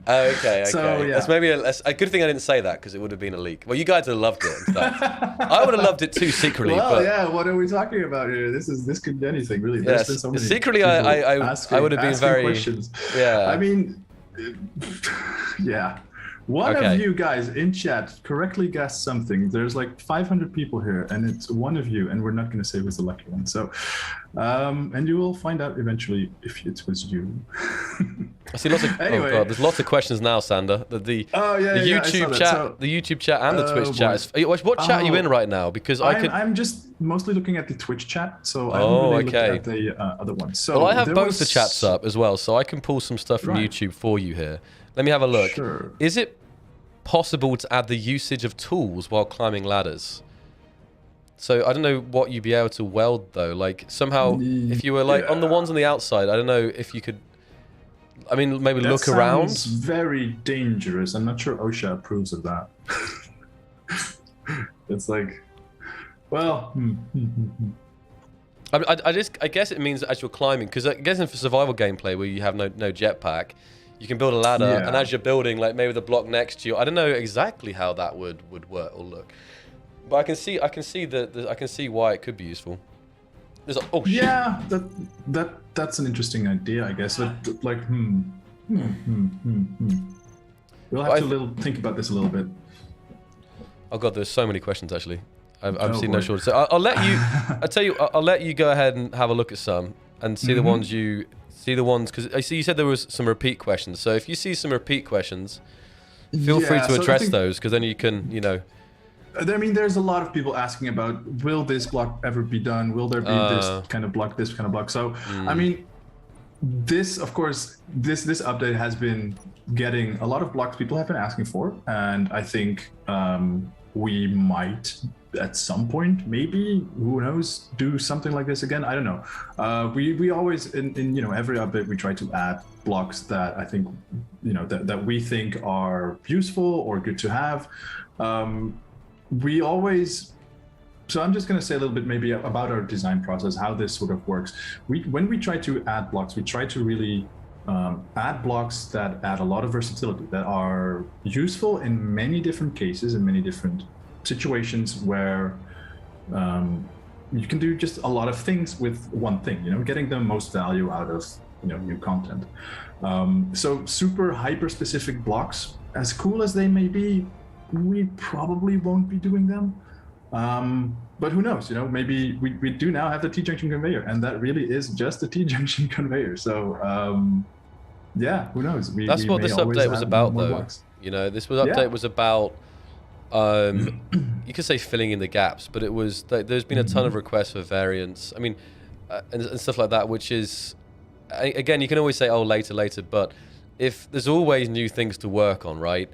Okay. So, yeah. That's maybe a good thing I didn't say that, because it would have been a leak. Well, you guys would have loved it and stuff. I would have loved it too secretly. Well, but... yeah, what are we talking about here? This could be anything, really. There's been so many secretly, I would have been very... questions. Yeah. I mean, yeah. One of you guys in chat correctly guessed something. There's 500 people here, and it's one of you, and we're not going to say who's the lucky one. So, and you will find out eventually if it was you. I see lots of. Anyway. Oh god, there's lots of questions now, Sander. The YouTube chat, the YouTube chat, and the Twitch chat. What chat are you in right now? Because I'm just mostly looking at the Twitch chat, so I don't really look at the other one. So well, I have both the chats up as well, so I can pull some stuff from YouTube for you here. Let me have a look. Sure. Is it possible to add the usage of tools while climbing ladders? So I don't know what you'd be able to weld though. Somehow, if you were on the ones on the outside, I don't know if you could. I mean, maybe look around. It's very dangerous. I'm not sure OSHA approves of that. It's well. I guess it means that as you're climbing, because I guess in survival gameplay where you have no jetpack, you can build a ladder, and as you're building, maybe the block next to you, I don't know exactly how that would work or look, but I can see why it could be useful. Oh shit. Yeah, that's an interesting idea, I guess. We'll have to think about this a little bit. Oh god, there's so many questions actually. I've seen no shortage. So I'll let you. I'll let you go ahead and have a look at some and see the ones you. See the ones, because I see you said there was some repeat questions. So if you see some repeat questions, feel free to address those, because then you can, I mean, there's a lot of people asking about, will this block ever be done? Will there be this kind of block, this kind of block? So, I mean, this, of course, this update has been getting a lot of blocks people have been asking for, and I think we might at some point, maybe, who knows, do something like this again. I don't know. We always in every update we try to add blocks that I think that we think are useful or good to have. We always. So I'm just going to say a little bit maybe about our design process, how this sort of works. When we try to add blocks, we try to really add blocks that add a lot of versatility, that are useful in many different cases, in many different situations where you can do just a lot of things with one thing, getting the most value out of new content. So super hyper specific blocks, as cool as they may be, we probably won't be doing them. But who knows, maybe we do now have the T-junction conveyor, and that really is just a T-junction conveyor. So yeah, who knows? That's what this update was about, though. Blocks. This update was about, you could say filling in the gaps, but it was, there's been a ton of requests for variants. I mean, and stuff like that, which is, again, you can always say, oh, later, but if there's always new things to work on, right?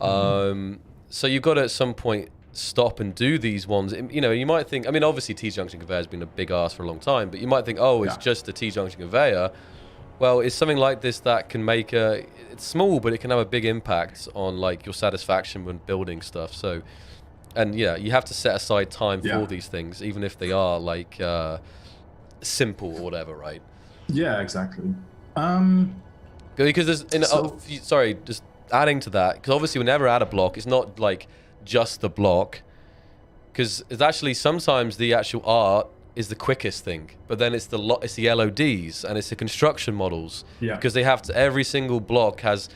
So you've got to at some point stop and do these ones. You might think, I mean, obviously T-junction conveyor has been a big ask for a long time, but you might think, oh, it's just a T-junction conveyor. Well, it's something like this that can make it's small, but it can have a big impact on like your satisfaction when building stuff. So, and yeah, you have to set aside time for these things, even if they are like simple or whatever, right? Yeah, exactly. Because there's, sorry, just adding to that, because obviously whenever I add a block, it's not like just the block, because it's actually sometimes the actual art is the quickest thing, but then it's the LODs and it's the construction models, because they have to, every single block has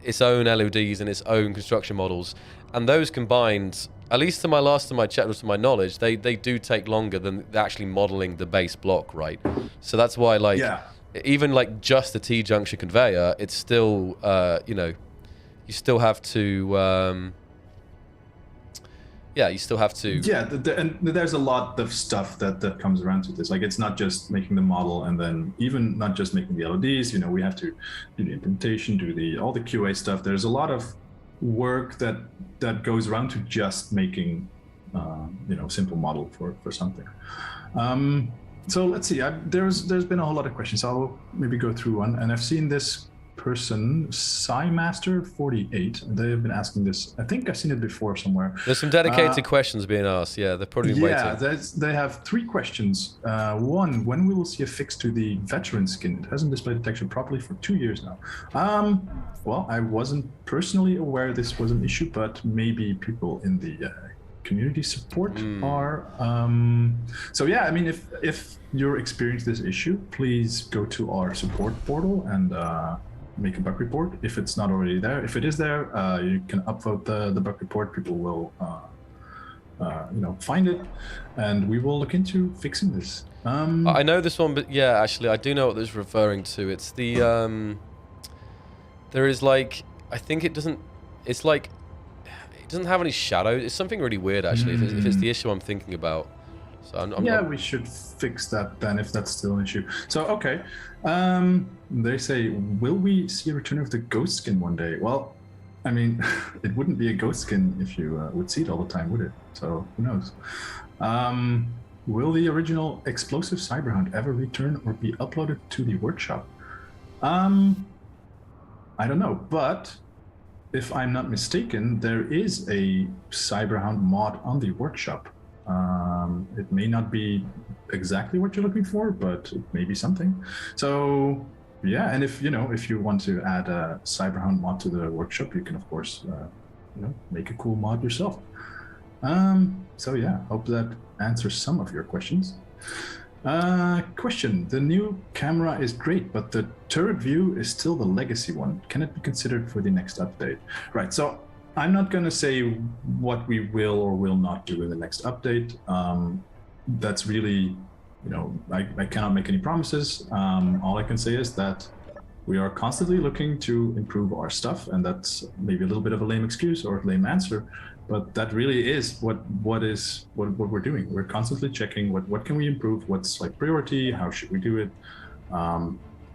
its own LODs and its own construction models, and those combined, at least to my check, to my knowledge, they do take longer than actually modeling the base block, right? So that's why, like, even like just the T-junction conveyor, it's still you still have to you still have to. Yeah, and there's a lot of stuff that comes around to this. Like, it's not just making the model, and then even not just making the LODs. We have to do the implementation, do all the QA stuff. There's a lot of work that goes around to just making, simple model for something. So let's see. There's been a whole lot of questions. So I'll maybe go through one, and I've seen this person, Cymaster48. They have been asking this. I think I've seen it before somewhere. There's some dedicated questions being asked. Yeah, they're probably waiting. Yeah, they have 3 questions. One, when we will see a fix to the veteran skin? It hasn't displayed the texture properly for 2 years now. Well, I wasn't personally aware this was an issue, but maybe people in the community support are. So yeah, I mean, if you're experiencing this issue, please go to our support portal and make a bug report if it's not already there. If it is there, you can upvote the bug report. People will find it, and we will look into fixing this. I know this one, but yeah, actually, I do know what this is referring to. It's the there is like, I think it doesn't. It's like it doesn't have any shadows. It's something really weird, actually. If it's the issue I'm thinking about. So I'm not... we should fix that then if that's still an issue. So okay, they say, will we see a return of the ghost skin one day? Well, I mean, it wouldn't be a ghost skin if you would see it all the time, would it? So who knows? Will the original explosive Cyberhound ever return or be uploaded to the workshop? I don't know, but if I'm not mistaken, there is a Cyberhound mod on the workshop. It may not be exactly what you're looking for, but it may be something. So yeah, and if you want to add a Cyberhound mod to the workshop, you can of course make a cool mod yourself. So yeah, hope that answers some of your questions. Question: the new camera is great, but the turret view is still the legacy one. Can it be considered for the next update? Right, so I'm not going to say what we will or will not do in the next update. That's really, I cannot make any promises. All I can say is that we are constantly looking to improve our stuff, and that's maybe a little bit of a lame excuse or a lame answer, but that really is what we're doing. We're constantly checking what can we improve, what's like priority, how should we do it.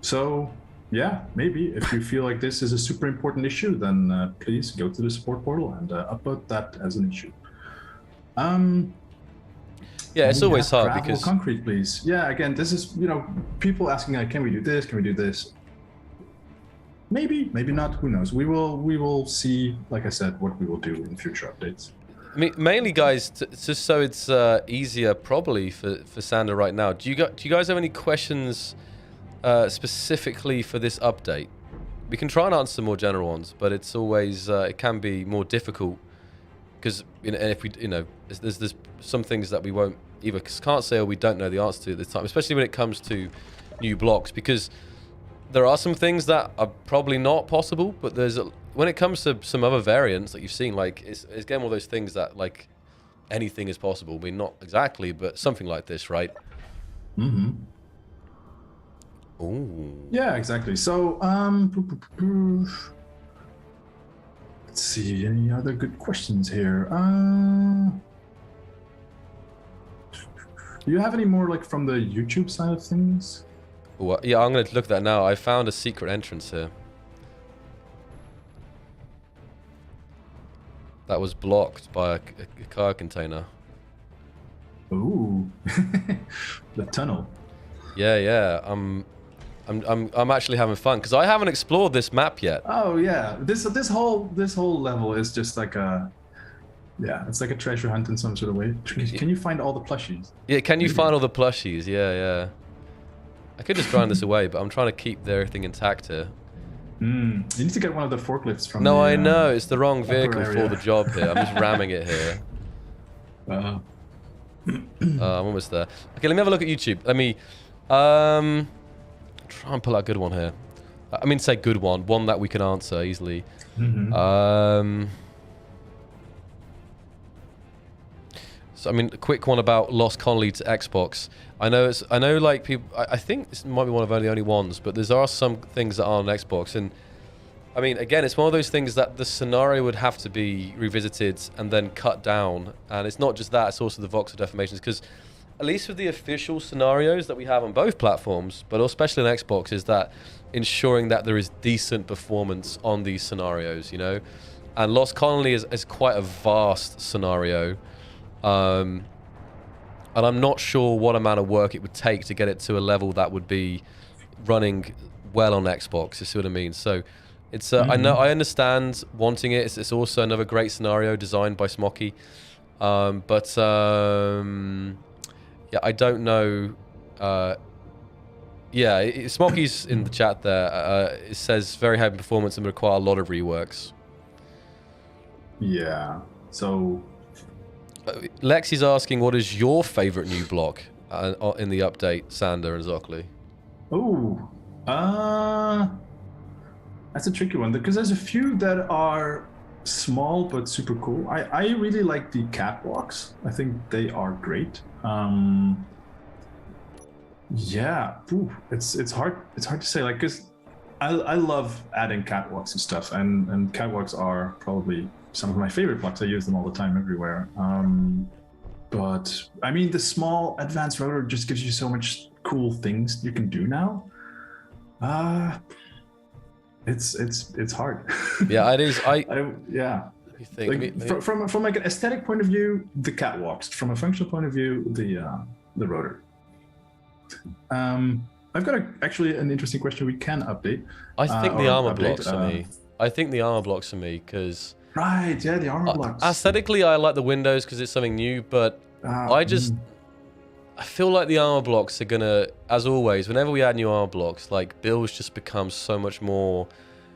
So yeah, maybe if you feel like this is a super important issue, then please go to the support portal and upload that as an issue. Yeah, it's always hard because concrete, please. Yeah, again, this is people asking like, can we do this? Can we do this? Maybe, maybe not. Who knows? We will see. Like I said, what we will do in future updates. I mean, mainly, guys, just so it's easier, probably for Sander right now. Do you guys have any questions specifically for this update? We can try and answer some more general ones, but it's always it can be more difficult because if we there's some things that we won't either can't say or we don't know the answer to at this time, especially when it comes to new blocks, because there are some things that are probably not possible, but when it comes to some other variants that you've seen, like it's again one of those things that like anything is possible. I mean, not exactly, but something like this, right? Mm-hmm. Ooh. Yeah, exactly. So, let's see, any other good questions here? Do you have any more like from the YouTube side of things? Well, yeah, I'm going to look at that now. I found a secret entrance here. That was blocked by a car container. Ooh, the tunnel. Yeah. I'm actually having fun because I haven't explored this map yet. Oh yeah, this whole level is just like it's like a treasure hunt in some sort of way. Can you find all the plushies? Yeah, can you find all the plushies? Yeah. I could just grind this away, but I'm trying to keep everything intact here. You need to get one of the forklifts from. No, I know it's the wrong vehicle for the job here. I'm just ramming it here. I'm almost there. Okay, let me have a look at YouTube. Let me try and pull out a good one here. I mean, say good one that we can answer easily. So I mean, a quick one about Lost Colony to Xbox. I know like people. I think this might be one of the only ones, but there are some things that are on Xbox, and I mean, again, it's one of those things that the scenario would have to be revisited and then cut down. And it's not just that; it's also the voxel deformations, because at least with the official scenarios that we have on both platforms, but especially on Xbox, is that ensuring that there is decent performance on these scenarios, you know? And Lost Colony is quite a vast scenario. And I'm not sure what amount of work it would take to get it to a level that would be running well on Xbox, you see what I mean? So it's, I understand wanting it. It's also another great scenario designed by Smoky. Yeah, I don't know. Smoky's in the chat there. It says very heavy performance and require a lot of reworks. Yeah. So Lexi's asking, what is your favorite new block in the update, Sander and Zockley? Oh, that's a tricky one because there's a few that are small but super cool. I really like the catwalks. I think they are great. It's hard to say, like, because I love adding catwalks and stuff, and catwalks are probably some of my favorite blocks. I use them all the time everywhere. But I mean, the small advanced rotor just gives you so much cool things you can do now. It's hard. Yeah, it is. You think, like, from like an aesthetic point of view, the catwalks. From a functional point of view, the rotor. I've got actually an interesting question we can update. I think the armor blocks for me. I think the armor blocks for me because. Right, yeah, the armor blocks. Aesthetically, I like the windows because it's something new, but I feel like the armor blocks are gonna, as always, whenever we add new armor blocks, like builds just become so much more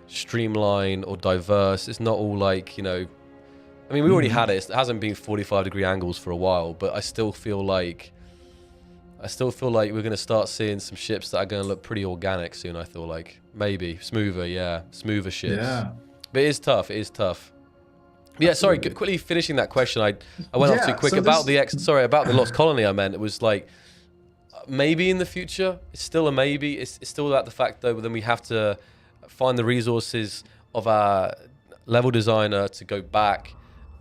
streamlined or diverse. It's not all like, you know, I mean, we already had it. It hasn't been 45-degree angles for a while, but I still feel like we're gonna start seeing some ships that are gonna look pretty organic soon. I feel like maybe smoother ships. Yeah, but it is tough. It is tough. Yeah, sorry. Quickly finishing that question, I went off too quick about about the Lost Colony. I meant it was like maybe in the future. It's still a maybe. It's still about the fact though. But then we have to find the resources of our level designer to go back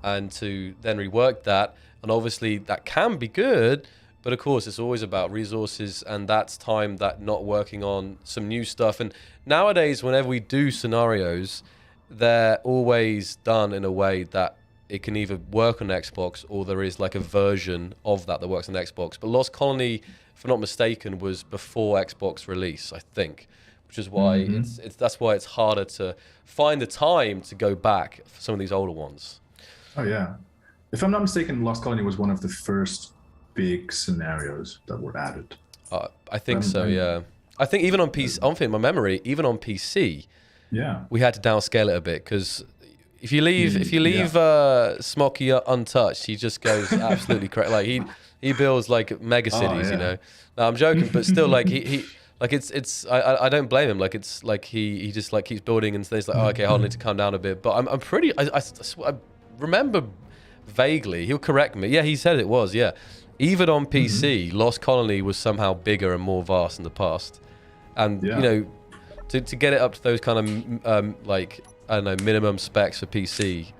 and to then rework that. And obviously that can be good, but of course it's always about resources, and that's time that not working on some new stuff. And nowadays, whenever we do scenarios, they're always done in a way that it can either work on Xbox or there is like a version of that works on Xbox. But Lost Colony, if I'm not mistaken, was before Xbox release, I think, which is why that's why it's harder to find the time to go back for some of these older ones. Oh yeah, if I'm not mistaken, Lost Colony was one of the first big scenarios that were added. I think so. Yeah. I think even on PC, I'm thinking my memory, even on PC, Yeah. we had to downscale it a bit because if you leave Smoky untouched, he just goes absolutely crazy. Like he builds like mega cities, you know. No, I'm joking, but still, like he like it's I don't blame him. Like it's like he just like keeps building and he's like, oh, okay, hold on, I need to calm down a bit. But I'm pretty. I remember vaguely. He'll correct me. Yeah, he said it was. Yeah, even on PC, Lost Colony was somehow bigger and more vast in the past, and you know, to get it up to those kind of like I don't know minimum specs for PC,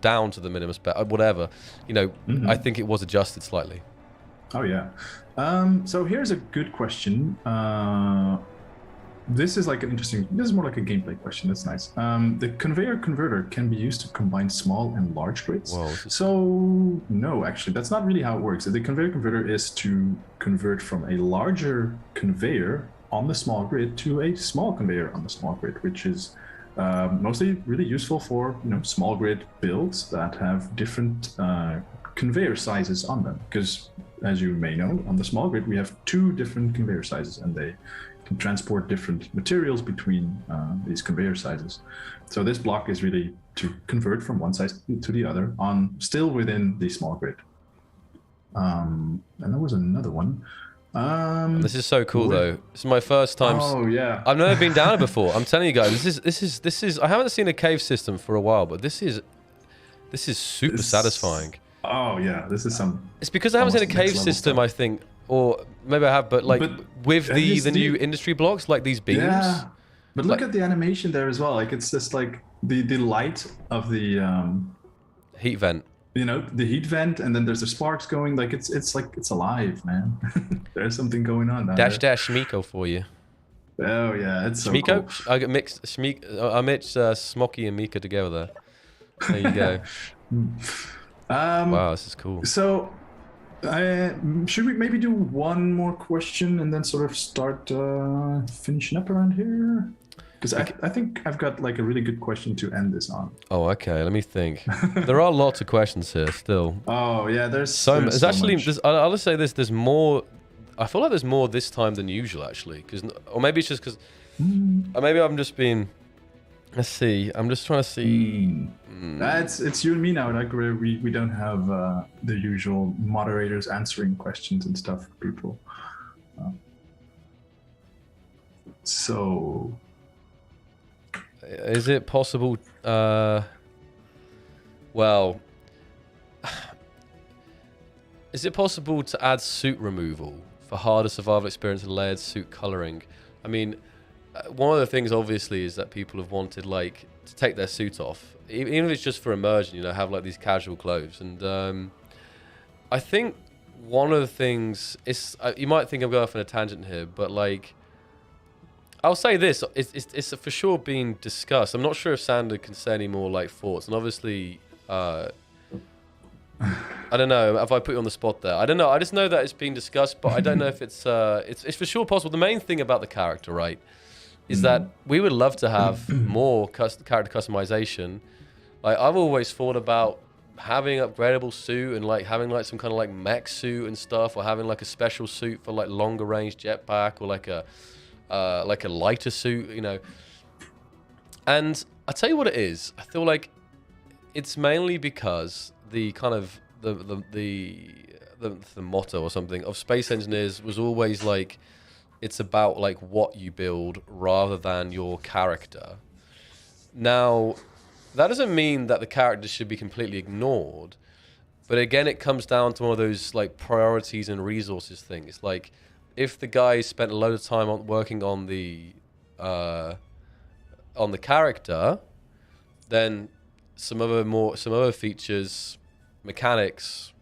down to the minimum spec, whatever. You know, I think it was adjusted slightly. Oh yeah. So here's a good question. This is like an interesting. This is more like a gameplay question. That's nice. The conveyor converter can be used to combine small and large grids. Whoa, so no, actually, that's not really how it works. The conveyor converter is to convert from a larger conveyor on the small grid to a small conveyor on the small grid, which is mostly really useful for small grid builds that have different conveyor sizes on them. Because as you may know, on the small grid we have 2 different conveyor sizes, and they can transport different materials between these conveyor sizes. So this block is really to convert from one size to the other still within the small grid. And there was another one. This is so cool though. This is my first time. Oh yeah. I've never been down it before. I'm telling you guys, this is. I haven't seen a cave system for a while, but this is super satisfying. Oh yeah, this is some. It's because I haven't seen a cave system, stuff. I think, or maybe I have, but like with the new industry blocks, like these beams. Yeah, but look at the animation there as well. Like it's just like the light of the heat vent. The heat vent, and then there's the sparks going. Like it's like it's alive, man. There's something going on. Dash Shmiko for you. Oh yeah, it's so Shmiko. Cool. I mixed Smoky and Mika together there. There you go. Wow, this is cool. So, should we maybe do one more question and then sort of start finishing up around here? Because I think I've got like a really good question to end this on. Oh, okay. Let me think. There are lots of questions here still. Oh yeah, there's so much. I'll just say this. There's more. I feel like there's more this time than usual actually. Or maybe it's just because. Or maybe I'm just being. Let's see. I'm just trying to see. It's you and me now. Like we don't have the usual moderators answering questions and stuff for people. So, is it possible? Well, is it possible to add suit removal for harder survival experience and layered suit coloring? I mean. One of the things, obviously, is that people have wanted, like, to take their suit off, even if it's just for immersion. Have like these casual clothes. And I think one of the things is, you might think I'm going off on a tangent here, but like, I'll say this: it's for sure being discussed. I'm not sure if Sander can say any more like thoughts, and obviously, I don't know if I put you on the spot there. I don't know. I just know that it's being discussed, but I don't know if it's for sure possible. The main thing about the character, right? Is that we would love to have more character customization. Like I've always thought about having upgradable suit and like having like some kind of like mech suit and stuff, or having like a special suit for like longer range jetpack, or like a lighter suit, And I tell you what it is. I feel like it's mainly because the kind of the motto or something of Space Engineers was always like. It's about like what you build rather than your character. Now, that doesn't mean that the character should be completely ignored, but again, it comes down to one of those like priorities and resources things. Like, if the guy spent a load of time working on the character, then some other features, mechanics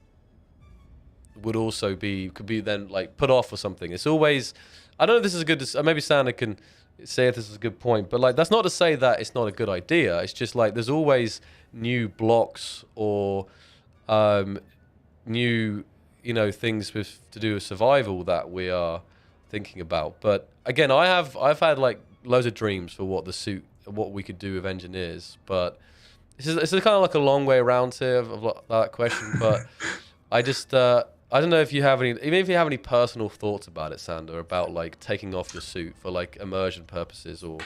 could be then like put off or something. It's always. I don't know if this is a good. Maybe Sander can say if this is a good point, but like that's not to say that it's not a good idea. It's just like there's always new blocks or new things to do with survival that we are thinking about. But again, I've had like loads of dreams for what we could do with engineers, but it's kind of like a long way around here of that question. But I just I don't know if you have any, even if you have any personal thoughts about it, Sander, about like taking off your suit for like immersion purposes or.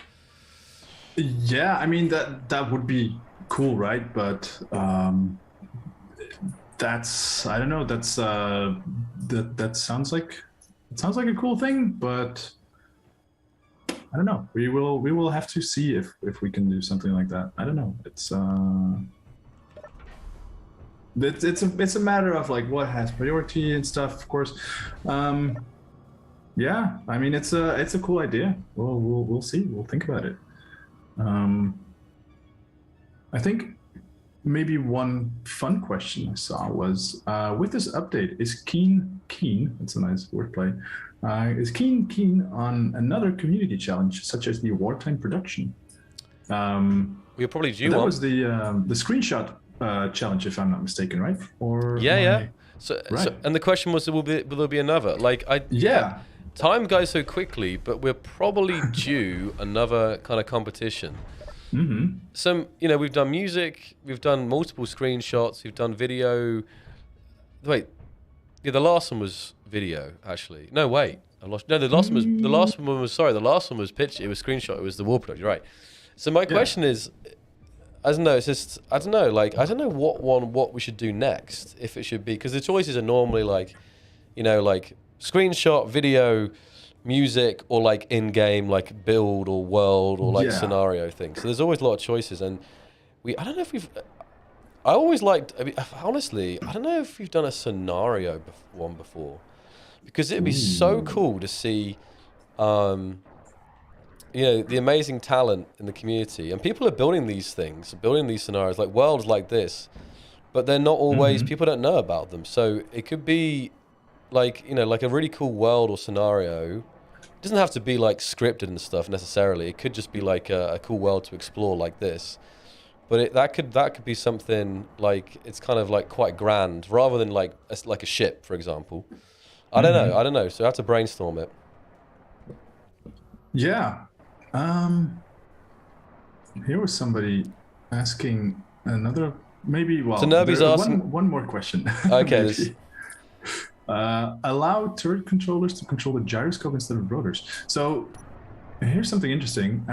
Yeah, I mean that would be cool, right? But that's I don't know. That's that sounds like a cool thing, but I don't know. We will have to see if we can do something like that. I don't know. It's a matter of like what has priority and stuff, of course. Yeah, I mean it's a cool idea. We'll see. We'll think about it. I think maybe one fun question I saw was with this update, is Keen, that's a nice wordplay, is Keen on another community challenge such as the wartime production? We're probably due that one. was the screenshot challenge, if I'm not mistaken, right? Or yeah. So, right. so and the question was, will there be another? Like time goes so quickly, but we're probably due another kind of competition. Mm-hmm. Some, we've done music, we've done multiple screenshots, we've done video. Wait, yeah, the last one was video, actually. No, wait, I lost. No, the last one was pitch. It was screenshot. It was the war production, right? So my question is, I don't know. It's just I don't know. Like I don't know what we should do next. If it should be, because the choices are normally like, like screenshot, video, music, or like in-game, like build or world or like scenario things. So there's always a lot of choices, and I don't know if we've. I always liked. I mean, honestly, I don't know if we've done a scenario one before, because it'd be so cool to see, the amazing talent in the community, and people are building these things, building these scenarios, like worlds like this, but they're not always. People don't know about them, so it could be. Like, like a really cool world or scenario. It doesn't have to be like scripted and stuff necessarily. It could just be like a cool world to explore like this. But that could be something like, it's kind of like quite grand rather than like a ship, for example. I don't know. So I have to brainstorm it. Yeah. Here was somebody asking another, maybe, well, so Nerby's asking one more question. Okay. Allow turret controllers to control the gyroscope instead of rotors. So here's something interesting.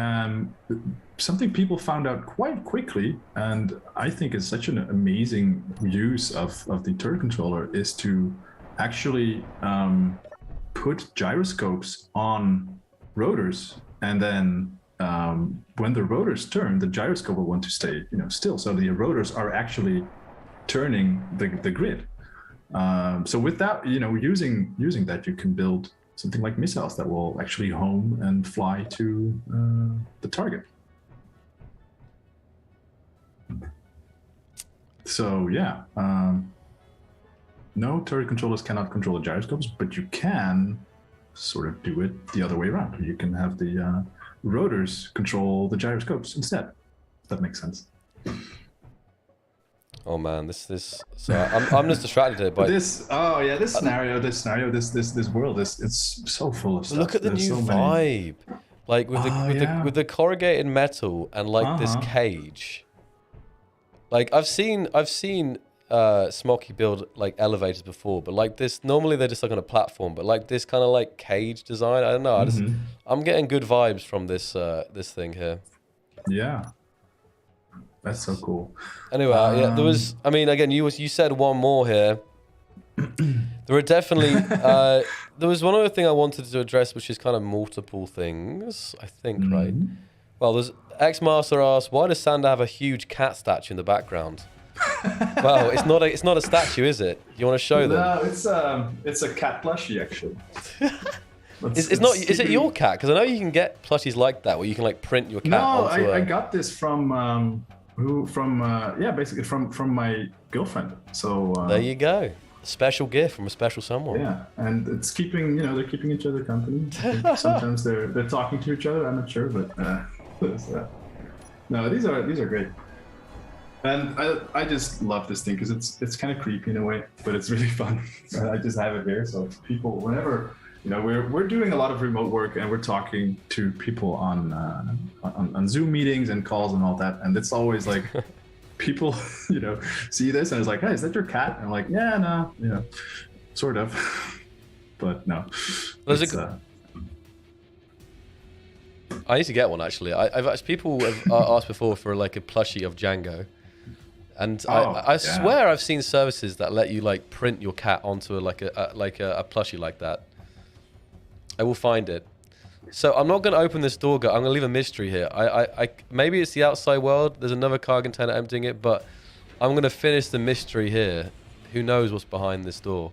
Something people found out quite quickly, and I think is such an amazing use of the turret controller, is to actually put gyroscopes on rotors, and then when the rotors turn, the gyroscope will want to stay still. So the rotors are actually turning the grid. So with that, using that, you can build something like missiles that will actually home and fly to the target. So yeah, no, turret controllers cannot control the gyroscopes, but you can sort of do it the other way around. You can have the rotors control the gyroscopes instead. If that makes sense. Oh man, this. So I'm just distracted here by this. Oh yeah, this scenario, this world it's so full of stuff. Look at the new vibe, like with the corrugated metal and like this cage. Like I've seen Smoky build like elevators before, but like this, normally they're just like on a platform, but like this kind of like cage design. I don't know. I'm getting good vibes from this thing here. Yeah. That's so cool. Anyway, yeah, there was. I mean, again, you said one more here. There were definitely. There was one other thing I wanted to address, which is kind of multiple things. I think, right? Well, there's X-Master asked, why does Sander have a huge cat statue in the background? Well, it's not a statue, is it? You want to show them? No, it's a cat plushie actually. Is it your cat? Because I know you can get plushies like that, where you can like print your cat. No, I got this from. Basically from my girlfriend. So there you go, a special gift from a special someone. Yeah, and it's keeping they're keeping each other company. Sometimes they're talking to each other. I'm not sure, but no, these are great. And I just love this thing because it's kind of creepy in a way, but it's really fun. I just have it here, so people whenever. We're doing a lot of remote work, and we're talking to people on Zoom meetings and calls and all that. And it's always like people, see this and it's like, hey, is that your cat? And I'm like, yeah, no, sort of. But no. There's It's, I need to get one actually. I've asked people have asked before for like a plushie of Django, and I swear I've seen services that let you like print your cat onto a plushie like that. I will find it. So I'm not going to open this door. I'm going to leave a mystery here. I maybe it's the outside world. There's another car container emptying it, but I'm going to finish the mystery here. Who knows what's behind this door?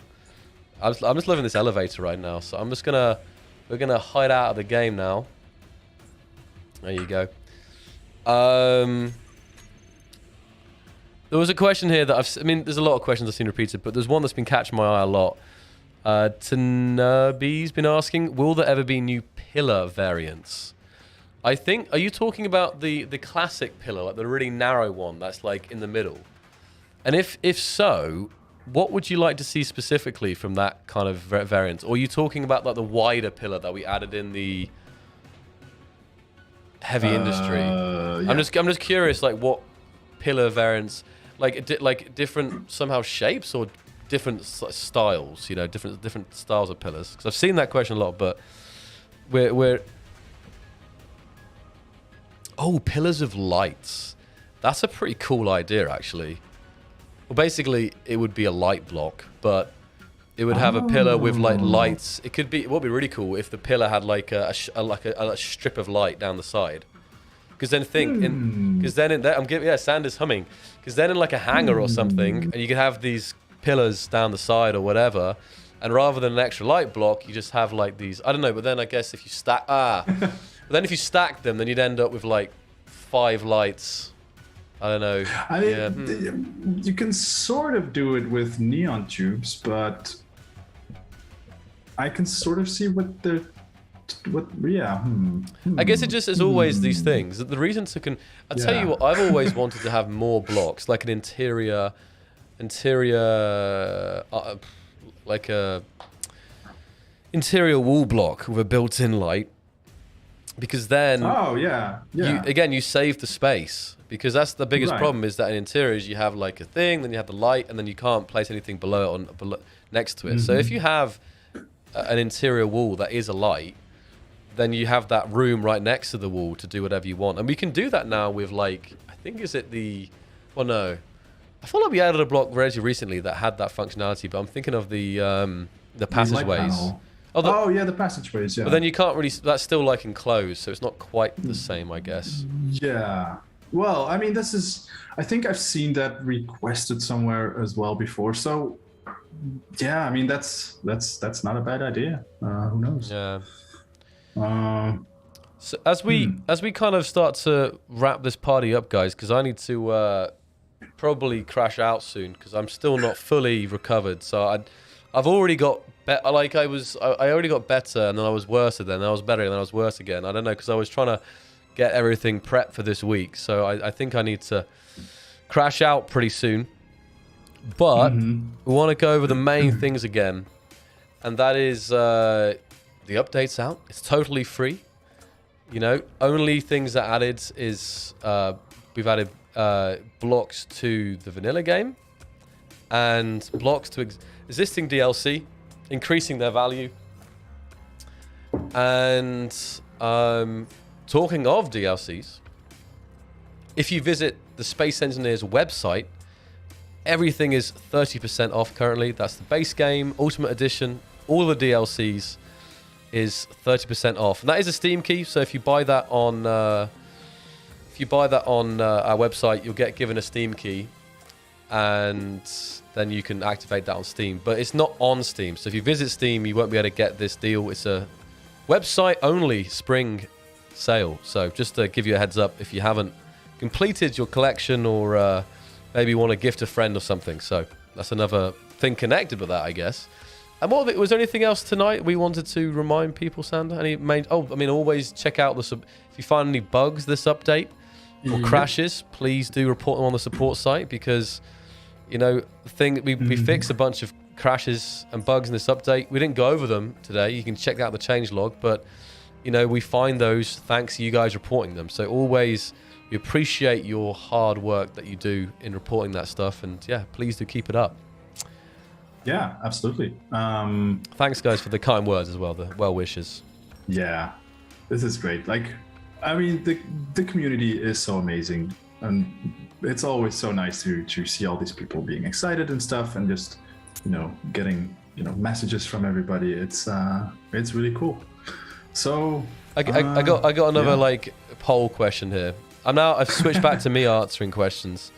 I'm just loving this elevator right now. So I'm just we're gonna hide out of the game now. There you go. There was a question here that I mean, there's a lot of questions I've seen repeated, but there's one that's been catching my eye a lot. Tanabi's been asking, will there ever be new pillar variants? I think, are you talking about the classic pillar, like the really narrow one that's like in the middle? And if so, what would you like to see specifically from that kind of variant? Or are you talking about like the wider pillar that we added in the heavy industry? Yeah. I'm just curious, like what pillar variants, like different somehow shapes or different styles, you know, different styles of pillars. Because I've seen that question a lot, but we're oh, pillars of lights. That's a pretty cool idea, actually. Well, basically, it would be a light block, but it would have a pillar with like lights. It could be. It would be really cool if the pillar had like a strip of light down the side. Because then because then in there, Sander's humming. Because then in like a hangar or something, and you could have these pillars down the side or whatever, and rather than an extra light block, you just have like these. I don't know, but then I guess if you stack but then if you stack them, then you'd end up with like 5 lights. I don't know. I mean, you can sort of do it with neon tubes, but I can sort of see I guess it just is always these things. The reason to I'll tell you what, I've always wanted to have more blocks, like an interior, like a interior wall block with a built-in light, because then you save the space. Because that's the biggest problem, is that in interiors you have like a thing, then you have the light, and then you can't place anything below it next to it. So if you have an interior wall that is a light, then you have that room right next to the wall to do whatever you want. And we can do that now with like, I think I feel like we added a block relatively recently that had that functionality, but I'm thinking of the passageways. The passageways, yeah. But then you can't really, that's still like enclosed, so it's not quite the same, I guess. Yeah. Well, I mean, I think I've seen that requested somewhere as well before. So, yeah, I mean, that's not a bad idea. Who knows? Yeah. So as we kind of start to wrap this party up, guys, because I need to probably crash out soon because I'm still not fully recovered. So I've already got I already got better, and then I was worse, and then I was better, and then I was worse again. I don't know, because I was trying to get everything prepped for this week. So I think I need to crash out pretty soon. But we want to go over the main things again. And that is the update's out. It's totally free. You know, only things that added is we've added blocks to the vanilla game and blocks to existing DLC, increasing their value. And talking of DLCs, if you visit the Space Engineers website, everything is 30% off currently. That's the base game, Ultimate Edition, all the DLCs is 30% off. And that is a Steam key, so if you buy that on our website, you'll get given a Steam key, and then you can activate that on Steam. But it's not on Steam, so if you visit Steam, you won't be able to get this deal. It's a website-only spring sale. So just to give you a heads up, if you haven't completed your collection, or maybe want to gift a friend or something. So that's another thing connected with that, I guess. And was there anything else tonight we wanted to remind people, Sander? Always check out if you find any bugs this update or crashes, please do report them on the support site, because you know we fixed a bunch of crashes and bugs in this update. We didn't go over them today. You can check out the changelog, but you know, we find those thanks to you guys reporting them. So always, we appreciate your hard work that you do in reporting that stuff. And yeah, please do keep it up. Yeah, absolutely. Thanks, guys, for the kind words as well, the well wishes. Yeah, this is great. Like, I mean, the community is so amazing, and it's always so nice to see all these people being excited and stuff, and just getting messages from everybody. It's really cool. So I got another like poll question here. I've switched back to me answering questions.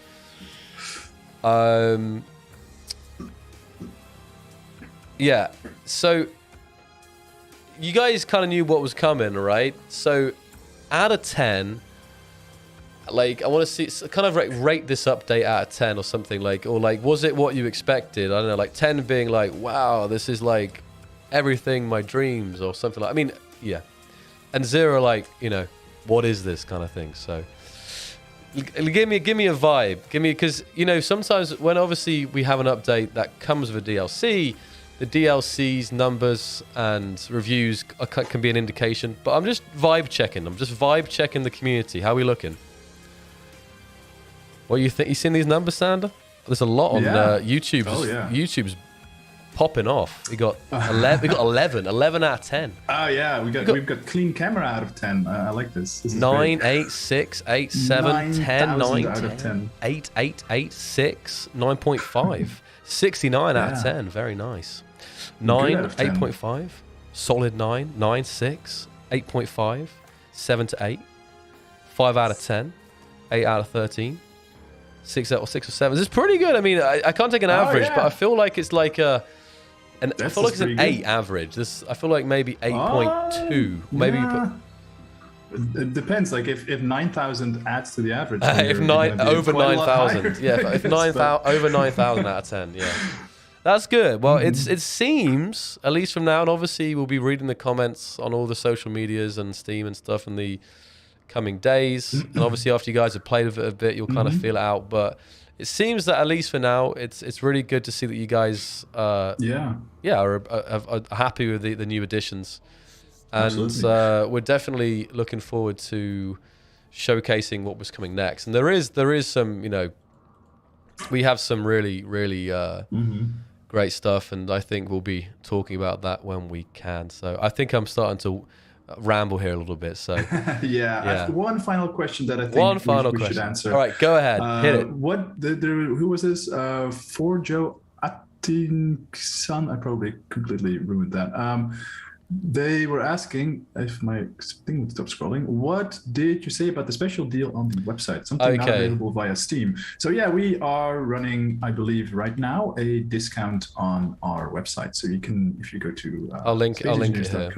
Yeah, so you guys kind of knew what was coming, right? So out of 10, like I want to see kind of rate this update out of 10 or something, like, or like was it what you expected? I don't know, like 10 being like, wow, this is like everything my dreams or something like. I mean, yeah, and 0 like, what is this kind of thing? So give me a vibe, because sometimes when obviously we have an update that comes with a DLC, the DLC's numbers and reviews can be an indication, but I'm just vibe checking. I'm just vibe checking the community. How are we looking? What you think? You seen these numbers, Sander? There's a lot on YouTube. Oh, yeah. YouTube's popping off. We got 11. We got 11 out of 10. Oh yeah, we've got clean camera out of 10. I like this. This is 9, great. 8, 6, 8, 7, 10, 9, out 10, of 10. 8, 8, 8, 6, 9.5, 69 out of 10. Very nice. 9, out of 10. 8.5, solid 9, 9, 6, 8.5, 7 to 8, 5 out of 10, 8 out of 13, 6 or 7. This is pretty good. I mean, I can't take an average, but I feel like it's like I feel like it's an 8 average. I feel like maybe 8.2. Maybe you put. It depends. Like if 9,000 adds to the average, if over 9,000, yeah. If 9,000 over 9,000 out of 10, yeah. That's good. Well, it seems, at least from now, and obviously we'll be reading the comments on all the social medias and Steam and stuff in the coming days. And obviously after you guys have played with it a bit, you'll kind of feel it out. But it seems that at least for now, it's really good to see that you guys are happy with the new additions. And we're definitely looking forward to showcasing what was coming next. And there is some, we have some really, really great stuff, and I think we'll be talking about that when we can. So I think I'm starting to ramble here a little bit. So yeah. I have one final question that I think we should answer. All right, go ahead, hit it. Who was this? Forjo Atinsan. I probably completely ruined that. They were asking, if my thing would stop scrolling, what did you say about the special deal on the website? Something not available via Steam. So yeah, we are running, I believe right now, a discount on our website. So you can, if you go to I'll link it here.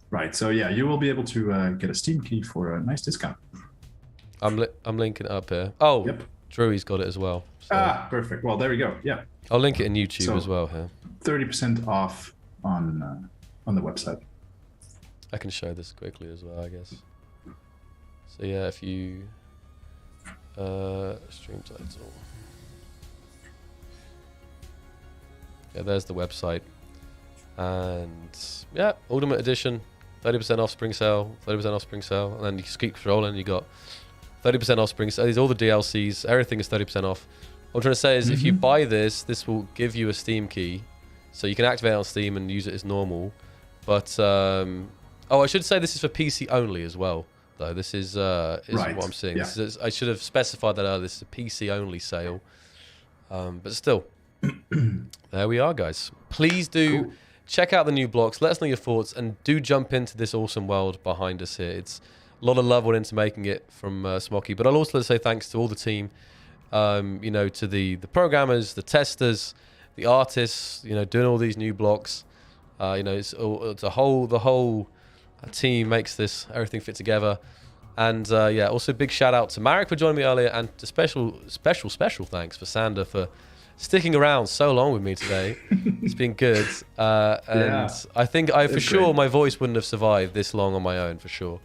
Right, so yeah, you will be able to get a Steam key for a nice discount. I'm linking it up here. Oh, yep. Drewy's got it as well. So. Perfect. Well, there we go. Yeah. I'll link it in YouTube as well here. 30% off on the website. I can show this quickly as well, I guess. So yeah, if you stream title. Yeah, there's the website. And yeah, Ultimate Edition, 30% off spring sale, 30% off spring sale, and then you just keep scrolling, you got 30% off spring sale. These all the DLCs, everything is 30% off. What I'm trying to say is if you buy this will give you a Steam key, so you can activate it on Steam and use it as normal. But I should say this is for PC only as well, though. This is right. What I'm seeing. Yeah. I should have specified that earlier. This is a PC only sale, but still, there we are, guys. Please do check out the new blocks. Let us know your thoughts, and do jump into this awesome world behind us here. It's a lot of love went into making it from Smoky, but I'll also say thanks to all the team. To the programmers, the testers, the artists. Doing all these new blocks. It's the whole team makes everything fit together. And also big shout out to Marek for joining me earlier, and a special thanks for Sander for sticking around so long with me today. It's been good. I think for sure my voice wouldn't have survived this long on my own, for sure.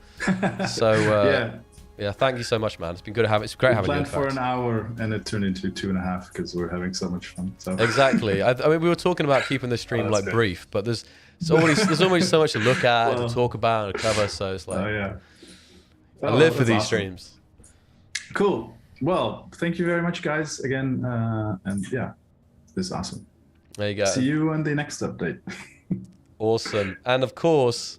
So yeah, thank you so much, man. It's been good to have. It's great having you. We planned for an hour and it turned into 2.5 because we're having so much fun. So exactly. I mean, we were talking about keeping the stream brief, but there's always so much to look at, and to talk about, and to cover. So it's like, I live for these streams. Cool. Well, thank you very much, guys. Again, and yeah, this is awesome. There you go. See you on the next update. Awesome. And of course,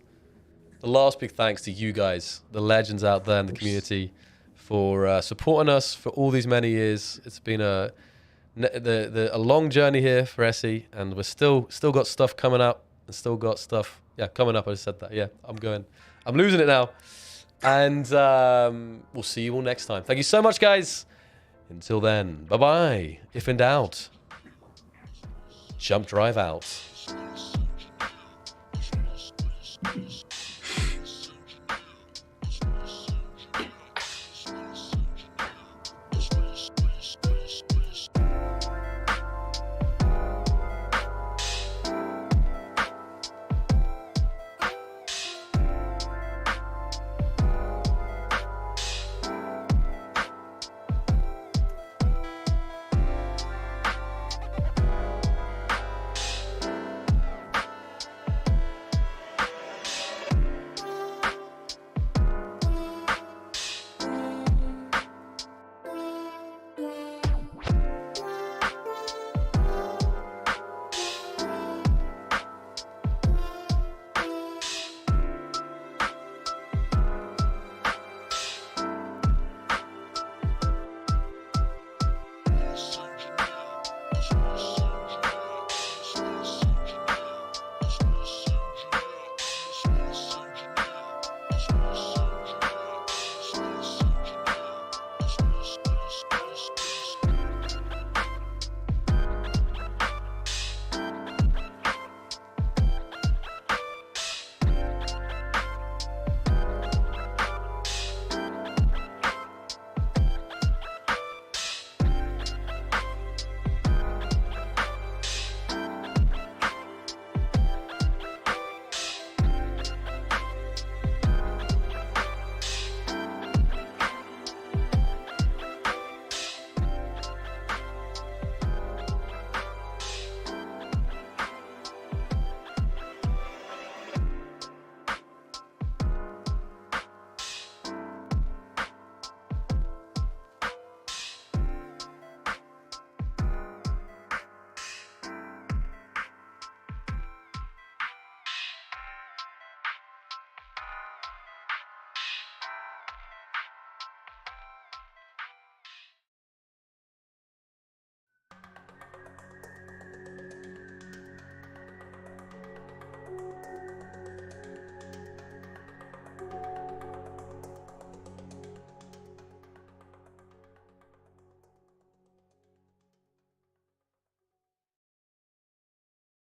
the last big thanks to you guys, the legends out there in the community, for supporting us for all these many years. It's been a long journey here for Essie, and we're still got stuff coming up, and still got stuff coming up. I just said that. Yeah, I'm losing it now. And we'll see you all next time. Thank you so much, guys. Until then, bye-bye. If in doubt, jump drive out.